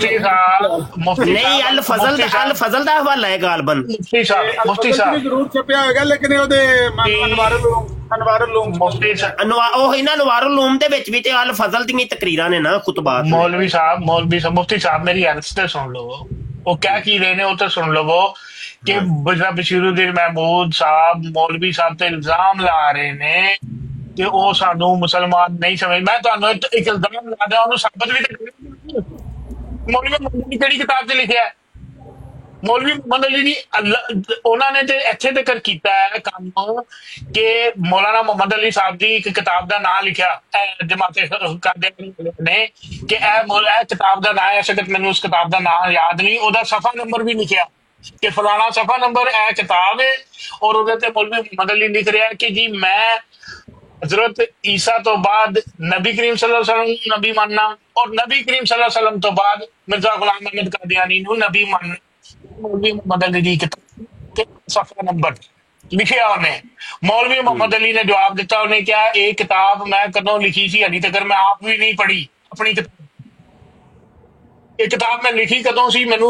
ਨਹੀਂ ਅਲ ਫਜ਼ਲ ਦਾ ਹਵਾਲਾ ਹੈ ਗਾਲਬਨ। ਮੁਫਤੀ ਸਾਹਿਬ ਜ਼ਰੂਰ ਛਪਿਆ ਹੋਏਗਾ ਲੇਕਿਨ ਉਹਦੇ ਉਹ ਇਹਨਾਂ ਨਵਾਰੁਲ ਉਲੂਮ ਦੇ ਵਿੱਚ ਵੀ ਤੇ ਅਲ ਫਜ਼ਲ ਦੀਆਂ ਤਕਰੀਰਾਂ ਨੇ ਨਾ, ਖੁਤਬਾਤ। ਮੌਲਵੀ ਸਾਹਿਬ ਮੁਫਤੀ ਸਾਹਿਬ ਮੇਰੀ ਅਰਜ਼ ਤੇ ਸੁਣ ਲਵੋ, ਉਹ क्या की रहे ने वो तो सुन लवो कि बशीरुद्दीन महमूद साहब मौलवी साहब ते इल्जाम ला रहे ने कि वो सानू मुसलमान नहीं समझ। मैं तुहानू एक इल्जाम ला दिया, उन्होंने साबित भी मौलवी मोहम्मद अली किहड़ी किताब च लिखिया है? मौलवी मोहम्मद अली दी उन्होंने ते इत्थे तक कीता है काम कि मौलाना मोहम्मद अली साहब दी एक किताब दा नाम लिखिया जमाते ने कि किताब दा नाम है, शायद मैनूं उस किताब दा नाम याद नहीं, ओदा सफा नंबर भी लिखिया कि फलाना सफा नंबर ए किताब है और उहदे ते मौलवी मोहम्मद अली लिख रहा है कि जी मैं हजरत ईसा तो बाद नबी करीम सल्लल्लाहु अलैहि वसल्लम नबी मानना और नबी करीम सल्लल्लाहु अलैहि वसल्लम तो बाद मिर्जा गुलाम अहमद कादियानी नूं नबी मानना। मौलवी मोहम्मद अली दी किताब सफा नंबर लिखिया उन्हें। मौलवी मोहम्मद अली ने जवाब दिता, उन्हें क्या ये किताब मैं कदों लिखी सी अभी तक मैं आप भी नहीं पढ़ी अपनी किताब। ये किताब मैं लिखी कदों सी मैनू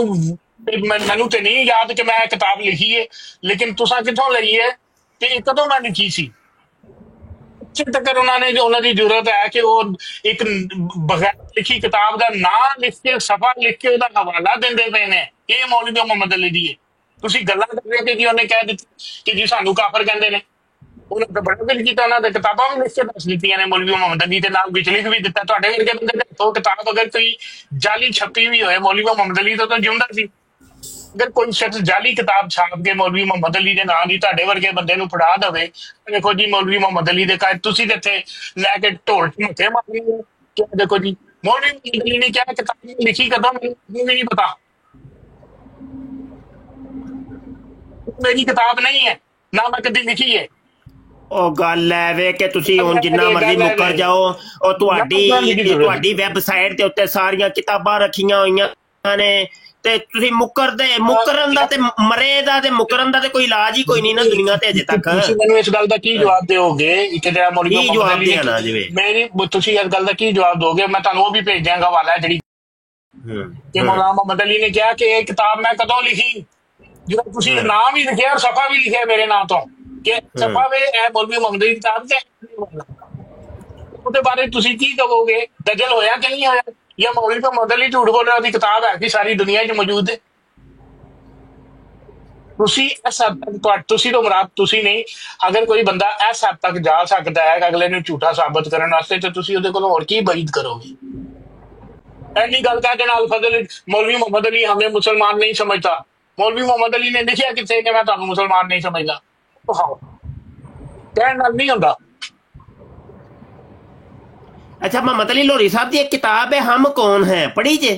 ते नहीं याद कि मैं किताब लिखी है, लेकिन तुसा किथों लई है ਤੇ ਇਹ ਕਦੋਂ ਮੈਂ ਲਿਖੀ ਸੀ? ਇੱਥੇ ਤੱਕ ਉਹਨਾਂ ਦੀ ਜ਼ਰੂਰਤ ਹੈ ਕਿ ਉਹ ਇੱਕ ਬਗੈਰ ਲਿਖੀ ਕਿਤਾਬ ਦਾ ਨਾਂ ਲਿਖ ਕੇ, ਸਫਾ ਲਿਖ ਕੇ ਉਹਦਾ ਹਵਾਲਾ ਦਿੰਦੇ ਪਏ ਨੇ। ਇਹ ਮੌਲਵੀ ਮੁਹੰਮਦ ਅਲੀ ਦੀ ਹੈ। ਤੁਸੀਂ ਗੱਲਾਂ ਕਰ ਰਹੇ ਹੋ ਕਿ ਉਹਨੇ ਕਹਿ ਦਿੱਤੀ ਕਿ ਜੀ ਸਾਨੂੰ ਕਾਫਰ ਕਹਿੰਦੇ ਨੇ। ਉਹਨਾਂ ਤਾਂ ਬੜਾ ਕੁਝ ਕੀਤਾ, ਉਹਨਾਂ ਦੇ ਕਿਤਾਬਾਂ ਵੀ ਲਿਖ ਕੇ ਦੱਸ ਦਿੱਤੀਆਂ ਨੇ ਮੌਲਵੀ ਮੁਹੰਮਦ ਅਲੀ ਦੇ ਨਾਲ ਵਿੱਚ ਲਿਖ ਵੀ ਦਿੱਤਾ। ਤੁਹਾਡੇ ਵਰਗੇ ਬੰਦੇ ਦੇ ਹੱਥੋਂ ਕਿਤਾਬ ਅਗਰ ਕੋਈ ਜਾਲੀ ਛਪੀ ਵੀ ਹੋਏ ਮੌਲਵੀ ਮੁਹੰਮਦ ਅਲੀ ਤਾਂ ਜਿਉਂਦਾ ਸੀ। ਅਗਰ ਕੋਈ ਸ਼ਖਸ ਜਾਲੀ ਕਿਤਾਬ ਛਾਪ ਕੇ ਮੌਲਵੀ ਮੁਹੰਮਦ ਅਲੀ ਦੇ ਨਾਂ ਦੀ ਤੁਹਾਡੇ ਵਰਗੇ ਬੰਦੇ ਨੂੰ ਫੜਾ ਦੇਵੇ, ਦੇਖੋ ਜੀ ਮੌਲਵੀ ਮੁਹੰਮਦ ਅਲੀ ਦੇ ਘਰ ਤੁਸੀਂ ਤੇ ਇੱਥੇ ਲੈ ਕੇ ਢੋਲ ਝਮਕੇ ਮਾਰੀ ਕਿ ਦੇਖੋ ਜੀ ਮੌਲਵੀ ਮੁਹੰਮਦ ਅਲੀ ਨੇ ਕਿਹਾ ਕਿਤਾਬ ਲਿਖੀ ਕਦੋਂ, ਮੈਨੂੰ ਵੀ ਨਹੀਂ ਪਤਾ। ਮੇਰੀ ਕਿਤਾਬ ਨਹੀਂ ਹੈ, ਨਾ ਮੈਂ ਕਦੀ ਲਿਖੀ ਹੈ। ਉਹ ਗੱਲ ਹੈ ਵੇ ਕਿ ਤੁਸੀਂ ਹੁਣ ਜਿੰਨਾ ਮਰਜ਼ੀ ਮੁੱਕਰ ਜਾਓ, ਉਹ ਤੁਹਾਡੀ ਵੈਬਸਾਈਟ ਦੇ ਉੱਤੇ ਸਾਰੀਆਂ ਕਿਤਾਬਾਂ ਰੱਖੀਆਂ ਹੋਈਆਂ ਨੇ ਤੇ ਤੁਸੀਂ ਮੁੱਕਰਨ ਦਾ ਤੇ ਮਰੇ ਦਾ ਤੇ ਮੁੱਕਰਨ ਦਾ ਤੇ ਕੋਈ ਇਲਾਜ ਹੀ ਕੋਈ ਨਹੀਂ ਨਾ ਦੁਨੀਆ ਤੇ ਅਜੇ ਤੱਕ। ਤੁਸੀਂ ਮੈਨੂੰ ਇਸ ਗੱਲ ਦਾ ਕੀ ਜਵਾਬ ਦਿਓਗੇ? ਇੱਕ ਜਿਹੜਾ ਮੌਲਵੀ ਮੁਹੰਮਦ ਅਲੀ ਤੁਸੀਂ ਇਸ ਗੱਲ ਦਾ ਕੀ ਜਵਾਬ ਦੋਗੇ? ਮੈਂ ਤੁਹਾਨੂੰ ਉਹ ਵੀ ਭੇਜ ਦਿਆਂਗਾ ਹਵਾਲਾ ਜਿਹੜੀ ਕਿ ਮੌਲਾਨਾ ਮੁਹੰਮਦ ਅਲੀ ਨੇ ਕਿਹਾ ਕਿ ਇਹ ਕਿਤਾਬ ਮੈਂ ਕਦੋਂ ਲਿਖੀ, ਜਦੋਂ ਤੁਸੀਂ ਨਾਮ ਵੀ ਲਿਖਿਆ ਔਰ ਸਫਾ ਵੀ ਲਿਖਿਆ ਮੇਰੇ ਨਾਂ ਤੋਂ ਕਿ ਸਫਾ ਵੇ ਇਹ ਮੌਲਵੀ ਮੁਹੰਮਦ ਅਲੀ ਦੀ ਕਿਤਾਬ ਤੇ ਉਹਦੇ ਬਾਰੇ ਤੁਸੀਂ ਕੀ ਕਹੋਗੇ? ਦਜਲ ਹੋਇਆ ਕਿ ਨਹੀਂ ਹੋਇਆ? ਜਾਂ ਮੌਲਵੀ ਮੁਹੰਮਦ ਅਲੀ ਝੂਠ ਬੋਲ ਰਿਹਾ, ਉਹਦੀ ਕਿਤਾਬ ਹੈ ਕਿ ਸਾਰੀ ਦੁਨੀਆ 'ਚ ਮੌਜੂਦ ਹੈ? ਤੁਸੀਂ ਇਸ ਹੱਦ ਤੱਕ ਤੁਸੀਂ ਤੋਂ ਮੁਰਾਦ ਤੁਸੀਂ ਨਹੀਂ, ਅਗਰ ਕੋਈ ਬੰਦਾ ਇਸ ਹੱਦ ਤੱਕ ਜਾ ਸਕਦਾ ਹੈ ਅਗਲੇ ਨੂੰ ਝੂਠਾ ਸਾਬਤ ਕਰਨ ਵਾਸਤੇ, ਤੇ ਤੁਸੀਂ ਉਹਦੇ ਕੋਲੋਂ ਹੋਰ ਕੀ ਉਮੀਦ ਕਰੋਗੇ? ਐਨੀ ਗੱਲ ਕਹਿ ਦੇਣਾ ਅਲਫਜ਼ਲ ਮੌਲਵੀ ਮੁਹੰਮਦ ਅਲੀ ਹमें मुसलमान नहीं समझता। मौलवी मोहम्मद अली ने लिखिਆ ਕਿੱਥੇ ਕਿ ਮੈਂ ਤੁਹਾਨੂੰ ਮੁਸਲਮਾਨ ਨਹੀਂ ਸਮਝਦਾ? ਕਹਿਣ ਨਾਲ ਨਹੀਂ ਹੁੰਦਾ। अच्छा, मोहम्मद अली लाहौरी साहब की एक किताब है हम कौन है, पढ़ी जे?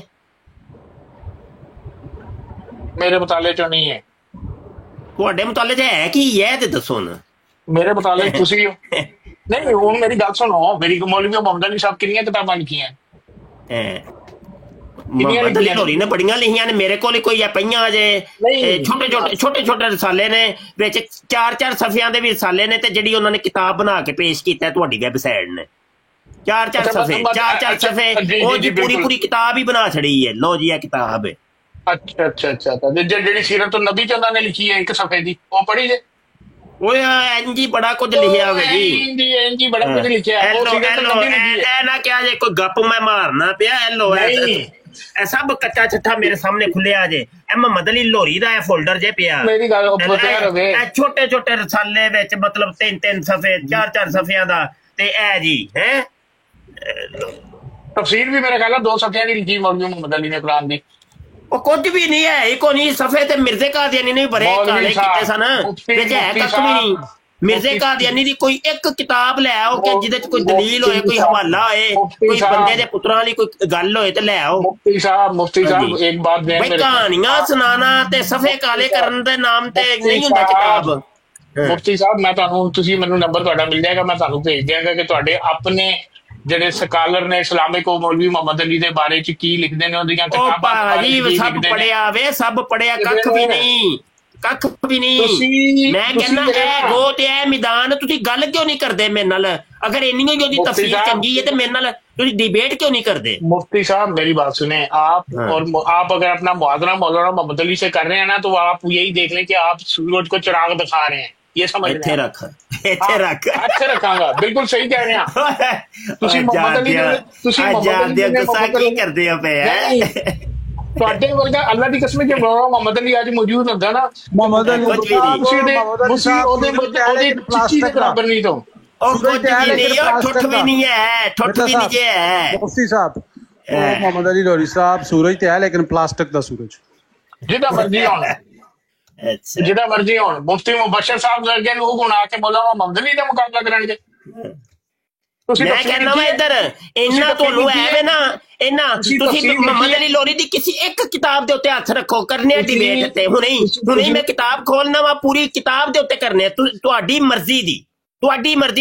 मेरे मुताले चो नहीं है। ਤੁਹਾਡੇ ਮੁਤਾਲੇ 'ਚ ਹੈ ਕੀ ਹੈ ਤੇ ਦੱਸੋ ਨਾ। ਮੇਰੇ ਮੁਤਾਲੇ ਤੁਸੀਂ ਹੋ। ਨਹੀਂ ਹੁਣ ਮੇਰੀ ਗੱਲ ਸੁਣੋ, ਮੇਰੀ ਮੌਲਵੀ ਮੁਹੰਮਦ ਅਲੀ ਸਾਹਿਬ ਕਿੰਨੀਆਂ ਕਿਤਾਬਾਂ ਲਿਖੀਆਂ? ਮੁਹੰਮਦ ਅਲੀ ਲਾਹੌਰੀ ਨੇ ਬੜੀਆਂ ਲਿਖੀਆਂ ਨੇ। ਮੇਰੇ ਕੋਲ ਕੋਈ ਪਈਆਂ ਜੇ ਛੋਟੇ ਰਸਾਲੇ ਨੇ, ਵਿੱਚ 4-4 ਸਫ਼ਿਆਂ ਦੇ ਵੀ ਰਸਾਲੇ ਨੇ, ਤੇ ਜਿਹੜੀ ਉਹਨਾਂ ਨੇ ਕਿਤਾਬ ਬਣਾ ਕੇ ਪੇਸ਼ ਕੀਤਾ ਤੁਹਾਡੀ ਵੈਬਸਾਈਟ ਨੇ। 4-4 ਸਫ਼ੇ ਉਹ ਜੀ ਪੂਰੀ ਕਿਤਾਬ ਹੀ ਬਣਾ ਛੜੀ ਹੈ। ਲੋ ਜੀ ਇਹ ਕਿਤਾਬ ਹੈ। ਅੱਛਾ ਜਿਹੜੀ ਸੀਰਤ ਨਬੀ ਚ ਉਹਨਾਂ ਨੇ ਲਿਖੀ ਹੈ ਇੱਕ ਸਫ਼ੇ ਦੀ, ਉਹ ਪੜ੍ਹੀ ਜੇ? ਉਹ ਇੰਜੀ ਬੜਾ ਕੁਝ ਲਿਖਿਆ ਹੋਵੇ ਜੀ, ਇੰਜੀ ਬੜਾ ਕੁਝ ਲਿਖਿਆ। ਇਹ ਨਾ ਕਿਹਾ ਜੇ ਕੋਈ ਗੱਪ ਮੈਂ ਮਾਰਨਾ ਪਿਆ। ਐਲੋ ਇਹ ਸਭ ਕੱਚਾ ਛੱਠਾ ਮੇਰੇ ਸਾਹਮਣੇ ਖੁੱਲਿਆ ਜੇ। ਇਹ ਮੁਹੰਮਦ ਅਲੀ ਲਾਹੌਰੀ ਦਾ ਇਹ ਫੋਲਡਰ ਜੇ ਪਿਆ। ਮੇਰੀ ਗੱਲ ਇਹ ਛੋਟੇ ਰਸਾਲੇ ਵਿੱਚ ਮਤਲਬ 3-3 ਸਫ਼ੇ 4-4 ਸਫ਼ਿਆਂ ਦਾ, ਤੇ ਇਹ ਜੀ ਹੈ ਤਫਸੀਰ ਵੀ ਮੇਰੇ ਖਿਆਲ 2 ਸਫ਼ਿਆਂ ਦੀ ਲਿਖੀ ਮੌਲਵੀ ਮੁਹੰਮਦ ਅਲੀ ਨੇ ਕੁਰਾਨ ਦੀ। ਉਹ ਕੁਝ ਵੀ ਨਹੀਂ ਹੈ, ਇੱਕੋ ਨਹੀਂ ਸਫ਼ੇ ਤੇ ਮਿਰਜ਼ੇ ਕਾਦੀਆਨੀ ਨੇ ਬੜੇ ਕਾਲੇ ਕੀਤੇ ਸਨ, ਵਿੱਚ ਹੈ ਕੱਖ ਵੀ ਨਹੀਂ। ਮਿਰਜ਼ੇ ਕਾਦੀਆਨੀ ਦੀ ਕੋਈ ਇੱਕ ਕਿਤਾਬ ਲੈ ਆਓ ਕਿ ਜਿਹਦੇ ਚ ਕੋਈ ਦਲੀਲ ਹੋਏ, ਕੋਈ ਹਵਾਲਾ ਹੋਏ, ਕੋਈ ਬੰਦੇ ਦੇ ਪੁੱਤਰਾਂ ਵਾਲੀ ਕੋਈ ਗੱਲ ਹੋਏ ਤੇ ਲੈ ਆਓ। ਮੁਫਤੀ ਸਾਹਿਬ ਇੱਕ ਬਾਤ ਬਈ ਕਹਾਣੀਆਂ ਸੁਣਾਣਾ ਤੇ ਸਫ਼ੇ ਕਾਲੇ ਕਰਨ ਦੇ ਨਾਮ ਤੇ ਨਹੀਂ ਹੁੰਦਾ ਕਿਤਾਬ। ਮੁਫਤੀ ਸਾਹਿਬ ਮੈਂ ਤੁਹਾਨੂੰ, ਤੁਸੀਂ ਮੈਨੂੰ ਨੰਬਰ ਤੁਹਾਡਾ ਮਿਲ ਜਾਏਗਾ, ਮੈਂ ਤੁਹਾਨੂੰ ਭੇਜ ਦਿਆਂਗਾ ਕਿ ਤੁਹਾਡੇ ਆਪਣੇ ਜਿਹੜੇ ਸਕਾਲਰ ਨੇ ਇਸਲਾਮਿਕ ਉਹ ਮੌਲਵੀ ਮੁਹੰਮਦ ਅਲੀ ਦੇ ਬਾਰੇ ਚ ਕੀ ਲਿਖਦੇ ਨੇ, ਉਹਦੀਆਂ ਕਿਤਾਬਾਂ ਸਭ ਪੜਿਆ ਵੇ, ਸਭ ਪੜਿਆ, ਕੱਖ ਵੀ ਨਹੀਂ। ਮੈਂ ਕਹਿੰਦਾ ਇਹ ਗੋ ਤੇ ਇਹ ਮੈਦਾਨ ਤੁਸੀਂ ਗੱਲ ਕਿਉਂ ਨਹੀਂ ਕਰਦੇ ਮੇਰੇ ਨਾਲ? ਅਗਰ ਇੰਨੀ ਉਹਦੀ ਤਫਸੀਰ ਚੰਗੀ ਹੈ ਤੇ ਮੇਰੇ ਨਾਲ ਤੁਸੀਂ डिबेट क्यों नहीं करते? मुफ्ती साहब मेरी बात सुने आप, और आप अगर अपना मुआदरा मौलाना मोहम्मद अली से कर रहे हैं ना, तो आप यही देख लें कि आप सूरज को चिराग दिखा रहे हैं। ये समझ रखांगा, बिल्कुल सही कह रहे हैं। ਤੁਹਾਡੇ ਵਰਗਾ ਅੱਲਾ ਦੀ ਕਸਮ ਜੇ ਮੁਹੰਮਦ ਅਲੀ ਅੱਜ ਮੌਜੂਦ ਹੁੰਦਾ ਨਾ, ਮੁਹੰਮਦ ਅਲੀ ਉਹਦੇ ਪਲਾਸਟਿਕ ਦੇ ਬਰਾਬਰ ਨਹੀਂ ਤੋਂ। ਉਹ ਕੁਝ ਵੀ ਨਹੀਂ, ਉਹ ਠੁੱਠ ਵੀ ਨਹੀਂ ਹੈ, ਠੁੱਠ ਵੀ ਨਹੀਂ ਜੇ ਹੈ। ਮੁਫਤੀ ਸਾਹਿਬ ਮੁਹੰਮਦ ਅਲੀ ਲਾਹੌਰੀ ਸਾਹਿਬ ਸੂਰਜ ਤੇ ਹੈ, ਲੇਕਿਨ ਪਲਾਸਟਿਕ ਦਾ ਸੂਰਜ। ਜਿਹਦਾ ਮਰਜ਼ੀ ਹੋਣ, ਜਿਹਦਾ ਮਰਜ਼ੀ ਹੋਣ, ਮੁਫਤੀ ਮੁਬਸ਼ਰ ਸਾਹਿਬ ਵਰਗੇ ਲੋਕ ਹੁਣ ਆ ਕੇ ਮੌਲਾਨਾ ਮੁਹੰਮਦ ਅਲੀ ਦਾ ਮੁਕਾਬਲਾ ਕਰਨਗੇ। ਮੈਂ ਕਹਿੰਦਾ ਵਾ ਇੱਧਰ ਇੰਨਾ ਤੁਹਾਨੂੰ ਐਵੇਂ ਨਾ, ਇੰਨਾ ਤੁਸੀਂ ਮੁਹੰਮਦ ਅਲੀ ਲਾਹੌਰੀ ਦੀ ਕਿਸੇ ਇੱਕ ਕਿਤਾਬ ਦੇ ਉੱਤੇ ਹੱਥ ਰੱਖੋ, ਕਰਨੇ ਡਿਬੇਟ ਤੇ ਹੁਣੇ ਮੈਂ ਕਿਤਾਬ ਖੋਲਣਾ ਵਾ, ਪੂਰੀ ਕਿਤਾਬ ਦੇ ਉੱਤੇ ਕਰਨੇ, ਤੁਹਾਡੀ ਮਰਜ਼ੀ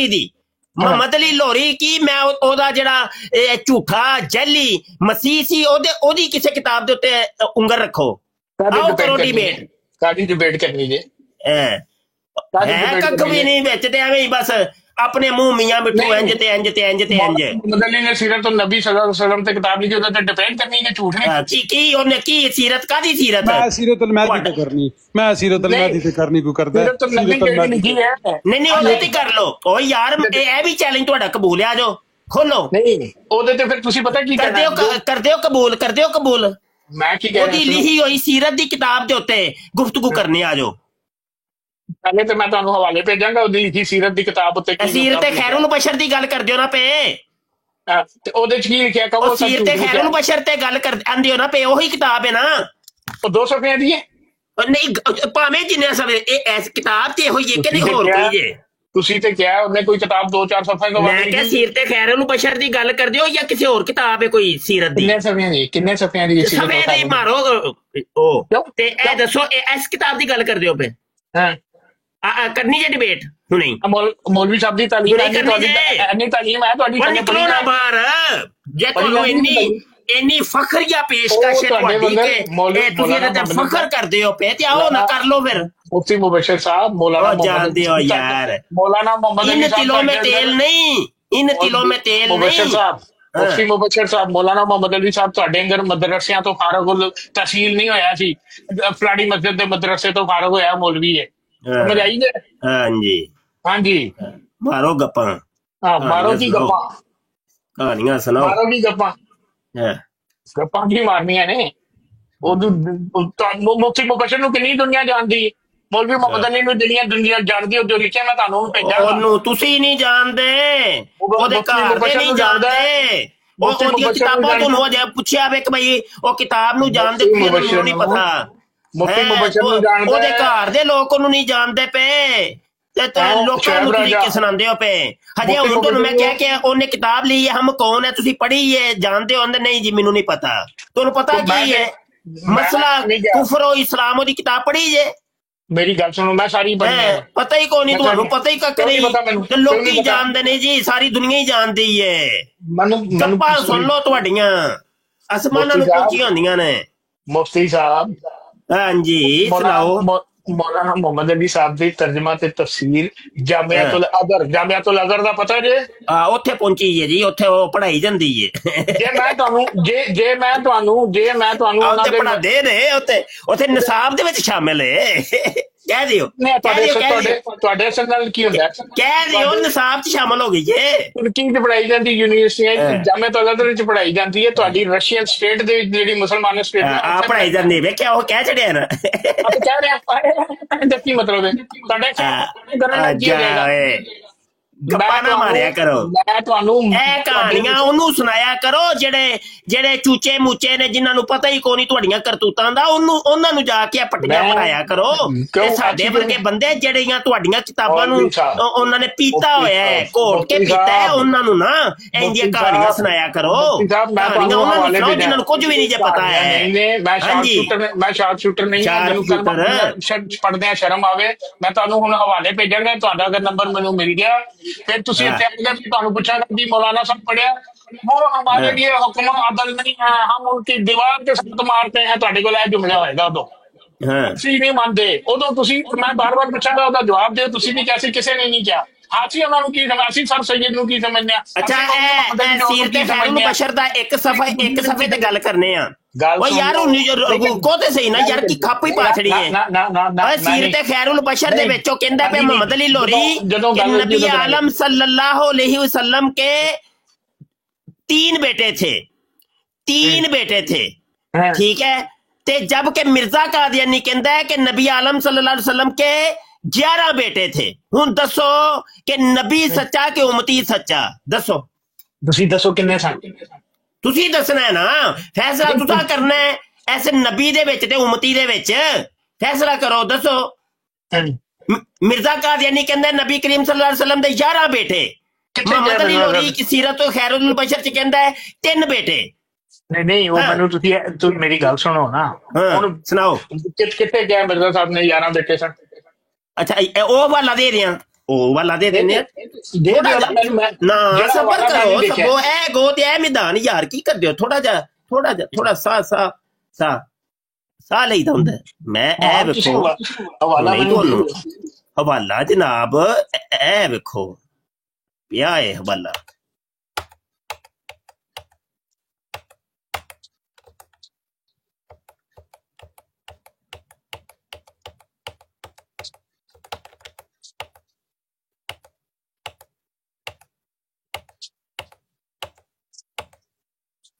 ਦੀ। ਮੁਹੰਮਦ ਅਲੀ ਲਾਹੌਰੀ ਕੀ ਮੈਂ ਉਹਦਾ ਜਿਹੜਾ ਝੂਠਾ ਜੈਲੀ ਮਸੀਹ ਸੀ ਉਹਦੀ ਕਿਸੇ ਕਿਤਾਬ ਦੇ ਉੱਤੇ ਉਂਗਲ ਰੱਖੋ, ਆਓ ਕਰੋ ਡਿਬੇਟ। ਕਾਦੀ ਡਿਬੇਟ ਕਰਨੀ ਜੇ? ਕੱਖ ਵੀ ਨਹੀਂ ਵਿੱਚ ਤੇ ਐਵੇਂ ਹੀ ਬਸ अपने मुंह मियां मिठू इंज ते इंज ते इंज ते इंज मदनी ने सीरत तो नबी सल्लल्लाहु अलैहि वसल्लम ते किताब लिखी ओदे ते डिपेंड करनी कि झूठ नहीं की ओने की सीरत कादी सीरत मैं सीरतुल महदी ते करनी मैं सीरतुल महदी ते करनी कोई करदा सीरत तो नबी की लिखी है नहीं ओदे ते कर लो ओ यार ए भी चैलेंज ਤੁਹਾਡਾ कबूल आ जाओ खोलो नहीं ओदे ते फिर ਤੁਸੀਂ ਪਤਾ ਕੀ कर दियो कबूल मैं की कह ओदी लिखी होई सीरत दी किताब दे उत्ते गुफ्तगू करने आ जाओ पहले तो मैं ਤੁਹਾਨੂੰ ਹਵਾਲੇ ਭੇਜਾਂਗਾ ਉਹਦੀ ਲਿਖੀ ਸੀਰਤ ਦੀ ਕਿਤਾਬ ਉੱਤੇ ਕੀ ਸੀਰਤ ਤੇ ਖੈਰੁਲ ਬਸ਼ਰ ਦੀ ਗੱਲ ਕਰਦੇ ਹੋ ਨਾ ਪੇ ਤੇ ਉਹਦੇ ਚ ਕੀ ਲਿਖਿਆ ਕਹੋ ਸੀਰਤ ਤੇ ਖੈਰੁਲ ਬਸ਼ਰ ਤੇ ਗੱਲ ਆਂਦੇ ਹੋ ਨਾ ਪੇ ਉਹੀ ਕਿਤਾਬ ਹੈ ਨਾ ਉਹ 2 ਸਫ਼ਿਆਂ ਦੀ ਹੈ ਨਹੀਂ ਭਾਵੇਂ ਜਿੰਨੇ ਸਵੇ ਇਹ ਇਸ ਕਿਤਾਬ ਤੇ ਹੋਈ ਹੈ ਕਿ ਨਹੀਂ ਹੋਰ ਕੋਈ ਜੇ ਤੁਸੀਂ ਤੇ ਕਿਹਾ ਉਹਨੇ ਕੋਈ ਕਿਤਾਬ 2-4 ਸਫ਼ੇ ਤੋਂ ਮੈਂ ਕਿਹਾ ਸੀਰਤ ਤੇ ਖੈਰੁਲ ਬਸ਼ਰ ਦੀ ਗੱਲ ਕਰਦੇ ਹੋ ਜਾਂ ਕਿਸੇ ਹੋਰ ਕਿਤਾਬ ਹੈ ਕੋਈ ਸੀਰਤ ਦੀ ਕਿੰਨੇ ਸਫ਼ਿਆਂ ਦੀ ਸਫ਼ੇ ਨਹੀਂ ਮਾਰੋ ਉਹ ਤੇ ਇਹ ਦੱਸੋ ਇਸ ਕਿਤਾਬ ਦੀ ਗੱਲ ਕਰਦੇ ਹੋ ਪੇ ਹਾਂ करनी है डिबेट नहीं मौलवी साहब दी तालीम है तालीम है ਤੁਹਾਡੀ ਨਿਕਲੋ ਨਾ ਬਾਹਰ ਜੇ ਤੁਹਾਨੂੰ ਇੰਨੀ ਫਖਰੀਆ ਪੇਸ਼ਕਸ਼ ਹੈ ਤੁਹਾਡੀ ਕਿ ਇਹ ਤੁਸੀਂ ਇਹਦੇ ਤੇ ਫਖਰ ਕਰਦੇ ਹੋ ਪਏ ਤੇ ਆਓ ਨਾ ਕਰ ਲੋ ਫਿਰ मुफ्ती मुबशर साहब मौलाना जानते हो यार मौलाना मोहम्मद इन तिलों में तेल नहीं मुबशर साहब मुफ्ती मुबशर साहब मौलाना मोहम्मद अली साहब ਤੁਹਾਡੇ ਅੰਦਰ ਮਦਰਸਿਆਂ ਤੋਂ ਫਾਰਗ ਤਹਿਸੀਲ ਨਹੀਂ ਹੋਇਆ ਸੀ ਫਲਾਣੀ ਮਸਜਿਦ ਦੇ ਮਦਰਸੇ ਤੋਂ ਫਾਰਗ ਹੋਇਆ ਮੌਲਵੀ ਹੈ समझ आई है हाँ जी मारो गप्पा मारो की गप्पा कहानियां सुनाओ मारो की गप्पा की मारनियां ने मुफ्ती मुबशर ਨੂੰ ਕਿੰਨੀ ਦੁਨੀਆ ਜਾਣਦੀ ਮੌਲਵੀ ਮੁਹੰਮਦ ਅਲੀ ਨੂੰ ਦੁਨੀਆ ਜਾਣਦੀ ਉਹ ਜੋ ਲਿਖਿਆ ਮੈਂ ਤੁਹਾਨੂੰ ਭੇਜਾਂ ਉਹਨੂੰ ਤੁਸੀਂ ਨਹੀਂ ਜਾਣਦੇ ਉਹਦੇ ਘਰ ਦੇ ਨਹੀਂ ਜਾਣਦੇ ਉਹਦੀਆਂ ਕਿਤਾਬਾਂ ਤੋਂ ਹੋ ਜਾ ਪੁੱਛਿਆ ਵੇ ਕਿ ਭਾਈ ਉਹ ਕਿਤਾਬ ਨੂੰ ਜਾਣਦੇ ਮੈਨੂੰ ਨਹੀਂ ਪਤਾ ਮੁਫਤੀ ਮੁਬਸ਼ਰ ਨੂੰ ਜਾਣਦਾ ਉਹਦੇ ਘਰ ਦੇ ਲੋਕ ਉਹਨੂੰ ਨਹੀਂ ਜਾਣਦੇ ਪਏ ਤੇ ਲੋਕਾਂ ਨੂੰ ਤਰੀਕੇ ਸੁਣਾਉਂਦੇ ਹੋ ਪਏ ਹਜੇ ਹੁਣ ਤੁਹਾਨੂੰ ਮੈਂ ਕਿਹਾ ਕਿ ਉਹਨੇ ਕਿਤਾਬ ਲਈ ਹੈ ਹਮ ਕੌਣ ਹੈ ਤੁਸੀਂ ਪੜ੍ਹੀ ਹੈ ਜਾਣਦੇ ਹੋ ਨਹੀਂ ਜੀ ਮੈਨੂੰ ਨਹੀਂ ਪਤਾ ਤੁਹਾਨੂੰ ਪਤਾ ਕੀ ਹੈ ਮਸਲਾ ਕੁਫਰ ਔਰ ਇਸਲਾਮ ਉਹਦੀ ਕਿਤਾਬ ਪੜ੍ਹੀ ਜੇ ਮੇਰੀ ਗੱਲ ਸੁਣੋ ਮੈਂ ਸਾਰੀ ਪਤਾ ਹੀ ਕੋਈ ਨਹੀਂ ਤੁਹਾਨੂੰ ਪਤਾ ਹੀ ਕੱਖ ਨਹੀਂ ਤੇ ਲੋਕੀ ਜਾਣਦੇ ਨੇ ਜੀ ਸਾਰੀ ਦੁਨੀਆ ਹੀ ਜਾਣਦੀ ਹੈ ਗੱਪਾਂ ਸੁਣ ਲਓ ਤੁਹਾਡੀਆਂ ਅਸਮਾਨਾਂ ਨੂੰ ਪਹੁੰਚੀਆਂ ਹੁੰਦੀਆਂ ਨੇ ਮੁਫਤੀ ਸਾਹਿਬ हाँ जी सुनाओ मौलाना मोहम्मद अली साहब ਦੀ ਤਰਜਮਾ ਤੇ ਤਫਸੀਰ ਜਾਮਿਆਤੁਲ ਅਜ਼ਹਰ ਦਾ ਪਤਾ ਜੇ ਉੱਥੇ ਪਹੁੰਚੀ ਹੈ ਜੀ ਉੱਥੇ ਉਹ ਪੜਾਈ ਜਾਂਦੀ ਹੈ ਜੇ ਮੈਂ ਤੁਹਾਨੂੰ ਉਹਨਾਂ ਦੇ ਪੜਾਦੇ ਨੇ ਉੱਥੇ ਨਿਸਾਬ ਦੇ ਵਿੱਚ ਸ਼ਾਮਿਲ ਹੈ ਕਹਿ ਦਿਓ ਤੁਹਾਡੇ ਅਸਲ ਨਾਲ ਕੀ ਹੁੰਦਾ ਕਹਿ ਦਿਓ ਨਿਸਾਬ ਚ ਸ਼ਾਮਿਲ ਹੋ ਗਈ ਜੇ ਤੁਰਕੀ ਚ ਪੜਾਈ ਜਾਂਦੀ ਯੂਨੀਵਰਸਿਟੀਆਂ ਜਾਮਿਆਤੁਲ ਅਜ਼ਹਰ ਵਿੱਚ ਪੜਾਈ ਜਾਂਦੀ ਹੈ ਤੁਹਾਡੀ ਰਸ਼ੀਅਨ ਸਟੇਟ ਦੇ ਵਿੱਚ ਜਿਹੜੀ ਮੁਸਲਮਾਨ ਸਟੇਟ ਆ ਪੜਾਈ ਜਾਂਦੀ ਵੇਖਿਆ ਉਹ ਕਹਿ ਛੜਿਆ ਨਾ ਕਹਿ ਰਿਹਾ ਕੀ ਮਤਲਬ ਹੈ ਤੁਹਾਡੇ ਗੱਪਾ ਨਾ ਮਾਰਿਆ ਕਰੋ ਮੈਂ ਤੁਹਾਨੂੰ ਇਹ ਕਹਾਣੀਆਂ ਉਹਨੂੰ ਸੁਣਾਇਆ ਕਰੋ ਜਿਹੜੇ ਚੂਚੇ ਮੂਚੇ ਨੇ ਜਿਨ੍ਹਾਂ ਨੂੰ ਪਤਾ ਹੀ ਕੋਈ ਨਹੀਂ ਤੁਹਾਡੀਆਂ ਕਰਤੂਤਾਂ ਦਾ ਉਹਨਾਂ ਨੂੰ ਜਾ ਕੇ ਪਟੀਆਂ ਪੜਾਇਆ ਕਰੋ ਤੇ ਸਾਡੇ ਵਰਗੇ ਬੰਦੇ ਜਿਹੜੀਆਂ ਤੁਹਾਡੀਆਂ ਕਿਤਾਬਾਂ ਨੂੰ ਉਹਨਾਂ ਨੇ ਪੀਤਾ ਹੋਇਆ ਹੈ ਘੋਟ ਕੇ ਪੀਤਾ ਹੈ ਉਹਨਾਂ ਨੂੰ ਨਾ ਇੰਦੀਆਂ ਕਹਾਣੀਆਂ ਸੁਣਾਇਆ ਕਰੋ ਕਹਾਣੀਆਂ ਉਹਨਾਂ ਨੂੰ ਸੁਣਾਓ ਜਿਨ੍ਹਾਂ ਨੂੰ ਕੁਝ ਵੀ ਨਹੀਂ ਜੇ ਪਤਾ ਹੈ ਮੈਂ ਸ਼ਾਰਟ ਸ਼ੂਟਰ ਨਹੀਂ ਪੜਦਿਆਂ ਸ਼ਰਮ ਆਵੇ ਮੈਂ ਤੁਹਾਨੂੰ ਹੁਣ ਹਵਾਲੇ ਭੇਜਾਂਗਾ ਤੁਹਾਡਾ ਅਗਰ ਨੰਬਰ ਮੈਨੂੰ ਮਿਲ ਗਿਆ फिर तुसी ਤੁਹਾਨੂੰ ਪੁੱਛਾਂਗਾ ਵੀ मौलाना साहब पढ़िया वो हमारे लिए हुक्म अदल नहीं है हम उनकी दीवार के साथ मारते हैं ਤੁਹਾਡੇ ਕੋਲ ਇਹ ਜੁਮਲਾ ਹੋਏਗਾ ਉਦੋਂ ਅਸੀਂ ਨਹੀਂ ਮੰਨਦੇ ਉਦੋਂ ਤੁਸੀਂ ਮੈਂ ਬਾਰ-ਬਾਰ ਪੁੱਛਾਂਗਾ ਉਹਦਾ ਜਵਾਬ ਦਿਓ ਤੁਸੀਂ ਵੀ ਕਿਹਾ ਕਿਸੇ ਨੇ ਨਹੀਂ ਕਿਹਾ ਹਾਸੀ ਉਹਨਾਂ ਨੂੰ ਕੀ ਸਮਝੀ ਸਰ ਸੈਯਦ ਨੂੰ ਕੀ ਸਮਝਦੇ ਆ ਅੱਛਾ ਇਹ ਸੀਰਤ ਖੈਰੁਲ ਬਸ਼ਰ ਦਾ ਇੱਕ ਸਫੇ ਤੇ ਗੱਲ ਕਰਨੇ ਆ ਉਹ ਯਾਰ ਕੋ ਤੇ ਸਹੀ ਨਾ ਯਾਰ ਕੀ ਖੱਪ ਹੀ ਪਾਛੜੀ ਹੈ ਸੀਰਤ ਖੈਰੁਲ ਬਸ਼ਰ ਦੇ ਵਿੱਚ ਉਹ ਕਹਿੰਦਾ ਪਿਆ ਮੁਹੰਮਦ ਅਲੀ ਲੋਰੀ नबी आलम सल्लल्लाहु अलैहि वसल्लम के 3 बेटे थे ठीक है ते जब के मिर्जा कादियानी कहता है कि नबी आलम सल्लल्लाहु अलैहि वसल्लम के 11 बेटे थे हुन दसो कि नबी सच्चा के उम्मती सच्चा दसो ਤੁਸੀਂ ਦੱਸੋ ਕਿੰਨੇ ਸਨ ਤੁਸੀਂ ਦੱਸਣਾ ਹੈ ਨਾ ਫੈਸਲਾ ਤੁਸੀਂ ਕਰਨਾ ਹੈ ਐਸੇ ਨਬੀ ਦੇ ਵਿੱਚ ਤੇ ਉਮਤੀ ਦੇ ਵਿੱਚ ਫੈਸਲਾ ਕਰੋ ਦੱਸੋ ਮਿਰਜ਼ਾ ਕਾਦੀਆਨੀ ਕਹਿੰਦਾ ਨਬੀ ਕਰੀਮ ਸੱਲੱਲਾਹੁ ਅਲੈਹਿ ਵਸੱਲਮ ਦੇ 11 ਬੇਟੇ ਮੁਹੰਮਦ ਅਲੀ ਲੋਰੀ ਦੀ ਸੀਰਤ ਖੈਰੁਲ ਬਸ਼ਰ ਚ ਕਹਿੰਦਾ 3 ਬੇਟੇ ਨਹੀਂ ਉਹ ਮੈਨੂੰ ਤੁਸੀਂ ਮੇਰੀ ਗੱਲ ਸੁਣੋ ਨਾ ਹੁਣ ਸੁਣਾਓ ਕਿੱਥੇ ਗਿਆ ਮਿਰਜ਼ਾ ਸਾਹਿਬ ਨੇ 11 ਬੇਟੇ ਸਨ ਅੱਛਾ ਉਹ ਵਾਲਾ ਦੇ ਦਿਆਂ ਉਹ ਵਾਲਾ ਦੇ ਦਿੰਦੇ ਨਾ ਸਬਰ ਕਰੋ ਸਭੋ ਇਹ ਗੋ ਤੇ ਇਹ ਮੈਦਾਨ ਯਾਰ ਕੀ ਕਰਦੇ ਹੋ ਥੋੜਾ ਸਾਹ ਲਈਦਾ ਹੁੰਦਾ ਮੈਂ ਇਹ ਵੇਖੋ ਹਵਾਲਾ ਜਨਾਬ ਇਹ ਵੇਖੋ पिया है हवाला।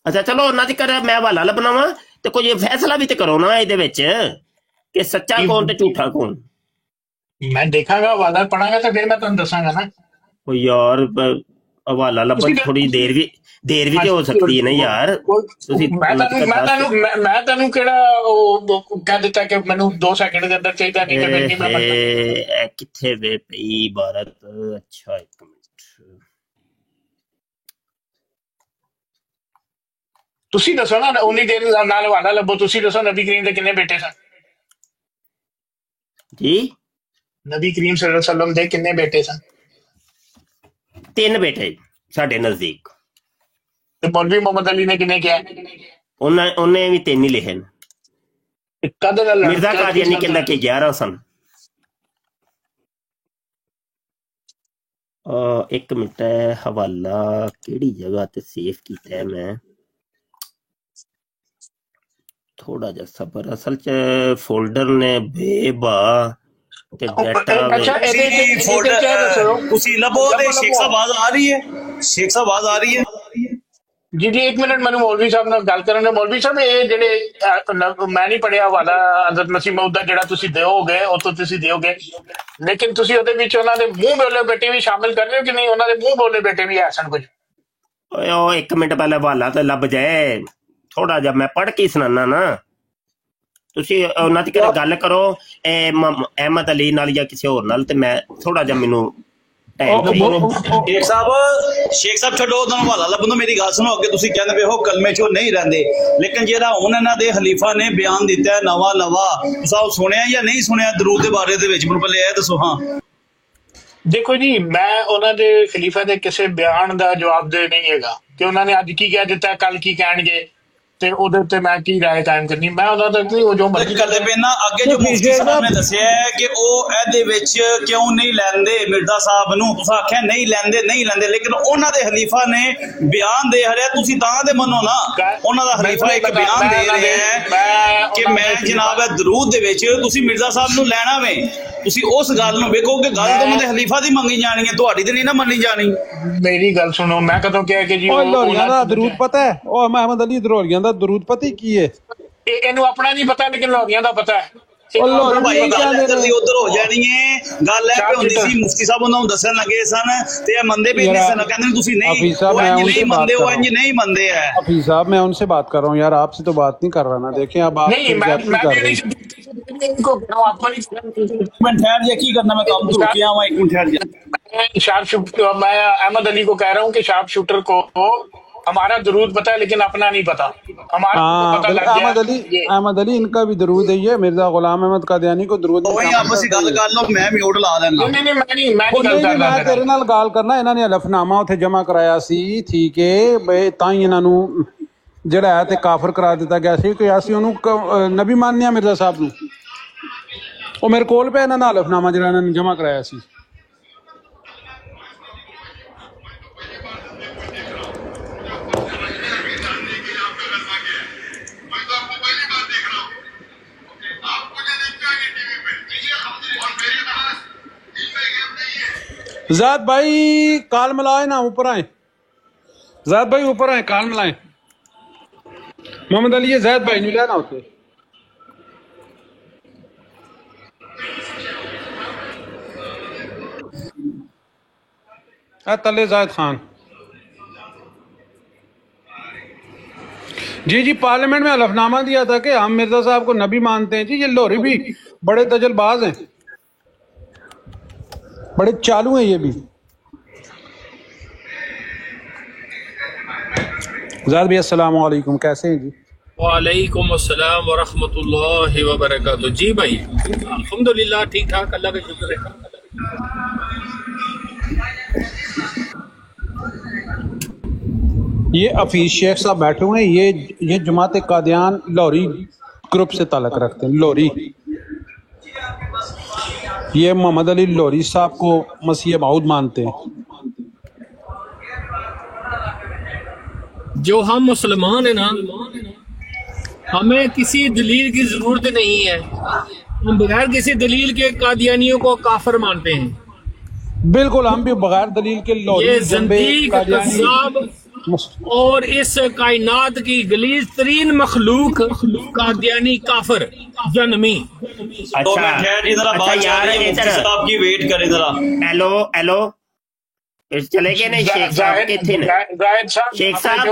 अच्छा चलो ना जी कर मैं हवाला लभना वा ते कोई फैसला भी तो करो ना ਇਹਦੇ ਵਿੱਚ कि सच्चा कौन ते झूठा कौन। मैं देखांगा हवाला पढ़ांगा तो फिर मैं तुम दसांगा ना। ओ यार हवाला ਲੱਭਣ ਥੋੜੀ ਦੇਰ ਵੀ ਤੇ ਹੋ ਸਕਦੀ ਹੈ ਨਾ ਯਾਰ। ਤੁਸੀਂ ਮੈਂ ਤੁਹਾਨੂੰ ਕਿਹੜਾ ਉਹ ਕਹਿ ਦਿੱਤਾ ਕਿ ਮੈਨੂੰ 2 ਸੈਕਿੰਡ ਦੇ ਅੰਦਰ ਚਾਹੀਦਾ ਨਹੀਂ ਤੇ ਫਿਰ ਨਹੀਂ ਮੈਂ ਕਿੱਥੇ ਵੇ ਪਈ ਭਾਰਤ। ਅੱਛਾ ਇੱਕ ਮਿੰਟ ਤੁਸੀਂ ਦੱਸੋ ਨਾ ਉਨੀ ਦੇਰ ਨਾਲ ਹਵਾਲਾ ਲੱਭੋ। ਤੁਸੀਂ ਦੱਸੋ ਨਬੀ ਕਰੀਮ ਦੇ ਕਿੰਨੇ ਬੇਟੇ ਸਨ ਜੀ। ਨਬੀ ਕਰੀਮ ਸੱਲੱਲਾਹੁ ਅਲੈहि ਵਸੱਲਮ ਦੇ ਕਿੰਨੇ ਬੇਟੇ ਸਨ। 3 ਬੇਟੇ ਸਾਡੇ ਨਜ਼ਦੀਕ। ਤੇ ਮੌਲਵੀ ਮੁਹੰਮਦ ਅਲੀ ਨੇ ਕਿੰਨੇ ਕਿਹਾ। ਉਹਨੇ ਵੀ 3 ਹੀ ਲਿਖੇ ਨੇ। ਮਿਰਜ਼ਾ ਕਾਦੀਆਨੀ ਕਹਿੰਦਾ ਕਿ 11 ਸਨ। ਇੱਕ ਮਿੰਟ ਹਵਾਲਾ ਕਿਹੜੀ ਜਗ੍ਹਾ ਤੇ ਸੇਵ ਕੀਤਾ ਹੈ ਮੈਂ थोड़ा जा सबर असल च फोल्डर ने बेबा ते डाटा ਤੁਸੀਂ ਲੱਭੋ ਤੇ ਸ਼ੇਖ ਸਾਹਿਬ ਆਵਾਜ਼ ਆ ਰਹੀ ਹੈ। ਸ਼ੇਖ ਸਾਹਿਬ ਆਵਾਜ਼ ਆ ਰਹੀ ਹੈ ਜੀ ਜੀ। 1 ਮਿੰਟ ਮੈਨੂੰ ਮੌਲਵੀ ਸਾਹਿਬ ਨਾਲ ਗੱਲ ਕਰਨ ਦੇ। ਮੌਲਵੀ ਸਾਹਿਬ ਇਹ ਜਿਹੜੇ ਮੈਂ ਨਹੀਂ ਪੜਿਆ ਹਵਾਲਾ ਹਜ਼ਰਤ ਮਸੀਹ ਮਊਦ ਦਾ ਜਿਹੜਾ ਤੁਸੀਂ ਦਿਓਗੇ ਉਹ ਤੋਂ ਤੁਸੀਂ ਦਿਓਗੇ ਲੇਕਿਨ ਤੁਸੀਂ ਉਹਦੇ ਵਿੱਚ ਉਹਨਾਂ ਦੇ ਮੂੰਹ ਬੋਲੇ ਬੇਟੇ ਵੀ ਸ਼ਾਮਿਲ ਕਰ ਰਹੇ ਹੋ ਕਿ ਨਹੀਂ। ਉਹਨਾਂ ਦੇ ਮੂੰਹ ਬੋਲੇ ਬੇਟੇ ਵੀ ਹੈ ਸਨ ਕੁਝ। ਉਹ 1 ਮਿੰਟ ਪਹਿਲਾਂ ਹਵਾਲਾ ਤੇ ਲੱਭ ਜਾਏ ਥੋੜਾ ਜਿਹਾ ਮੈਂ ਪੜ੍ਹ ਕੇ ਸੁਣਾਨਾ ਨਾ। ਤੁਸੀਂ ਉਹਨਾਂ ਦੀ ਗੱਲ ਕਰੋ ਅਹਿਮਦ ਅਲੀ ਨਾਲ ਜਾਂ ਕਿਸੇ ਹੋਰ ਨਾਲ ਤੇ ਮੈਂ ਥੋੜਾ ਜਿਹਾ ਮੈਨੂੰ ਸ਼ੇਖ ਸਾਹਿਬ ਛੱਡੋ ਉਹਨਾਂ ਨੂੰ ਹਵਾਲਾ ਲੱਭਣ। ਮੇਰੀ ਗੱਲ ਸੁਣੋ ਅੱਗੇ ਤੁਸੀਂ ਕਹਿੰਦੇ ਪਏ ਹੋ ਕਲਮੇ ਚੋਂ ਨਹੀਂ ਰਹਿੰਦੇ ਲੇਕਿਨ ਜਿਹੜਾ ਹੁਣ ਇਹਨਾਂ ਦੇ ਖਲੀਫਾ ਨੇ ਬਿਆਨ ਦਿੱਤਾ ਨਵਾਂ ਤੁਸੀਂ ਸੁਣਿਆ ਜਾਂ ਨਹੀਂ ਸੁਣਿਆ ਦਰੂਦ ਦੇ ਬਾਰੇ ਦੇ ਵਿੱਚ ਮੈਨੂੰ ਪਹਿਲੇ ਇਹ ਦੱਸੋ। ਹਾਂ ਦੇਖੋ ਜੀ ਮੈਂ ਉਹਨਾਂ ਦੇ ਖਲੀਫਾ ਦੇ ਕਿਸੇ ਬਿਆਨ ਦਾ ਜਵਾਬ ਦੇ ਨਹੀਂ ਹੈਗਾ ਕਿ ਉਹਨਾਂ ਨੇ ਅੱਜ ਕੀ ਕਹਿ ਦਿੱਤਾ ਕੱਲ ਕੀ ਕਹਿਣਗੇ ਤੇ ਉਹਦੇ ਉੱਤੇ ਮੈਂ ਕੀ ਰਾਏ ਕਾਇਮ ਕਰਨੀ। ਮੈਂ ਉਹਨਾਂ ਤੱਕ ਉਹ ਜੋ ਮਰਜ਼ੀ ਕਰਦੇ ਪਏ ਨਾ। ਅੱਗੇ ਜੋ ਮੁਫਤੀ ਸਾਹਿਬ ਨੇ ਦੱਸਿਆ ਕਿ ਉਹ ਇਹਦੇ ਵਿੱਚ ਕਿਉਂ ਨਹੀਂ ਲੈਂਦੇ ਮਿਰਜ਼ਾ ਸਾਹਿਬ ਨੂੰ। ਤੁਸੀਂ ਆਖਿਆ ਨਹੀਂ ਲੈਂਦੇ ਲੇਕਿਨ ਉਹਨਾਂ ਦੇ ਖਲੀਫਾ ਨੇ ਬਿਆਨ ਦੇ ਰਿਹਾ ਤੁਸੀਂ ਤਾਂ ਦੇ ਮੰਨੋ ਨਾ। ਉਹਨਾਂ ਦਾ ਖਲੀਫਾ ਇੱਕ ਬਿਆਨ ਦੇ ਰਿਹਾ ਹੈ ਕਿ ਮੈਂ ਜਨਾਬ ਦਰੂਦ ਦੇ ਵਿੱਚ ਤੁਸੀਂ ਮਿਰਜ਼ਾ ਸਾਹਿਬ ਨੂੰ ਲੈਣਾ ਵੇ। ਤੁਸੀਂ ਉਸ ਗੱਲ ਨੂੰ ਵੇਖੋ ਕਿ ਗੱਲ ਤਾਂ ਉਹਨਾਂ ਦੇ ਖਲੀਫਾ ਦੀ ਮੰਗੀ ਜਾਣੀ ਹੈ ਤੁਹਾਡੀ ਤੇ ਨਹੀਂ ਨਾ ਮੰਨੀ ਜਾਣੀ। ਮੇਰੀ ਗੱਲ ਸੁਣੋ ਮੈਂ ਕਦੋਂ ਕਿਹਾ ਕਿ ਜੀ ਲੋਰੀਆਂ ਦਾ ਦਰੂਦ ਪਤਾ ਹੈ। ਉਹ ਮੁਹੰਮਦ ਅਲੀ ਲੋਰੀਆਂ ਦਾ ਦਰੂਦ ਪਤਾ ਕੀ ਹੈ। ਇਹਨੂੰ ਆਪਣਾ ਨਹੀਂ ਪਤਾ ਲੇਕਿਨ ਲੋਰੀਆਂ ਦਾ ਪਤਾ ਹੈ। ਉਧਰ ਹੋ ਜਾਣੀ ਹੈ ਗੱਲ ਹੈ ਕਿ ਹੁੰਦੀ ਸੀ ਮੁਫਤੀ ਸਾਹਿਬ ਉਹਨਾਂ ਨੂੰ ਦੱਸਣ ਲੱਗੇ ਸਨ ਤੇ ਇਹ ਮੰਨਦੇ ਵੀ ਨਹੀਂ ਸਨ। ਕਹਿੰਦੇ ਤੁਸੀਂ ਨਹੀਂ ਮੰਨਦੇ ਹੋ ਇੰਜ नहीं मनते हैं। हफीज साहब मैं उनसे बात कर रहा हूँ यार आपसे तो बात नहीं कर रहा ना। देखें अब आप नहीं मैं अहमद अली को कह रहा हूँ कि शार्प शूटर को हमारा दरूद पता है लेकिन अपना नहीं पता। हमारा अहमद अली इनका भी दरूद है। ये मिर्जा गुलाम अहमद कादियानी को दरूद मैं तेरे नाल गाल करना। इन्होंने हलफनामा उत्थे जमा कराया सी ठीक है तां ही इन्हां नूं ਜਿਹੜਾ ਹੈ ਤੇ ਕਾਫਰ ਕਰਾ ਦਿੱਤਾ ਗਿਆ ਸੀ ਕਿ ਅਸੀਂ ਉਹਨੂੰ ਨਬੀ ਮੰਨਿਆ ਮਿਰਜ਼ਾ ਸਾਹਿਬ ਨੂੰ। ਉਹ ਮੇਰੇ ਕੋਲ ਪਿਆ ਇਹਨਾਂ ਨਾਲ ਹਲਫਨਾਮਾ ਜਿਹੜਾ ਇਹਨਾਂ ਨੇ ਜਮ੍ਹਾਂ ਕਰਾਇਆ ਸੀ। ज़ाद भाई काल मिलाए ना ऊपर आए। ज़ाद भाई ऊपर आए काल मिलाए। मोहम्मद अली ज़ैद भाई नहीं लेना उसे। तले ज़ायद खान जी पार्लियामेंट में हलफनामा दिया था कि हम मिर्जा साहब को नबी मानते हैं। जी ये लोरी भी बड़े तजलबाज हैं बड़े चालू हैं ये भी। ज़ाद भाई अस्सलाम वालेकुम कैसे हैं जी। वालेकुम अस्सलाम व रहमतुल्लाहि व बरकातहू। जी भाई अल्हम्दुलिल्लाह ठीक ठाक अल्लाह का शुक्र है। ये हफीज शेख साहब बैठे हुए हैं। ये जमात कादियान लोरी ग्रुप से ताल्लुक़ रखते हैं। लोरी ये मोहम्मद अली लोरी साहब को मसीह मऊद मानते हैं। जो हम मुसलमान है ना, हमें किसी दलील की जरूरत नहीं है। हम बगैर किसी दलील के कादियानियों को काफिर मानते हैं। बिल्कुल, हम भी बगैर दलील के ये ज़िंदीक, कज़्ज़ाब और इस कायनात की गलीज तरीन मखलूक कादियानी काफिर जनमी। तो मैं खैर जी जरा बात जा रही है, मुफ्ती साहब की वेट करें जरा। हेलो हेलो, चले गए नहीं शेख साहब किथे ने? जाहिद साहब, शेख साहब,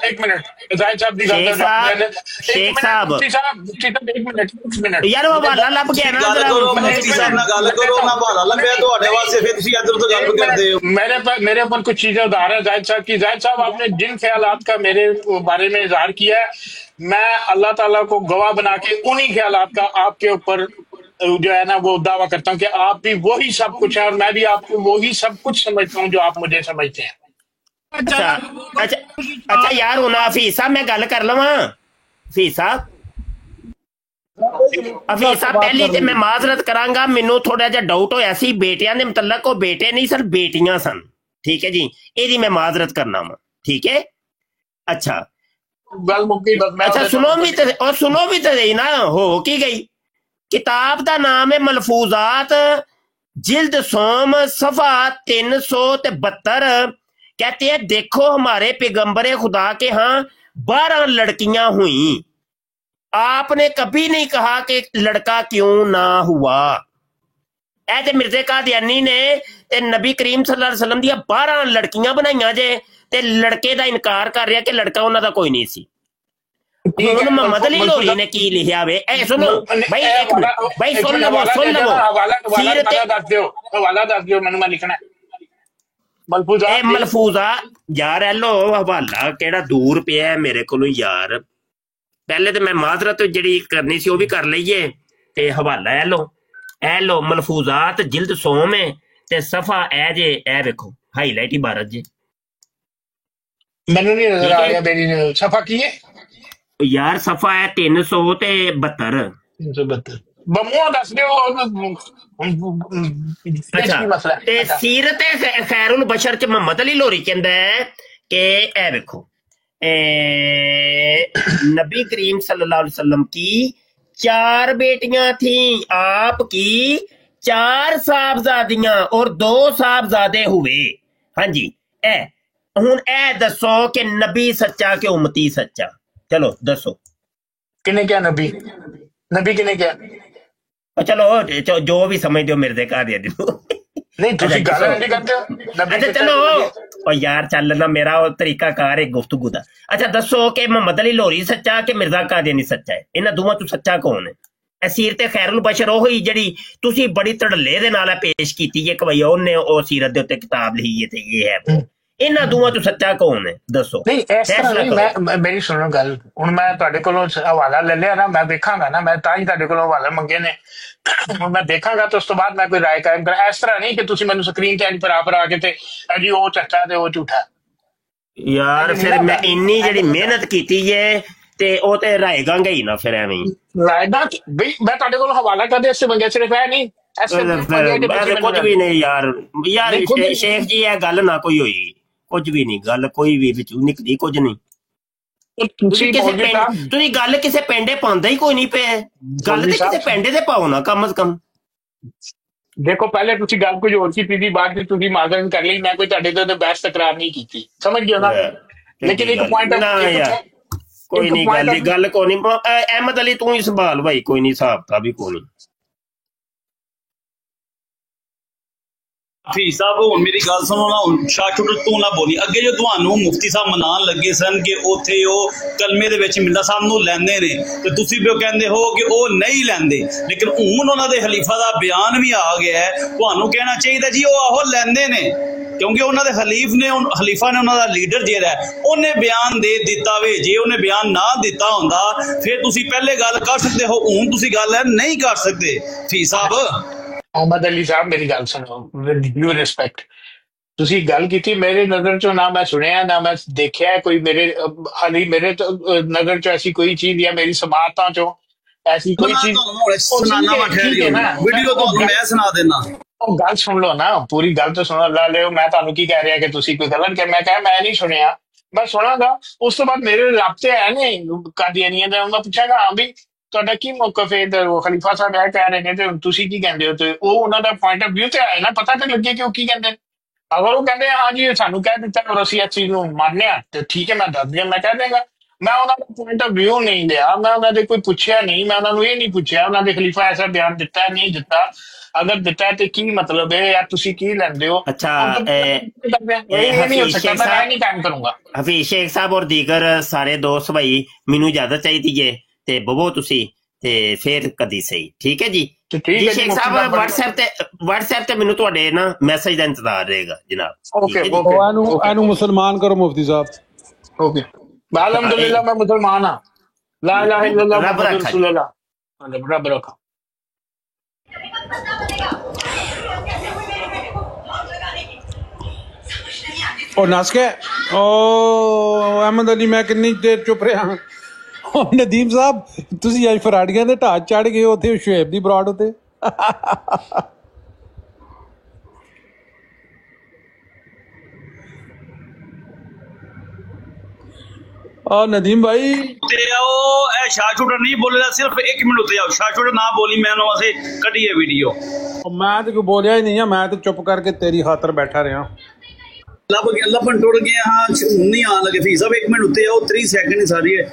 एक मिनट जाहिद साहब शेख साहब एक मिनट यार वो हवाला लभ गया ना, गल करो मुफ्ती साहब ना, गल करो ना, हवाला लभ्या ਤੁਹਾਡੇ ਵਾਸਤੇ, फिर ਤੁਸੀਂ इधर उधर गल करते हो। मेरे ऊपर कुछ चीजें उधार है जाहिद साहब की। जाहिद साहब, आपने जिन ख्यालात का मेरे बारे में इजहार किया है, मैं अल्लाह ताला को गवाह बना के उन्हीं ख्यालात का आपके ऊपर जो है ना वो दावा करता हूँ कि आप भी वही सब कुछ है और मैं भी आपको वही सब कुछ समझता हूँ जो आप मुझे समझते हैं। अच्छा यार हुन हफीज साहब मैं गल कर लवां। हफीज साहब पहली ते मैं माजरत करांगा, मैनू थोड़ा जिहा डाउट होया सी बेटियां दे मुतलक, वो बेटे नहीं सन बेटियां सन, ठीक है जी, एदी मैं माजरत करना वा, ठीक है। अच्छा सुनो भी तो सही ना, हो की गई। किताब का नाम है मलफूजात, जिल्द सोम, सफा 372। कहते हैं देखो हमारे पैगंबर खुदा के यहाँ 12 लड़कियां हुई, आपने कभी नहीं कहा कि लड़का क्यों ना हुआ। ऐसे मिर्जे कादियानी ने ते नबी करीम सल्लल्लाहु अलैहि वसल्लम दियां 12 लड़कियां बनाईयां जे, ते लड़के दा इनकार कर रहा कि लड़का उन्हां दा कोई नहीं सी। मोहम्मद अली लोरी ने की लिखिया वे, सुनो भाई, एक मिनट भाई, सुन लवो हवाला दस दियो मैनू, मैं लिखना है मलफूजा यार। हेलो हवाला केड़ा दूर पिया मेरे को यार, पहले तो मैं माजरत जी करनी सी वो भी कर लीए, ते हवाला ए लो मलफूजात जिल्द सोम है ते सफा ए जे, ए देखो हाईलाइट इबारत जे, मैनू नहीं नजर आ रहा मेरी सफा की है यार, सफा है 372। सीरत खैरुल बशर च मोहम्मद अली लोरी कहंदा है कि ए देखो नबी करीम सल्लल्लाहु अलैहि वसल्लम की 4 बेटियां थी, आपकी 4 साहबजादियां और 2 साहबजादे हुए। हाँ जी, ए हुन ए दसो कि नबी सच्चा कि उम्मती सच्चा? चलो दसो किने क्या नबी किने क्या? चलो जो भी समझ दो मेरे घर दे दो नहीं तुसी गल नहीं करते हो। अच्छा चलो और यार चल ना, मेरा तरीका कार है गुफ्तगू दा। अच्छा दसो कि मोहम्मद अली लोरी सच्चा कि मिर्जा कादियानी सच्चा है? इन्हां दोवां चों सच्चा कौन है? ए सीरत खैरुल बशर ओ ही जेड़ी तुसी बड़ी धड़ल्ले दे नाल पेश कीती है कि भई ओने ओ सीरत दे उत्ते किताब लिखी है ते ये है, इन्हां दोवां चों सच्चा कौन है? दसो। नहीं इस तरह नहीं, मैं मेरी सुनो गल, हुण मैं तुहाडे कोलों हवाला ले लिया ना, मैं देखांगा ना, मैं तां ही तुहाडे कोलों हवाले मंगे ने, मैं देखांगा तो उस तो बाद मैं कोई राय कायम करा। इस तरह नहीं कि तुसी मैनू स्क्रीन ते बराबर आके ते जी ओ सच्चा ते ओ झूठा। यार फिर मैं इन्नी जेड़ी मेहनत कीती है ते ओ ते राएगांगे ही ना, फिर एवें रायदा भाई मैं तुहाडे कोलों हवाला कदे इससे मंगे, सिर्फ है नहीं कुछ भी नहीं यार शेख जी ये गल ना कोई हुई, कुछ भी नहीं, गल कोई भी विचों निकली कुछ नहीं। ਤੁਸੀਂ ਗੱਲ ਕਿਸੇ ਪਿੰਡੇ ਪਾਉਂਦਾ ਹੀ ਕੋਈ ਨਹੀਂ ਪਿਆ, ਗੱਲ ਤੇ ਕਿਸੇ ਪਿੰਡੇ ਤੇ ਪਾਓ ਨਾ ਕਮ ਸੇ ਕਮ। ਦੇਖੋ ਪਹਿਲੇ ਤੁਸੀਂ ਗੱਲ ਕੁਝ ਹੋਰ ਕੀਤੀ ਸੀ, ਬਾਅਦ ਵਿੱਚ ਤੁਸੀਂ ਮਾਜ਼ਰਤ ਕਰ ਲਈ, ਮੈਂ ਕੋਈ ਤੁਹਾਡੇ ਤੇ ਬਹਿਸ ਤਕਰਾਰ ਨਹੀਂ ਕੀਤੀ, ਸਮਝ ਗਏ ਨਾ। ਲੇਕਿਨ ਇੱਕ ਪੁਆਇੰਟ ਕੋਈ ਨਹੀਂ, ਗੱਲ ਕੋਈ ਨਹੀਂ। ਅਹਿਮਦ ਅਲੀ ਤੂੰ ਹੀ ਸੰਭਾਲ ਭਾਈ, ਕੋਈ ਨਹੀਂ, ਹਿਸਾਬ ਤਾਂ ਵੀ ਕੋਈ ਨਹੀਂ। हफीज साहब हुण मेरी गल सुनो ना, शाह छुट तू ना बोली अगे जो तुहानू मुफ्ती साहब मनान लगे सन कि उत्थे ओ कलमे दे विच मिर्जा साहब नू लैंदे ने ते तुसीं भी कहंदे हो कि ओ नहीं लैंदे, लेकिन हुण उन्हां दे खलीफा दा बयान भी आ गया है, तुहानू कहना चाहिए जी ओ आहो लैंदे ने, क्योंकि उन्हां दे खलीफा ने उन्हां दा लीडर जेहड़ा है उन्हें बयान दे दिता वे। जे उन्हें बयान ना दिता हुंदा फिर तुसीं पहले गल कर सकदे हो, हुण तुसीं गल नहीं कर सकदे। हफीज साहब मोहम्मद अली साहब मेरी गल सुनो विद ड्यू रिस्पेक्ट, तुसी गल की मेरे नजर चो ना मैं सुनिया ना मैं देखिया कोई, मेरे हाली मेरे नजर चो ऐसी कोई चीज या मेरी समातां चो ऐसी कोई चीज वीडियो तो मैं सुना देना। ਗੱਲ ਸੁਣ ਲਓ ਨਾ, ਪੂਰੀ ਗੱਲ ਤਾਂ ਸੁਣੋ। ਲਾ ਲਿਓ ਮੈਂ ਤੁਹਾਨੂੰ ਕੀ ਕਹਿ ਰਿਹਾ ਕਿ ਤੁਸੀਂ ਕੋਈ ਗਲਤ ਕਿ ਮੈਂ ਕਿਹਾ ਮੈਂ ਨਹੀਂ ਸੁਣਿਆ, ਮੈਂ ਸੁਣਾਗਾ। ਉਸ ਤੋਂ ਬਾਅਦ ਮੇਰੇ ਰਾਬਤੇ ਹੈ ਨੇ ਕਾਦੀਆਨੀਆਂ ਦੇ, ਮੈਂ ਪੁੱਛਾਂਗਾ ਹਾਂ ਵੀ ਤੁਹਾਡਾ ਕੀ ਮੌਕਫ ਹੈ, ਤੇ ਉਹ ਖਲੀਫਾ ਸਾਹਿਬ ਇਹ ਕਹਿ ਰਹੇ ਨੇ ਤੇ ਤੁਸੀਂ ਕੀ ਕਹਿੰਦੇ ਹੋ, ਤੇ ਉਹ ਉਹਨਾਂ ਦਾ ਪੁਆਇੰਟ ਆਫ ਵਿਊ ਤੇ ਆਏ ਨਾ, ਪਤਾ ਤੇ ਲੱਗੇ ਕਿ ਉਹ ਕੀ ਕਹਿੰਦੇ ਨੇ। ਅਗਰ ਉਹ ਕਹਿੰਦੇ ਹਾਂ ਜੀ ਸਾਨੂੰ ਕਹਿ ਦਿੱਤਾ ਔਰ ਅਸੀਂ ਇਸ ਚੀਜ਼ ਨੂੰ ਮੰਨਿਆ ਤੇ ਠੀਕ ਹੈ, ਮੈਂ ਦੱਸ ਦਿਆਂ, ਮੈਂ ਕਹਿ ਦੇਗਾ। ਮੈਂ ਉਹਨਾਂ ਦਾ ਪੁਆਇੰਟ ਆਫ ਵਿਊ ਨਹੀਂ ਲਿਆ, ਮੈਂ ਉਹਨਾਂ ਦੇ ਕੋਈ ਪੁੱਛਿਆ ਨਹੀਂ, ਮੈਂ ਉਹਨਾਂ ਨੂੰ ਇਹ ਨਹੀਂ ਪੁੱਛਿਆ ਉਹਨਾਂ ਦੇ ਖਲੀਫਾ ਐਸਾ ਬਿਆਨ ਦਿੱਤਾ ਹੈ ਨਹੀਂ ਦਿੱਤਾ, ਅਗਰ ਦਿੱਤਾ ਹੈ ਤੇ ਕੀ ਮਤਲਬ ਹੈ ਜਾਂ ਤੁਸੀਂ ਕੀ ਲੈਂਦੇ ਹੋ। अच्छा ਇਹ ਨਹੀਂ ਹੋ ਸਕਦਾ, ਮੈਂ ਨਹੀਂ ਕੰਮ ਕਰੂੰਗਾ। ਹਫੀਜ਼ ਸ਼ੇਖ ਸਾਹਿਬ ਔਰ ਦੀਗਰ ਸਾਰੇ ਦੋਸਤ ਭਾਈ, ਮੈਨੂੰ ਇਜਾਜ਼ਤ ਚਾਹੀਦੀ ਹੈ ਤੇ ਬਵੋ ਤੁਸੀਂ ਤੇ ਫਿਰ ਕਦੀ ਸਹੀ, ਠੀਕ ਹੈ ਜੀ। ਜੀ ਸ਼ੇਖ ਸਾਹਿਬ WhatsApp ਤੇ ਮੈਨੂੰ ਤੁਹਾਡੇ ਨਾ ਮੈਸੇਜ ਦਾ ਇੰਤਜ਼ਾਰ ਰਹੇਗਾ ਜਨਾਬ। ਇਹਨੂੰ ਮੁਸਲਮਾਨ ਕਰੋ ਮੁਫਤੀ ਸਾਹਿਬ। ਓਕੇ, ਅਲਹਮਦੁਲਿल्लाह मैं मुसलमान हाँ, ला इलाहा इल्लल्लाह मुहम्मद रसूलुल्लाह, रब रखा। और नस के ओ अहमद अली मैं कितनी देर चुप रहा। नदीम साहब ਤੁਸੀਂ ਅੱਜ ਫਰਾੜੀਆਂ ਦੇ ਢਾਹ ਚੜ ਗਏ ਉੱਥੇ ਸ਼ੁਏਬ ਦੀ ਬਰਾੜ ਉਤੇ। नदीम भाई शाह छुटा नहीं बोले, सिर्फ 1 मिनट उत्ते जाओ, शाह छुटा ना बोली, मैं वास्ते कटी है वीडियो। मैं तो बोलिया ही नहीं है, मैं तो चुप करके तेरी खातर बैठा रहा। लभन टुट गए हाँ, नहीं आन लगे। फी साहब 1 मिनट उत्ते जाओ, 3 सेकंड ही सारी है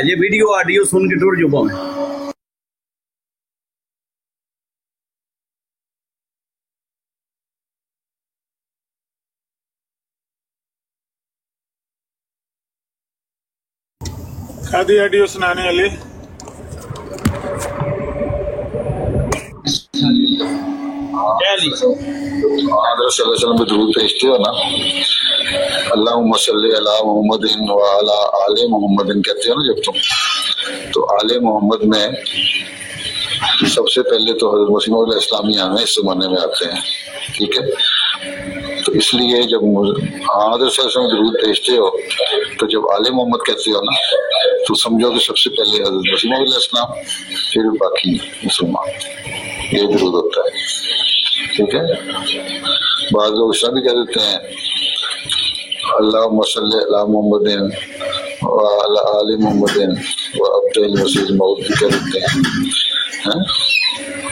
जे वीडियो ऑडियो सुन के टुट जाओ भावें। खादी ऑडियो सुनाने वाले पे दुरूद भेजते हो ना, अल्लाहुम्मा सल्ली अला मुहम्मदिन व अला आले मुहम्मदिन कहते हो ना जब तुम, तो आले मोहम्मद में सबसे पहले तो हज़रत मसीह मौद इस्लामी आने इस ज़माने में आते हैं, ठीक है। तो इसलिए जब दुरूद भेजते हो तो जब आले मोहम्मद कहते हो ना, तो समझो कि सबसे पहले हज़रत मसीह मौद इस्लाम, फिर बाकी मुसलमान, ये दुरूद होता है, ठीक है। बाद लोग इस भी कह देते हैं अल्लाहुम्मा सल्ली अला मुहम्मदिन व अला आले मुहम्मदिन व अब्दुल मसीह मौद भी कह देते हैं।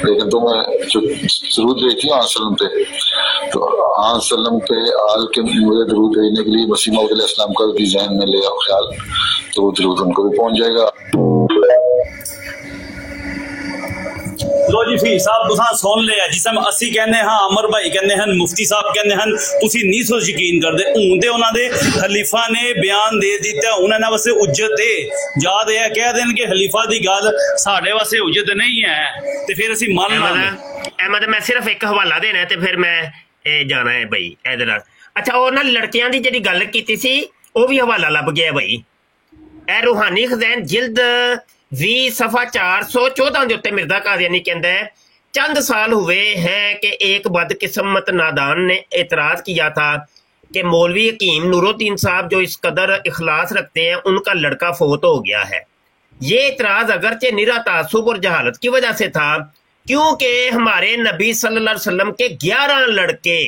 लेकिन तो मैं जो दरूद भेजती हूँ आसलम पे, तो आसलम पे आल के मुझे दरूद भेजने के लिए मसीह मौद अलैहिस्सलाम का भी ज़हन में ले आओ ख्याल, तो वो दरूद उनको भी पहुँच जाएगा। लो जी फी साहब तुसा सुन लिया, जिसम असी कहने हाँ, अमर भाई कहने हैं, मुफ्ती साहब कहने हैं, तुसी नहीं सो यकीन करते। हूं ते उन्होंने खलीफा ने बयान दे दिता, उन्होंने वास्ते उज्जत है, याद है कह देन कि खलीफा की गल साढ़े वास्ते उज्जत नहीं है, तो फिर असी मान लांगे। अहमद मैं सिर्फ एक हवाला देना है, तो फिर मैं जाना है भाई इहदे नाल। अच्छा वो ना लड़कियां दी जिहड़ी गल कीती सी, वो भी हवाला लभ गया भाई। ए रूहानी खज़ैन जिल्द 20 सफ़ा 414 के उत्ते मिर्ज़ा कादियानी कहता है, चंद साल हुए हैं कि एक बदकिस्मत नादान ने एतराज़ किया था कि मौलवी हकीम नूरुद्दीन साहब जो इस कदर इखलास रखते हैं, उनका लड़का फोत हो गया है। ये एतराज़ अगरचे निरा तासुब और जहालत की वजह से था, क्योंकि हमारे नबी सल्लल्लाहु अलैहि वसल्लम के 11 लड़के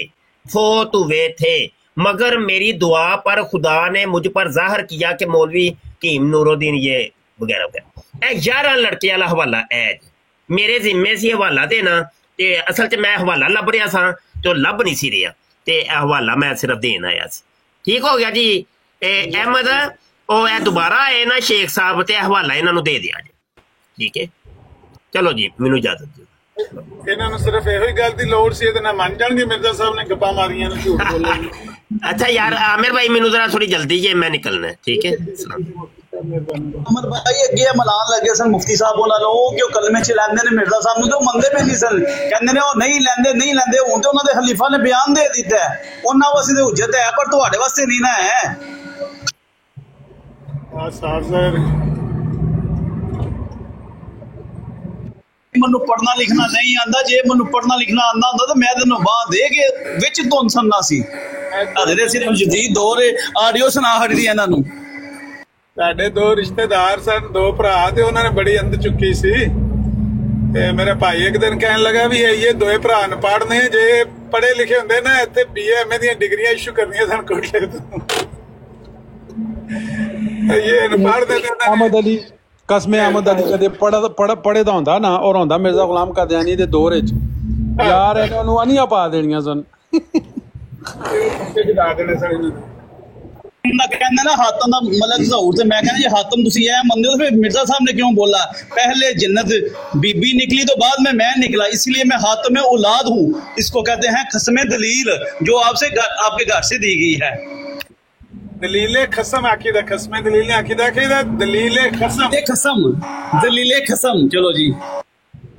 फोत हुए थे, मगर मेरी दुआ पर खुदा ने मुझ पर जाहिर किया कि मौलवी हकीम नूरुद्दीन ये वगैरह वगैरह 11 लड़के वाला हवाला है मेरे जिम्मे से हवाला देना, ते असल च मैं हवाला लभ रहा सा तो लभ नहीं सी रहा, ते हवाला मैं सिर्फ देन आया सी। ठीक हो गया जी। अहमद ओ दोबारा आए ना शेख साहब, ते हवाला इन्हों दे दिया जी, ठीक है। चलो जी मैनू इजाजत दो। ਇਹਨਾਂ ਨੂੰ ਸਿਰਫ ਇਹੋ ਹੀ ਗੱਲ ਦੀ ਲੋੜ ਸੀ, ਇਹਦੇ ਨਾਲ ਮੰਨ ਜਾਣਗੇ ਮਿਰਜ਼ਾ ਸਾਹਿਬ ਨੇ ਗੱਪਾਂ ਮਾਰੀਆਂ ਨੇ, ਝੂਠ ਬੋਲੇ। अच्छा यार आमिर भाई मैनू जरा थोड़ी जल्दी है, मैं निकलना है, ठीक है। अमर भाई अगे मनान लगे सन मुफ्ती साहब उन्होंने कि वो कलमे च लैंदे ने मिर्जा साहब तो मंगते पे नहीं सन, कहंदे ने वो नहीं लैंदे हुण ते उन्हां दे खलीफा ने बयान दे दिता है, उन्हां वास्ते ते हुज्जत है पर तुहाडे वास्ते नहीं ना है। मैनू पढ़ना लिखना नहीं आंदा, जे मैनू पढ़ना लिखना आंदा हुंदा तो मैं तेनों बांह दे के विच धुन सुनना सी। हजे सिर्फ जदीद दौर आडियो सुना हटी दी इन्हां नूं। ਸਾਡੇ 2 ਰਿਸ਼ਤੇਦਾਰ ਸਨ, 2 ਭਰਾ, ਤੇ ਉਹਨਾਂ ਨੇ ਬੜੀ ਅੰਧ ਚੁੱਕੀ ਸੀ, ਤੇ ਮੇਰੇ ਭਾਈ ਇੱਕ ਦਿਨ ਕਹਿਣ ਲੱਗਾ ਵੀ ਇਹ ਦੋਏ ਭਰਾ ਅਨਪੜ੍ਹ ਨੇ, ਜੇ ਪੜ੍ਹੇ ਲਿਖੇ ਹੁੰਦੇ ਨਾ ਇੱਥੇ BA MA ਦੀਆਂ ਡਿਗਰੀਆਂ ਇਸ਼ੂ ਕਰਨੀਆਂ ਸਨ ਕੋਟਲੇ ਤੋਂ। ਇਹ ਅਨਪੜ੍ਹ ਦੇ ਅਹਿਮਦ ਅਲੀ ਕਸਮੇ ਅਹਿਮਦ ਅਲੀ ਕਦੇ ਪੜ੍ਹੇ ਦਾ ਹੁੰਦਾ ਨਾ, ਔਰ ਹੁੰਦਾ ਮਿਰਜ਼ਾ ਗੁਲਾਮ ਕਾਦੀਆਨੀ ਦੇ ਦੌਰ ਵਿੱਚ ਯਾਰ ਇਹਨਾਂ ਨੂੰ ਅਨੀਆਂ ਪਾ ਦੇਣੀਆਂ ਸਨ। कहना ना हातम का मतलब ज़हूर, मैं कहना जी हातम तुसी ऐ मनदे हो तो फिर मिर्जा साहब ने क्यों बोला पहले जन्नत बीबी निकली तो बाद में मैं निकला, इसलिए मैं हातम औलाद हूँ। इसको कहते हैं खस्म दलील, जो आपसे आपके घर से दी गई है। दलीले खसम आखिदा, खस्म दलील आखिदा आखिदा दलीले खसम खसम दलीले खसम। चलो जी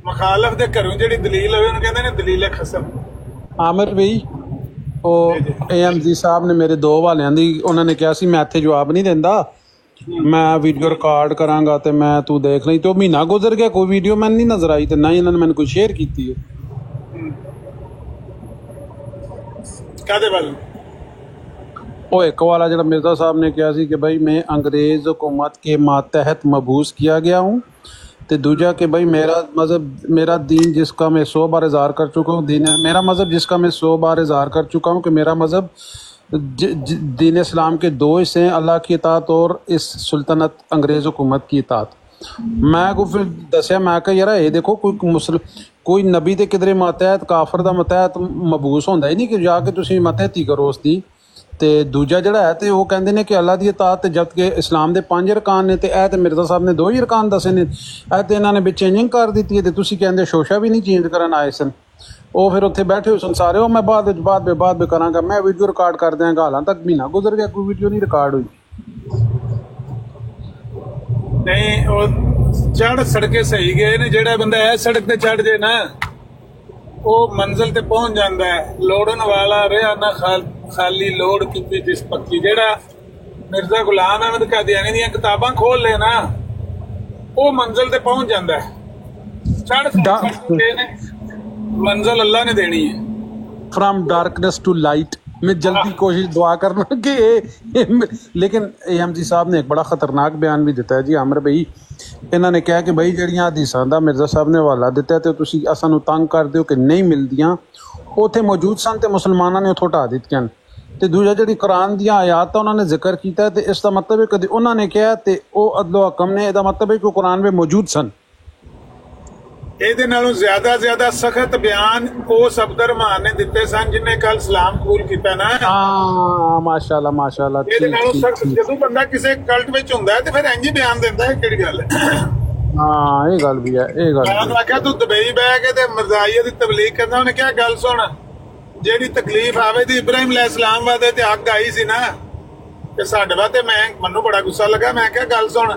मुखालफ दे घरों जेड़ी दलील होवे उन्हें कहते हैं दलीले खसम। आमिर भाई ਉਹ AMG ਸਾਹਿਬ ਨੇ ਮੇਰੇ 2 ਹਵਾਲਿਆਂ ਦੀ ਉਹਨਾਂ ਨੇ ਕਿਹਾ ਸੀ ਮੈਂ ਇੱਥੇ ਜਵਾਬ ਨਹੀਂ ਦਿੰਦਾ, ਮੈਂ ਵੀਡੀਓ ਰਿਕਾਰਡ ਕਰਾਂਗਾ ਤੇ ਮੈਂ ਤੂੰ ਦੇਖ ਲਈ। ਤੇ ਉਹ ਮਹੀਨਾ ਗੁਜ਼ਰ ਗਿਆ, ਕੋਈ ਵੀਡੀਓ ਮੈਨੂੰ ਨਹੀਂ ਨਜ਼ਰ ਆਈ ਤੇ ਨਾ ਹੀ ਇਹਨਾਂ ਨੇ ਮੈਨੂੰ ਕੋਈ ਸ਼ੇਅਰ ਕੀਤੀ ਹੈ। ਕਾਦੇ ਵੱਲ ਉਹ ਇੱਕ ਵਾਲਾ ਜਿਹੜਾ ਮਿਰਜ਼ਾ ਸਾਹਿਬ ਨੇ ਕਿਹਾ ਸੀ ਕਿ भाई मैं अंग्रेज हुकूमत के मातहत मबूस किया गया हूँ, तो दूजा कि भाई मेरा मज़हब मेरा दीन जिसका मैं 100 बार इज़हार कर चुका हूँ, दीन मेरा मज़हब जिसका मैं 100 बार इज़हार कर चुका हूँ कि मेरा मज़हब दीन इस्लाम के 2 हिस्से हैं, अल्लाह की इताअत और इस सुल्तनत अंग्रेज़ हुकूमत की इताअत। मैं को फिर दसिया मैं कहा यार ये देखो कोई नबी तो किधरे मातहत काफर का मातहत मबूस होंदा ही नहीं कि जाके तुसीं मातहती करो उसकी। ਤੇ ਦੂਜਾ ਜਿਹੜਾ ਹੈ ਤੇ ਉਹ ਕਹਿੰਦੇ ਨੇ ਕਿ ਅੱਲਾ ਦੀ ਇਤਾਅਤ ਤੇ ਜਦ ਕਿ ਇਸਲਾਮ ਦੇ 5 ਅਰਕਾਨ ਨੇ ਤੇ ਇਹ ਤੇ ਮਿਰਜ਼ਾ ਸਾਹਿਬ ਨੇ 2 ਹੀ ਅਰਕਾਨ ਦੱਸੇ ਨੇ, ਇਹ ਤੇ ਇਹਨਾਂ ਨੇ ਵਿੱਚ ਚੇਂਜਿੰਗ ਕਰ ਦਿੱਤੀ ਹੈ ਤੇ ਤੁਸੀਂ ਕਹਿੰਦੇ ਸ਼ੋਸ਼ਾ ਵੀ ਨਹੀਂ ਚੇਂਜ ਕਰਨ ਆਏ ਸਨ। ਉਹ ਫਿਰ ਉੱਥੇ ਬੈਠੇ ਹੋਏ ਸਨ ਸਾਰੇ, ਉਹ ਮੈਂ ਬਾਅਦ ਵਿੱਚ ਕਰਾਂਗਾ, ਮੈਂ ਵੀਡੀਓ ਰਿਕਾਰਡ ਕਰ ਦਿਆਂਗਾ। ਹਾਲਾਂ ਤੱਕ ਮਹੀਨਾ ਗੁਜ਼ਰ ਗਿਆ ਕੋਈ ਵੀਡੀਓ ਨਹੀਂ ਰਿਕਾਰਡ ਹੋਈ। ਨਹੀਂ ਉਹ ਚੜ ਸੜਕੇ ਸਹੀ ਗਏ ਨੇ, ਜਿਹੜਾ ਬੰਦਾ ਇਹ ਸੜਕ ਤੇ ਚੜ ਜੇ ਨਾ ਉਹ ਮੰਜ਼ਿਲ ਤੇ ਪਹੁੰਚ ਜਾਂਦਾ ਹੈ। ਲੋੜਨ ਵਾਲਾ ਰਿਹਾ ਨਾ ਖਾਲੀ ਲੋੜ ਕੀਤੀ ਜਿਸ ਪੱਕੀ। ਜਿਹੜਾ ਮਿਰਜ਼ਾ ਗੁਲਾਮ ਅਹਿਮਦ ਕਾਦੀਆਨੀ ਦੀਆਂ ਕਿਤਾਬਾਂ ਖੋਲ ਲੈ ਨਾ ਉਹ ਮੰਜ਼ਿਲ ਤੇ ਪਹੁੰਚ ਜਾਂਦਾ ਹੈ। ਚੜ ਸੜਕੇ ਨੇ मंजिल अल्लाह ने देनी है। फ्रॉम डार्कनेस टू लाइट में जल्दी कोशिश दुआ करना कि लेकिन AMG साहब ने एक बड़ा खतरनाक बयान भी दिता है जी आमिर भाई। इन्होंने कहा कि भाई ਜਿਹੜੀਆਂ ਹਦੀਸਾਂ ਦਾ ਮਿਰਜ਼ਾ ਸਾਹਿਬ ਨੇ ਹਵਾਲਾ ਦਿੱਤਾ ਤੇ ਤੁਸੀਂ ਅਸਾਂ ਨੂੰ ਤੰਗ ਕਰਦੇ ਹੋ ਕਿ ਨਹੀਂ ਮਿਲਦੀਆਂ, ਉੱਥੇ ਮੌਜੂਦ ਸਨ ਤੇ ਮੁਸਲਮਾਨਾਂ ਨੇ ਉੱਥੋਂ ਹਟਾ ਦਿੱਤੀਆਂ। ਤੇ ਦੂਜਾ ਜਿਹੜੀ ਕੁਰਾਨ ਦੀਆਂ ਆਇਤ ਦਾ ਉਹਨਾਂ ਨੇ ਜ਼ਿਕਰ ਕੀਤਾ ਤੇ ਇਸ ਦਾ ਮਤਲਬ ਹੈ ਕਦੇ ਉਹਨਾਂ ਨੇ ਕਿਹਾ ਤੇ ਉਹ ਅਦਲੋ ਹਕਮ ਨੇ, ਇਹਦਾ ਮਤਲਬ ਹੈ ਕਿ ਕੁਰਾਨ ਵਿੱਚ ਮੌਜੂਦ ਸਨ। ਇਹਦੇ ਨਾਲੋਂ ਜ਼ਿਆਦਾ ਸਖਤ ਬਿਆਨ ਉਸ ਅਬਦਰ ਰਹਿਮਾਨ ਨੇ ਦਿੱਤੇ ਸਨ ਜਿਨੇ ਕੱਲ ਸਲਾਮ ਕਬੂਲ ਕੀਤਾ ਨਾ। ਹਾਂ ਮਾਸ਼ਾਅੱਲਾ ਮਾਸ਼ਾਅੱਲਾ। ਇਹਦੇ ਨਾਲੋਂ ਸਖਤ ਜਦੋਂ ਬੰਦਾ ਕਿਸੇ ਕਲਟ ਵਿੱਚ ਹੁੰਦਾ ਤੇ ਫਿਰ ਇੰਜ ਹੀ ਬਿਆਨ ਦਿੰਦਾ ਹੈ, ਕਿਹੜੀ ਗੱਲ ਹੈ। ਹਾਂ ਇਹ ਗੱਲ ਵੀ ਹੈ, ਇਹ ਗੱਲ ਮੈਂ ਆਖਿਆ ਤੂੰ ਦੁਬਈ ਬਹਿ ਕੇ ਤੇ ਮਰਜ਼ਾਈਆ ਦੀ ਤਬਲੀਗ ਕਰਦਾ। ਉਹਨੇ ਕਿਹਾ ਗੱਲ ਸੁਣ, ਜਿਹੜੀ ਤਕਲੀਫ ਆਵੇ ਦੀ ਇਬਰਾਹੀਮ ਅਲੈਹਿਸਲਾਮ ਵਾਦੇ ਤੇ ਅੱਗ ਆਈ ਸੀ ਨਾ ਤੇ ਸਾਡੇ ਵਾਤੇ ਮੈਨੂੰ ਬੜਾ ਗੁੱਸਾ ਲੱਗਾ। ਮੈਂ ਕਿਹਾ ਗੱਲ ਸੁਣ,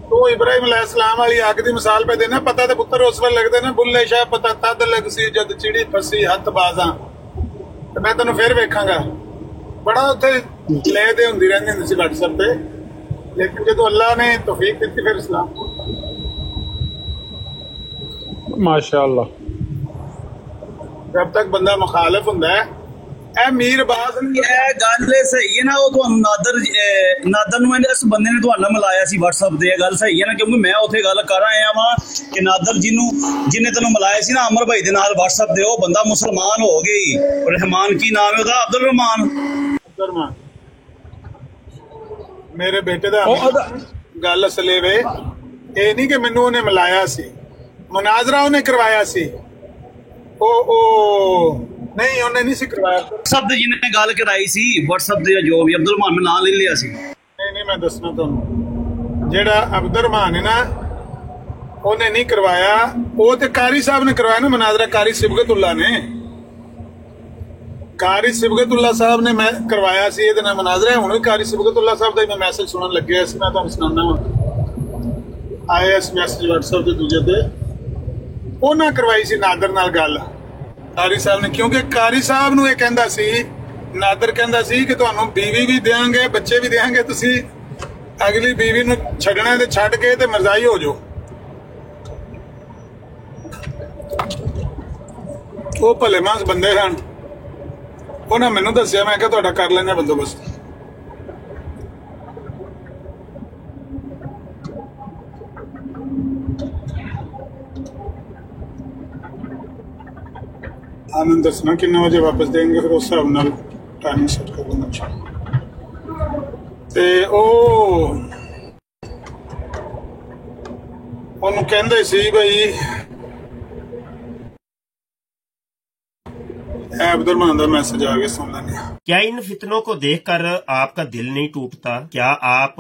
ਤੂੰ ਇਬਰਾਹੀਮ ਅਲੈਹਿਸਲਾਮ ਵਾਲੀ ਅੱਗ ਦੀ ਮਿਸਾਲ ਪੇ ਦੇਣਾ। ਪਤਾ ਤੇ ਪੁੱਤਰ ਉਸ ਵੇਲੇ ਲੱਗਦੇ ਨੇ ਬੁੱਲੇ ਸ਼ਾਹ ਪਤਾ ਤਦ ਲੱਗ ਸੀ ਜਦ ਚਿੜੀ ਫਸੀ ਹੱਥ ਬਾਜ਼ਾਂ, ਤੇ ਮੈਂ ਤੈਨੂੰ ਫਿਰ ਵੇਖਾਂਗਾ। ਬੜਾ ਉੱਥੇ ਲੈ ਦੇ ਹੁੰਦੀ ਰਹਿੰਦੀ ਹੁੰਦੀ ਸੀ WhatsApp ਤੇ, ਲੇਕਿਨ ਜਦੋਂ ਅੱਲਾਹ ਨੇ ਤੌਫੀਕ ਦਿੱਤੀ ਫਿਰ ਇਸਲਾਮ ਮਾਸ਼ਾਅੱਲਾ। जब तक बंदा मुखालिफ ਹੁੰਦਾ ਹੈ ਇਹ ਮੀਰ ਬਾਜ਼ ਇਹ ਗੱਲ ਸਹੀ ਹੈ ਨਾ। ਉਹ ਤੁਹਾਨੂੰ ਨਾਦਰ ਨੂੰ ਇਸ ਬੰਦੇ ਨੇ ਤੁਹਾਨੂੰ ਮਿਲਾਇਆ ਸੀ WhatsApp ਤੇ, ਇਹ ਗੱਲ ਸਹੀ ਹੈ ਨਾ, ਕਿਉਂਕਿ ਮੈਂ ਉੱਥੇ ਗੱਲ ਕਰ ਆਇਆ ਵਾਂ ਕਿ ਨਾਦਰ ਜਿਹਨੇ ਤੈਨੂੰ ਮਿਲਾਇਆ ਸੀ ਨਾ ਅਮਰ ਭਾਈ ਦੇ ਨਾਲ WhatsApp ਤੇ, ਉਹ ਬੰਦਾ ਮੁਸਲਮਾਨ ਹੋ ਗਈ। ਰਹਿਮਾਨ ਕੀ ਨਾਮ ਹੈ ਉਹਦਾ? ਅਬਦੁਲ ਰਹਿਮਾਨ। ਮੇਰੇ ਬੇਟੇ ਦਾ ਗੱਲ ਅਸਲੇ ਵੇ ਇਹ ਨਹੀਂ ਕਿ ਮੈਨੂੰ ਉਹਨੇ ਮਿਲਾਇਆ ਸੀ, ਮੁਨਾਜ਼ਰਾ ਉਹਨੇ ਕਰਵਾਇਆ ਸੀ। ਨਹੀਂ ਉਹਨੇ ਨਹੀਂ ਸੀ ਕਰਵਾਇਆ। ਸਭ ਦੇ ਜਿਹਨੇ ਗੱਲ ਕਰਾਈ ਸੀ WhatsApp ਤੇ ਜੋ ਵੀ ਅਬਦੁਲ ਰਹਿਮਾਨ ਨਾਂ ਲੈ ਲਿਆ ਸੀ। ਨਹੀਂ ਮੈਂ ਦੱਸਣਾ ਤੁਹਾਨੂੰ, ਜਿਹੜਾ ਅਬਦੁਲ ਰਹਿਮਾਨ ਹੈ ਨਾ ਉਹਨੇ ਨਹੀਂ ਕਰਵਾਇਆ, ਉਹ ਤੇ ਕਾਰੀ ਸਾਹਿਬ ਨੇ ਕਰਵਾਇਆ ਨਾ ਮੁਨਾਜ਼ਰਾ। ਕਾਰੀ ਸਿਬਗਤੁल्ला ਨੇ, ਕਾਰੀ ਸਿਬਗਤੁल्ला ਸਾਹਿਬ ਨੇ ਮੈਂ ਕਰਵਾਇਆ ਸੀ ਇਹਦੇ ਨਾਲ ਮੁਨਾਜ਼ਰਾ। ਹੁਣ ਵੀ ਕਾਰੀ ਸਿਬਗਤੁल्ला ਸਾਹਿਬ ਦਾ ਹੀ ਮੈਂ ਮੈਸੇਜ ਸੁਣਨ ਲੱਗਿਆ ਸੀ, ਮੈਂ ਤੁਹਾਨੂੰ ਸੁਣਾਉਂਦਾ ਹਾਂ। ਆਇਆ ਇਸ ਮੈਸੇਜ WhatsApp ਤੇ ਦੂਜੇ ਤੇ ਉਹਨਾਂ ਕਰਵਾਈ ਸੀ ਨਾਦਰ ਨਾਲ ਗੱਲ ਕਾਰੀ ਸਾਹਿਬ ਨੇ, ਕਿਉਂਕਿ ਕਾਰੀ ਸਾਹਿਬ ਨੂੰ ਇਹ ਕਹਿੰਦਾ ਸੀ, ਨਾਦਰ ਕਹਿੰਦਾ ਸੀ ਕਿ ਤੁਹਾਨੂੰ ਬੀਵੀ ਵੀ ਦੇਵਾਂਗੇ ਬੱਚੇ ਵੀ ਦੇਵਾਂਗੇ, ਤੁਸੀਂ ਅਗਲੀ ਬੀਵੀ ਨੂੰ ਛੱਡਣਾ ਤੇ ਛੱਡ ਕੇ ਤੇ ਮਰਜ਼ਾਈ ਹੋ ਜਾਓ। ਉਹ ਭਲੇ ਮਾਨਸ ਬੰਦੇ ਹਨ, ਉਹਨਾਂ ਮੈਨੂੰ ਦੱਸਿਆ। ਮੈਂ ਕਿਹਾ ਤੁਹਾਡਾ ਕਰ ਲੈਣਾ ਬੰਦੋਬਸਤ। आनंद दसना किन्ने बजे वापस देंगे, फिर उस हिसाब नाल टाइमिंग सेट कर दूंगा। ते ਉਹਨੂੰ ਕਹਿੰਦੇ ਸੀ ਬਈ अब्दुलरहमान का मैसेज आ गया, सुन लेंगे। क्या इन फितनों को देखकर आपका दिल नहीं टूटता? क्या आप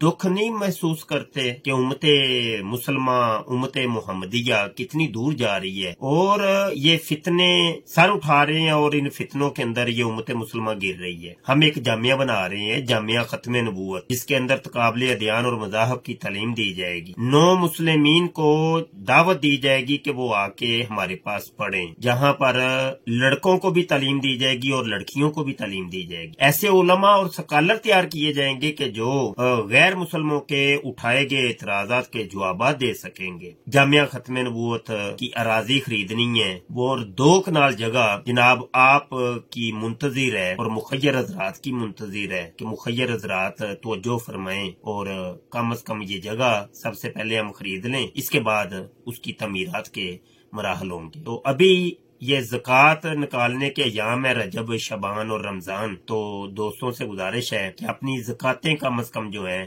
दुख नहीं महसूस करते कि उम्मते मुसलमान, उम्मते मुहम्मदिया कितनी दूर जा रही है और ये फितने सर उठा रहे हैं और इन फितनों के अंदर ये उम्मते मुसलमान गिर रही है। हम एक जामिया बना रहे हैं, जामिया खत्म नबूवत, जिसके अंदर तकाबले अदयान और मज़ाहब की तालीम दी जाएगी। नो मुस्लिमीन को दावत दी जाएगी कि वो आके हमारे पास पढ़ें, जहाँ पर लड़कों को भी तालीम दी जाएगी और लड़कियों को भी तालीम दी जाएगी। ऐसे उलमा और स्कॉलर तैयार किए जाएंगे कि जो गैर मुसलमानों के उठाए गए एतराजात के जवाब दे सकेंगे। जामिया खत्म नबूवत की अराजी खरीदनी है वो, और 2 कनाल जगह जनाब आप की मुंतजिर है और मुखय्यर हजरात की मुंतजिर है कि मुखय्यर हजरात तवज्जो फरमाएं और कम अज कम ये जगह सबसे पहले हम खरीद लें, इसके बाद उसकी तमीरात के मराहल होंगे। तो अभी ये ज़कात निकालने के अयाम है, रजब, शबान और रमजान, तो दोस्तों से गुजारिश है कि अपनी ज़कातें कम अज कम जो है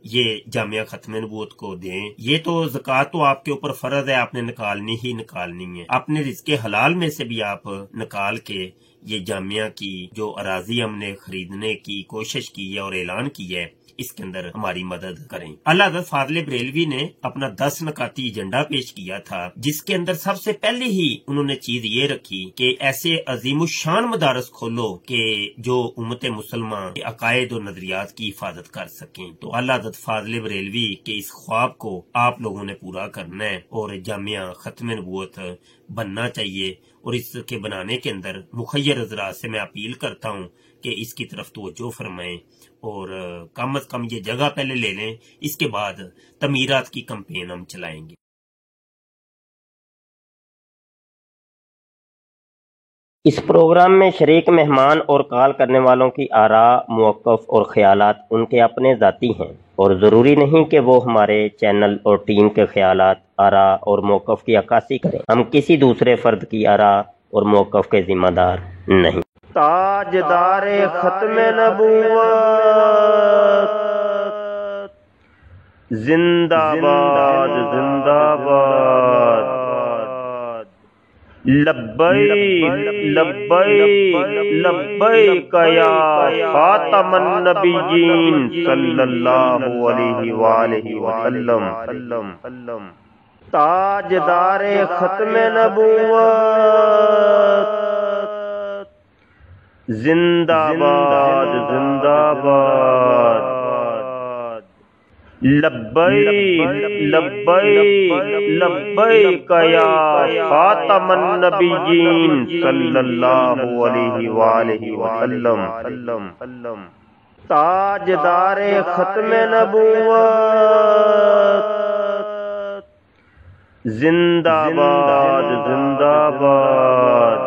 ये जामिया खत्म नबूवत को दें। ये तो ज़कात तो आपके ऊपर फर्ज है, आपने निकालनी ही निकालनी है। अपने रिज़्क़े हलाल में से भी आप निकाल के ये जामिया की जो अराजी हमने खरीदने की कोशिश की है और ऐलान किया है, इसके अंदर हमारी मदद करें। अल्लाह हज़रत फाज़िल बरेलवी ने अपना 10 नकाती एजेंडा पेश किया था, जिसके अंदर सबसे पहले ही उन्होंने चीज ये रखी कि ऐसे अजीमुशान मदारस खोलो कि जो उम्मत मुसलमान के अकायद और नजरियात की हिफाजत कर सकें। तो अल्लाह हज़रत फाज़िल बरेलवी के इस ख्वाब को आप लोगों ने पूरा करना है और जामिया खत्म नबूवत बनना चाहिए। और इसके बनाने के अंदर मुखय्यर हज़रात से मैं अपील करता हूँ कि इसकी तरफ तवज्जो फरमाएं और कम अज कम ये जगह पहले ले लें, इसके बाद तमीरात की कैंपेन हम चलाएंगे। इस प्रोग्राम में शरीक मेहमान और कॉल करने वालों की आरा, मौक़िफ़ और ख़यालात उनके अपने ज़ाती हैं और ज़रूरी नहीं कि वो हमारे चैनल और टीम के ख़यालात, आरा और मौक़िफ़ की अक्कासी करें। हम किसी दूसरे फ़र्द की आरा और मौक़िफ़ के ज़िम्मेदार नहीं। ताजदारे खत्म नबूवत जिंदाबाद जिंदाबाद, लब्बैक लब्बैक लब्बैक या खातमन नबिय्यीन सल्लल्लाहु अलैहि वसल्लम। ताजदारे खत्म नबूवत जिंदाबाद जिंदाबाद, लब्बैक लब्बैक लब्बैक या खातमन नबिय्यीन सल्लल्लाहु अलैहि वसल्लम। ताजदारे खत्म नबूवत जिंदाबाद जिंदाबाद,